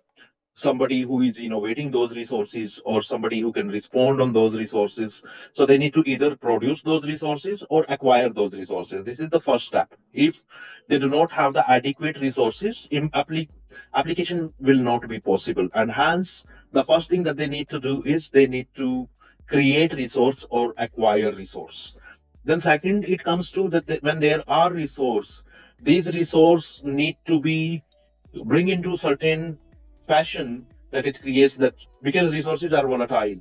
somebody who is innovating those resources or somebody who can respond on those resources. So they need to either produce those resources or acquire those resources. This is the first step. If they do not have the adequate resources, application will not be possible, and hence the first thing that they need to do is they need to create resource or acquire resource. Then second, it comes to that when there are resource, these resource need to be bring into certain fashion that it creates that, because resources are volatile.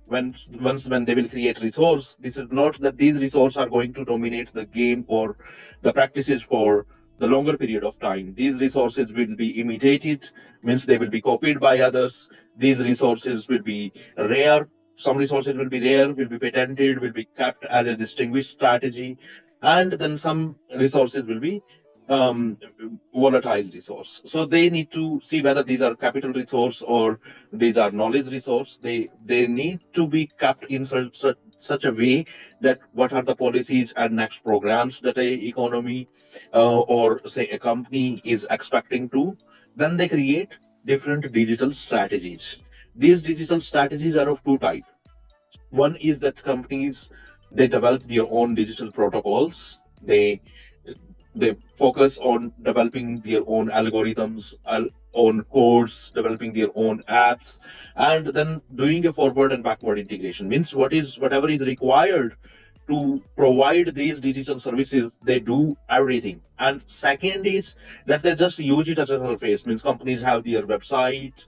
When they will create resource, this is not that these resources are going to dominate the game or the practices for the longer period of time. These resources will be imitated, means they will be copied by others. These resources will be rare. Some resources will be rare, will be patented, will be kept as a distinguished strategy, and then some resources will be volatile resource. So they need to see whether these are capital resource or these are knowledge resource. They need to be kept in such a way that what are the policies and next programs that a economy or say a company is expecting to. Then they create different digital strategies. These digital strategies are of two types. One is that companies, they develop their own digital protocols. They focus on developing their own algorithms, own codes, developing their own apps, and then doing a forward and backward integration. Means whatever is required to provide these digital services, they do everything. And second is that they just use it as a interface. Means companies have their website,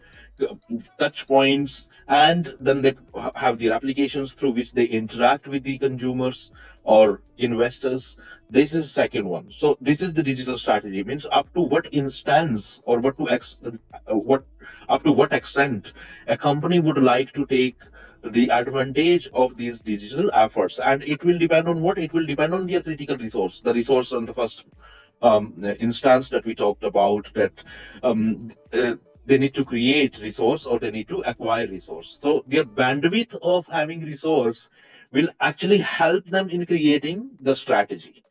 touch points, and then they have their applications through which they interact with the consumers or investors. This is second one. So this is the digital strategy. Means up to what instance or up to what extent a company would like to take the advantage of these digital efforts, and it will depend on what? It will depend on their critical resource. The resource on the first instance that we talked about, that they need to create resource or they need to acquire resource. So their bandwidth of having resource will actually help them in creating the strategy.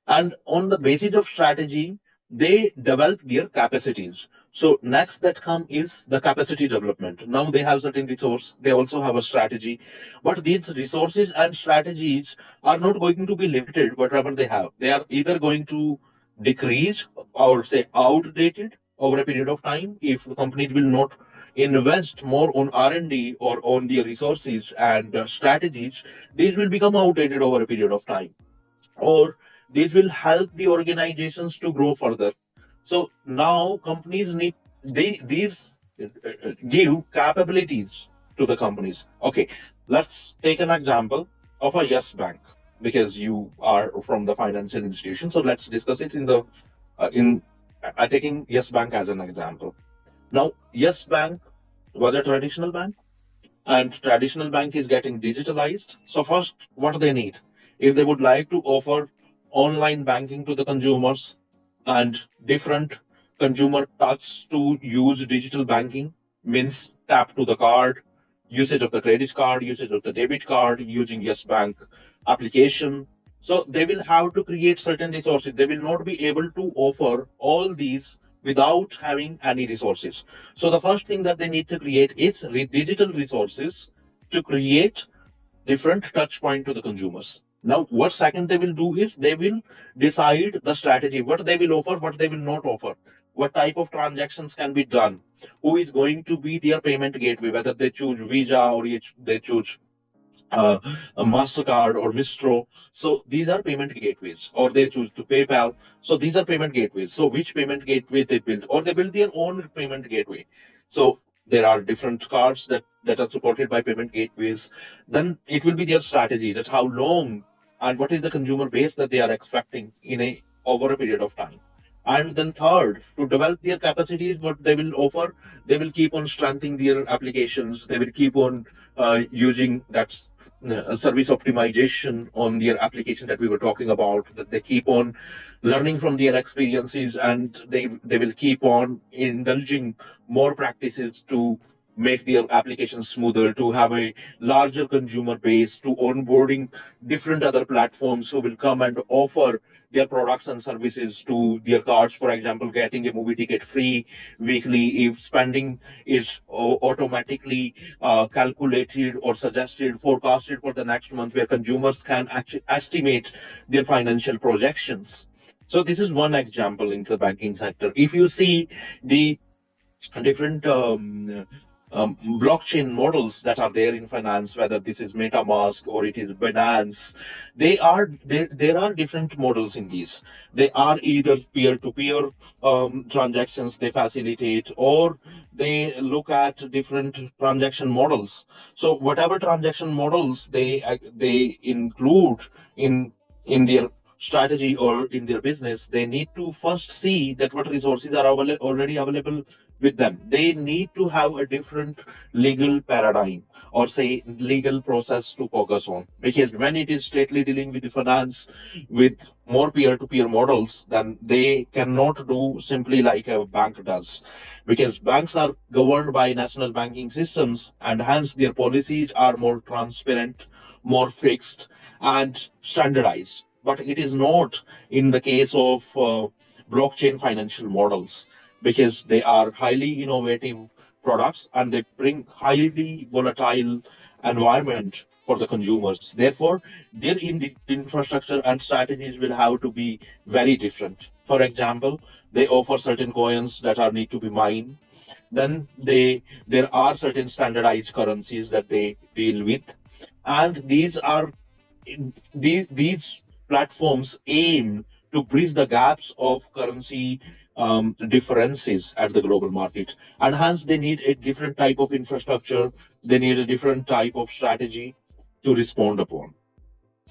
And on the basis of strategy, they develop their capacities. So next that come is the capacity development. Now they have certain resource, they also have a strategy, but these resources and strategies are not going to be limited whatever they have. They are either going to decrease or say outdated over a period of time if the companies will not invest more on R&D or on their resources and strategies. These will become outdated over a period of time, or these will help the organizations to grow further. So now companies need these give capabilities to the companies. Okay, let's take an example of a Yes Bank, because you are from the financial institution. So let's discuss it in the In taking Yes Bank as an example. Now, Yes Bank was a traditional bank, and traditional bank is getting digitalized. So first, what they need, if they would like to offer online banking to the consumers and different consumer touch to use digital banking, means tap to the card, usage of the credit card, usage of the debit card, using Yes Bank application. So they will have to create certain resources. They will not be able to offer all these without having any resources. So the first thing that they need to create is digital resources to create different touch point to the consumers. Now, what second they will do is they will decide the strategy, what they will offer, what they will not offer, what type of transactions can be done, who is going to be their payment gateway, whether they choose Visa or they choose uh, a MasterCard or Mistro. So these are payment gateways, or they choose to PayPal. So these are payment gateways. So which payment gateway they build, or they build their own payment gateway. So there are different cards that are supported by payment gateways. Then it will be their strategy, that how long and what is the consumer base that they are expecting in a over a period of time. And then third, to develop their capacities, what they will offer, they will keep on strengthening their applications. They will keep on using that service optimization on their application that we were talking about, that they keep on learning from their experiences, and they will keep on indulging more practices to make their applications smoother, to have a larger consumer base, to onboarding different other platforms who will come and offer their products and services to their cards. For example, getting a movie ticket free weekly if spending is automatically calculated or suggested, forecasted for the next month, where consumers can actually estimate their financial projections. So this is one example into the banking sector. If you see the different blockchain models that are there in finance, whether this is MetaMask or it is Binance, there are different models in these. They are either peer-to-peer transactions they facilitate, or they look at different transaction models. So whatever transaction models they include in their strategy or in their business, they need to first see that what resources are already available with them. They need to have a different legal paradigm, or say legal process to focus on, because when it is straightly dealing with the finance with more peer-to-peer models, then they cannot do simply like a bank does, because banks are governed by national banking systems, and hence their policies are more transparent, more fixed and standardized. But it is not in the case of blockchain financial models, because they are highly innovative products and they bring highly volatile environment for the consumers. Therefore, their infrastructure and strategies will have to be very different. For example, they offer certain coins that are need to be mined. Then there are certain standardized currencies that they deal with, and these platforms aim to bridge the gaps of currency differences at the global market, and hence they need a different type of infrastructure. They need a different type of strategy to respond upon.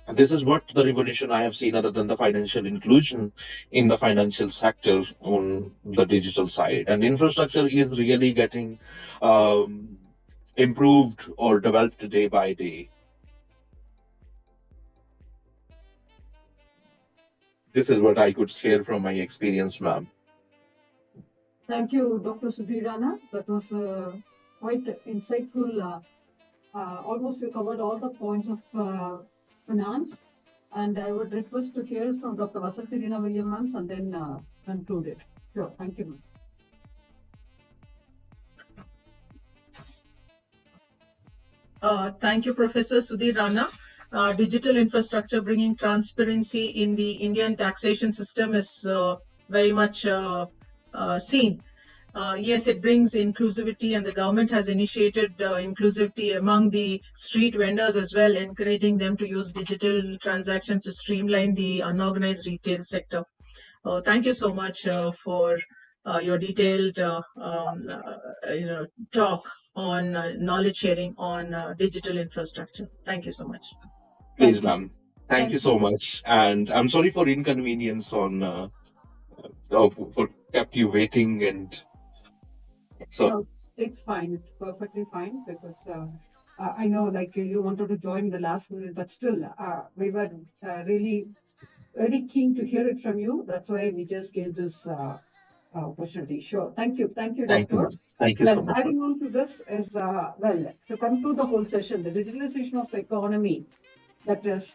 And this is what the revolution I have seen, other than the financial inclusion in the financial sector on the digital side. And infrastructure is really getting improved or developed day by day. This is what I could share from my experience, ma'am. Thank you, Dr. Srividhya. That was quite insightful. Almost you covered all the points of finance. And I would request to hear from Dr. Vasanthi Williams and then conclude it. Sure. Thank you, ma'am. Thank you, Professor Sudhir Rana. Digital infrastructure bringing transparency in the Indian taxation system is very much seen. Yes, it brings inclusivity, and the government has initiated inclusivity among the street vendors as well, encouraging them to use digital transactions to streamline the unorganized retail sector. Thank you so much for your detailed talk on knowledge sharing on digital infrastructure. Thank you so much. Please, ma'am. Thank you so much. And I'm sorry for inconvenience on for kept you waiting, and so. No, it's fine. It's perfectly fine because I know like you wanted to join the last minute, but still we were really very keen to hear it from you. That's why we just gave this opportunity. Sure. Thank you. Thank you, Thank you, Doctor. ma'am. Thank you so Well, much, ma'am. adding on to this is, well, to conclude the whole session, the digitalization of the economy, that is,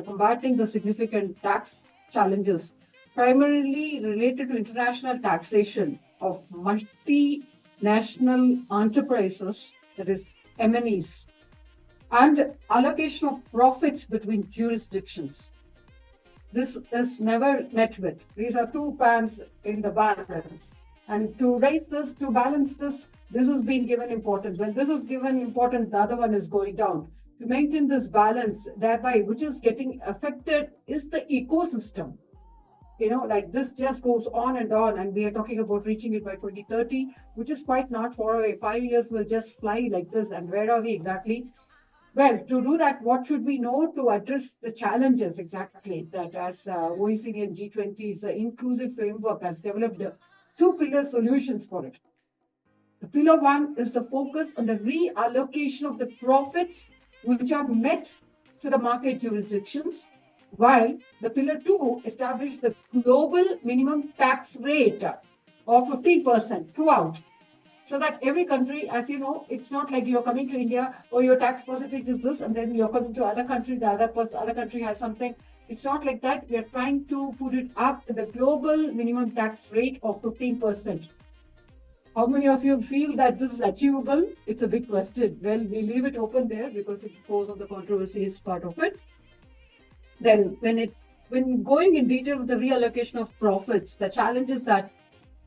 combating the significant tax challenges, primarily related to international taxation of multinational enterprises, that is MNEs, and allocation of profits between jurisdictions. This is never met with. These are two pans in the balance. And to raise this, to balance this, this has been given importance. When this is given importance, the other one is going down. To maintain this balance, thereby, which is getting affected, is the ecosystem. You know, like this just goes on, and we are talking about reaching it by 2030, which is quite not far away. 5 years will just fly like this. And where are we exactly? Well, to do that, what should we know to address the challenges exactly that as OECD and G20's inclusive framework has developed two pillar solutions for it. The pillar one is the focus on the reallocation of the profits which are met to the market jurisdictions, while the pillar two established the global minimum tax rate of 15% throughout. So that every country, as you know, it's not like you're coming to India, or your tax percentage is this, and then you're coming to other country, the other country has something. It's not like that. We are trying to put it up to the global minimum tax rate of 15%. How many of you feel that this is achievable? It's a big question. Well, we leave it open there because it goes on the controversy is part of it. Then when going in detail with the reallocation of profits, the challenge is that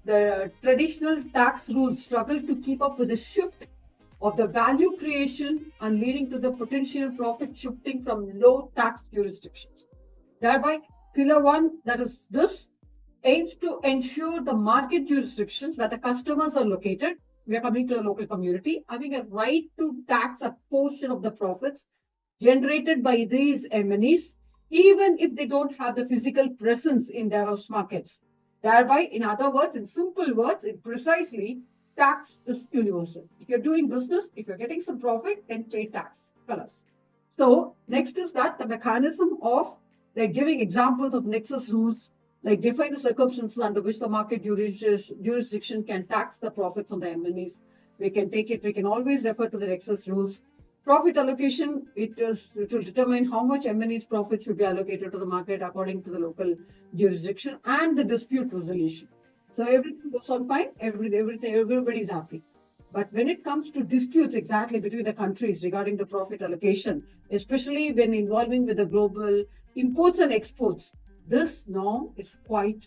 the traditional tax rules struggle to keep up with the shift of the value creation and leading to the potential profit shifting from low tax jurisdictions. Thereby, pillar one, that is this, aims to ensure the market jurisdictions where the customers are located, we are coming to the local community, having a right to tax a portion of the profits generated by these MNEs, even if they don't have the physical presence in their host markets. Thereby, in other words, in simple words, it precisely, tax is universal. If you're doing business, if you're getting some profit, then pay tax. Fellas. So, next is that the mechanism of like giving examples of nexus rules, like define the circumstances under which the market jurisdiction can tax the profits on the MNEs. We can always refer to the nexus rules. Profit allocation, it will determine how much MNE's profit should be allocated to the market according to the local jurisdiction, and the dispute resolution. So everything goes on fine, everybody's happy. But when it comes to disputes exactly between the countries regarding the profit allocation, especially when involving with the global imports and exports, this norm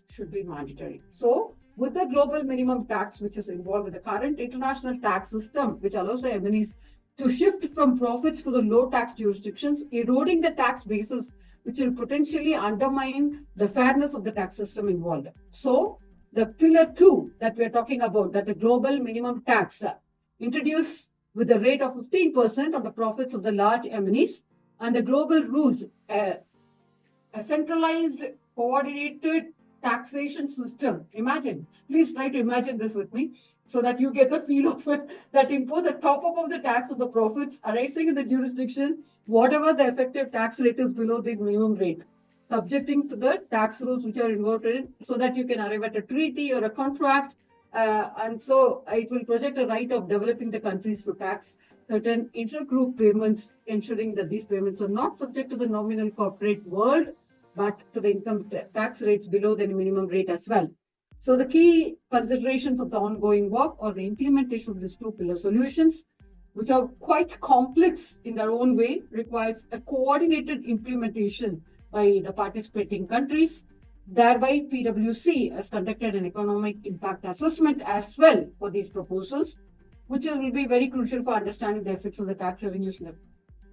should be mandatory. So with the global minimum tax, which is involved with the current international tax system, which allows the MNEs to shift from profits to the low tax jurisdictions, eroding the tax basis, which will potentially undermine the fairness of the tax system involved. So, the pillar two that we're talking about, that the global minimum tax introduced with the rate of 15% on the profits of the large MNEs, and the global rules, a centralized, coordinated taxation system. Imagine, please try to imagine this with me so that you get the feel of it, that impose a top-up of the tax of the profits arising in the jurisdiction, whatever the effective tax rate is below the minimum rate, subjecting to the tax rules which are involved in it, so that you can arrive at a treaty or a contract, and so it will project a right of developing the countries to tax certain intergroup payments, ensuring that these payments are not subject to the nominal corporate world, but to the income tax rates below the minimum rate as well. So the key considerations of the ongoing work or the implementation of these two pillar solutions, which are quite complex in their own way, requires a coordinated implementation by the participating countries. Thereby, PwC has conducted an economic impact assessment as well for these proposals, which will be very crucial for understanding the effects of the tax revenues in the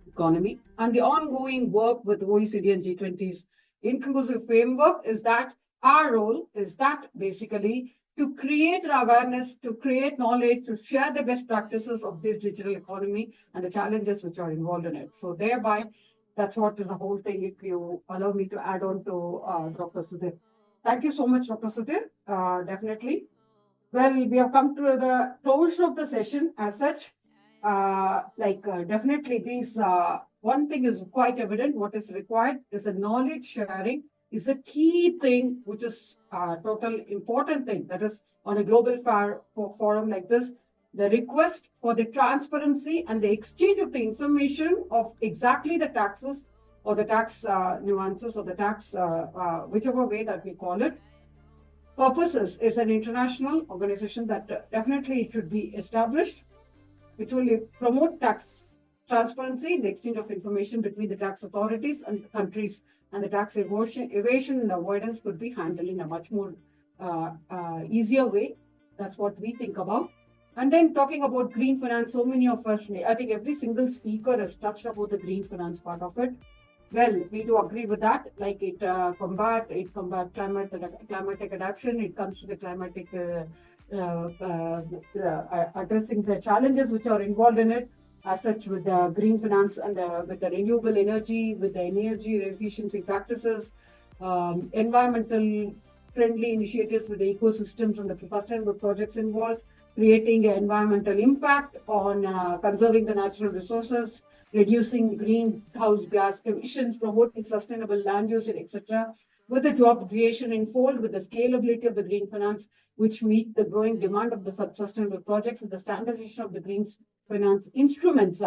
economy. And the ongoing work with OECD and G20's inclusive framework is that our role is that basically to create awareness, to create knowledge, to share the best practices of this digital economy and the challenges which are involved in it. So thereby, that's what is the whole thing, if you allow me to add on to Dr. Sudhir. Thank you so much, Dr. Sudhir. Definitely. Well, we have come to the closure of the session as such. Definitely these, one thing is quite evident, what is required is a knowledge sharing is a key thing, which is a total important thing. That is on a global forum like this, the request for the transparency and the exchange of the information of exactly the taxes or the tax nuances or the tax, whichever way that we call it. Purposes is an international organization that definitely should be established, which will promote tax transparency in the exchange of information between the tax authorities and the countries, and the tax evasion and avoidance could be handled in a much more easier way. That's what we think about. And then talking about green finance, so many of us, I think every single speaker has touched about the green finance part of it. Well, we do agree with that. Like it combat climatic adaptation. It comes to the climatic addressing the challenges which are involved in it. As such, with the green finance and with the renewable energy, with the energy efficiency practices, environmental friendly initiatives with the ecosystems and the sustainable projects involved, creating an environmental impact on conserving the natural resources, reducing greenhouse gas emissions, promoting sustainable land use, etc. With the job creation in fold, with the scalability of the green finance, which meet the growing demand of the sustainable projects, with the standardization of the green finance instruments,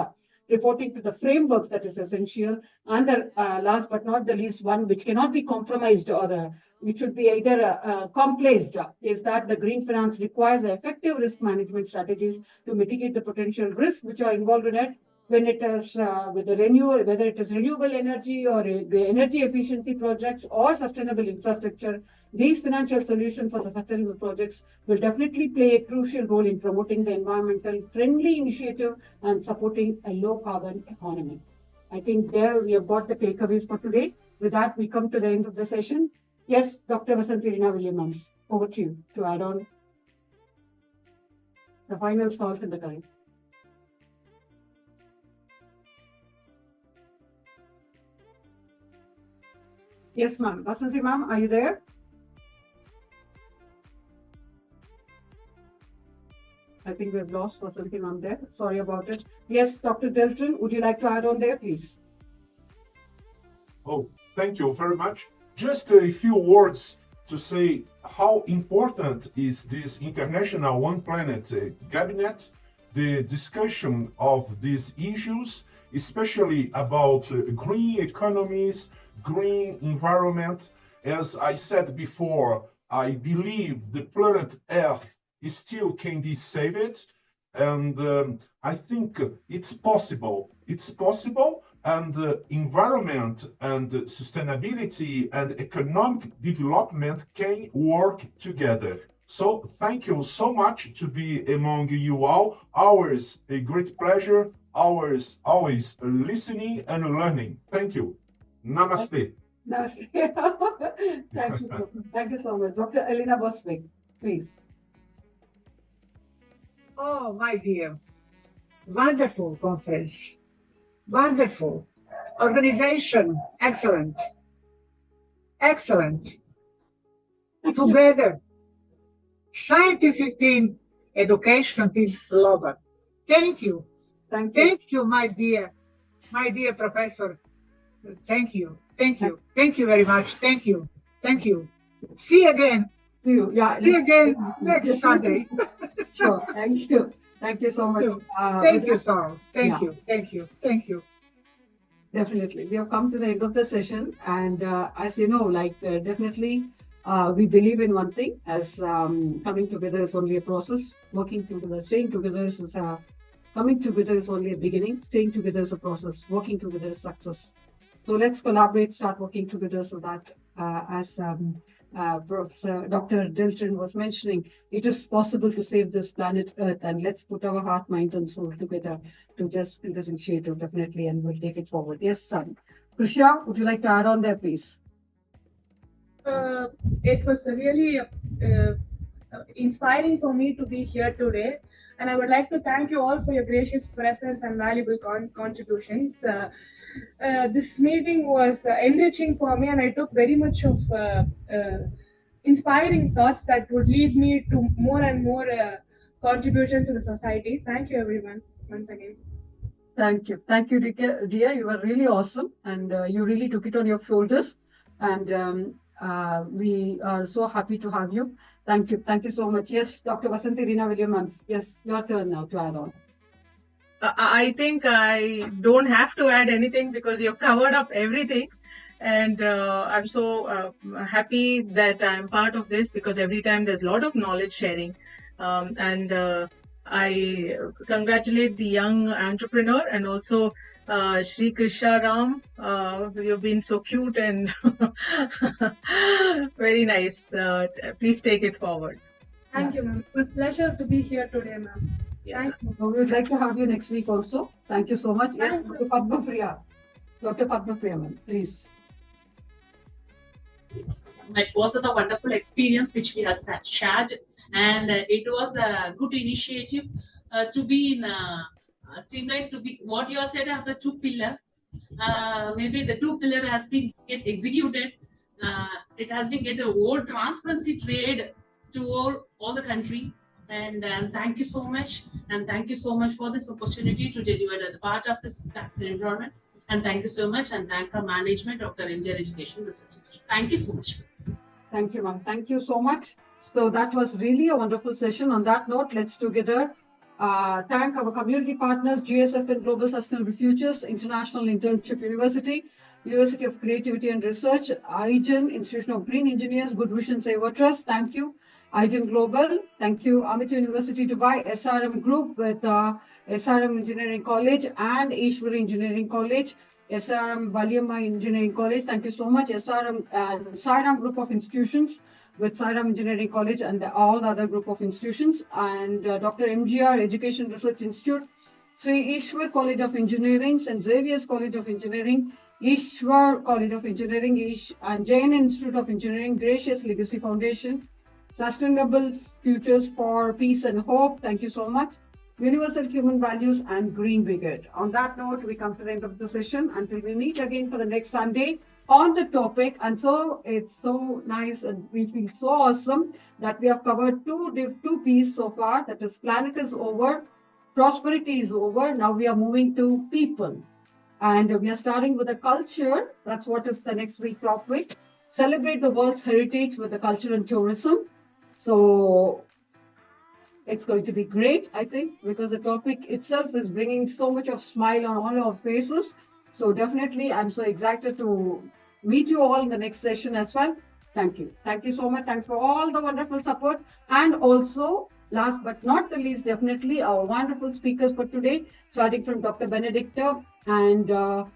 reporting to the frameworks that is essential. And the last but not the least one, which cannot be compromised or which should be either complaced, is that the green finance requires effective risk management strategies to mitigate the potential risks which are involved in it. When it is with the renewable, whether it is renewable energy or the energy efficiency projects or sustainable infrastructure, these financial solutions for the sustainable projects will definitely play a crucial role in promoting the environmental friendly initiative and supporting a low carbon economy. I think there we have got the takeaways for today. With that, we come to the end of the session. Yes, Dr. Vasantirina Williams, over to you to add on the final thoughts in the current. Yes, ma'am. Vasanti, ma'am, are you there? I think we've lost Vasanti, ma'am, there. Sorry about it. Yes, Dr. Delton, would you like to add on there, please? Oh, thank you very much. Just a few words to say how important is this international One Planet cabinet, the discussion of these issues, especially about green economies, green environment. As I said before, I believe the planet Earth still can be saved, and I think it's possible. It's possible, and environment and sustainability and economic development can work together. So thank you so much to be among you all. Ours a great pleasure. Ours always listening and learning. Thank you. Namaste. Namaste. Thank you. Thank you so much. Dr. Elena Boswick, please. Oh, my dear. Wonderful conference. Wonderful. Organization, excellent. Excellent. Together. Scientific team, education team, love it. Thank you. Thank you, my dear professor. Thank you. Thank you. Thank you very much. Thank you. Thank you. See you again. See you. Yeah. See you again next Sunday. Sure. Thank you. Thank you so much. Thank you, Sarah. Thank you. Thank you. Thank you. Definitely. We have come to the end of the session. And as you know, definitely we believe in one thing, as coming together is only a process. Working together, staying together is coming together is only a beginning. Staying together is a process. Working together is success. So let's collaborate, start working together so that as Professor Dr. Dilton was mentioning, it is possible to save this planet Earth, and let's put our heart, mind and soul together to just in this initiative, definitely, and we'll take it forward. Yes, son. Krisha, would you like to add on there, please? It was really inspiring for me to be here today, and I would like to thank you all for your gracious presence and valuable contributions. This meeting was enriching for me, and I took very much of inspiring thoughts that would lead me to more and more contributions to the society. Thank you, everyone, once again. Thank you. Thank you, dear. You were really awesome and you really took it on your shoulders. And we are so happy to have you. Thank you. Thank you so much. Yes, Dr. Vasanthi Reena Williams. Yes, your turn now to add on. I think I don't have to add anything because you've covered up everything. And I'm so happy that I'm part of this because every time there's a lot of knowledge sharing. I congratulate the young entrepreneur and also Shri Krisha Ram. You've been so cute and very nice. Please take it forward. Thank you, ma'am. It was a pleasure to be here today, ma'am. Thank you. So we would like to have you next week also. Thank you so much. Yes, Dr. Padma Priya. Dr. Padma Priya, ma'am, please. It was a wonderful experience which we have shared, and it was a good initiative to be in streamlined to be what you have said of the two pillar. Maybe the two pillar has been get executed. It has been get a whole transparency trade to all the country. And thank you so much, and thank you so much for this opportunity to deliver the part of this tax environment. And thank you so much, and thank our management, Dr. India Education Research Institute. Thank you so much. Thank you, ma'am. Thank you so much. So that was really a wonderful session. On that note, let's together thank our community partners, GSFN Global Sustainable Futures, International Internship University, University of Creativity and Research, IGEN, Institution of Green Engineers, Good Vision Seva Trust. Thank you. IGEN Global, thank you. Amity University Dubai, SRM Group with SRM Engineering College and Eshwar Engineering College, SRM Valliammai Engineering College, thank you so much. SRM and Sairam Group of Institutions with Sairam Engineering College and all the other group of institutions, and Dr. MGR Education Research Institute, Sri Eshwar College of Engineering, St. Xavier's College of Engineering, Eshwar College of Engineering, and Jain Institute of Engineering, GRACIAS Legacy Foundation, Sustainable Futures for Peace and Hope. Thank you so much. Universal Human Values and Greenbrigade. On that note, we come to the end of the session until we meet again for the next Sunday on the topic. And so it's so nice and we feel so awesome that we have covered two P's so far. That is, planet is over, prosperity is over. Now we are moving to people. And we are starting with the culture. That's what is the next week topic. Celebrate the world's heritage with the culture and tourism. So it's going to be great, I think, because the topic itself is bringing so much of smile on all our faces. So definitely, I'm so excited to meet you all in the next session as well. Thank you. Thank you so much. Thanks for all the wonderful support. And also, last but not the least, definitely our wonderful speakers for today, starting from Dr. Benedicta and Dr.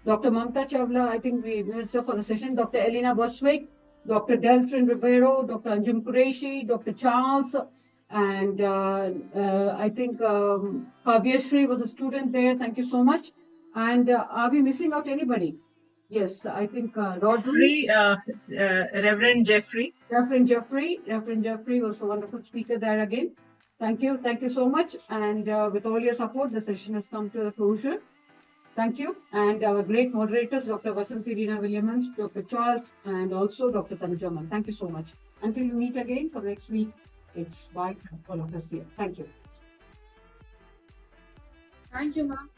Mamta Chawla, I think we minister for the session, Dr. Elena Bošković, Dr. Delphine Ribeiro, Dr. Anjum Qureshi, Dr. Charles, and I think Kavyashri was a student there. Thank you so much. And are we missing out anybody? Yes, I think Rodri. Reverend Jeffrey. Reverend Jeffrey was a wonderful speaker there again. Thank you so much. And with all your support, the session has come to a closure. Thank you. And our great moderators, Dr. Vasanthi Reena Williams, Dr. Charles, and also Dr. Tanujaman. Thank you so much. Until we meet again for next week, it's bye from all of us here. Thank you. Thank you, ma'am.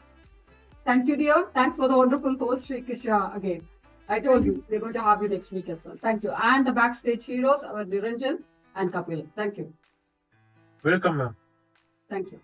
Thank you, dear. Thanks for the wonderful host, Sri Krishna, again. I told you, we're going to have you next week as well. Thank you. And the backstage heroes, our Niranjan and Kapil. Thank you. Welcome, ma'am. Thank you.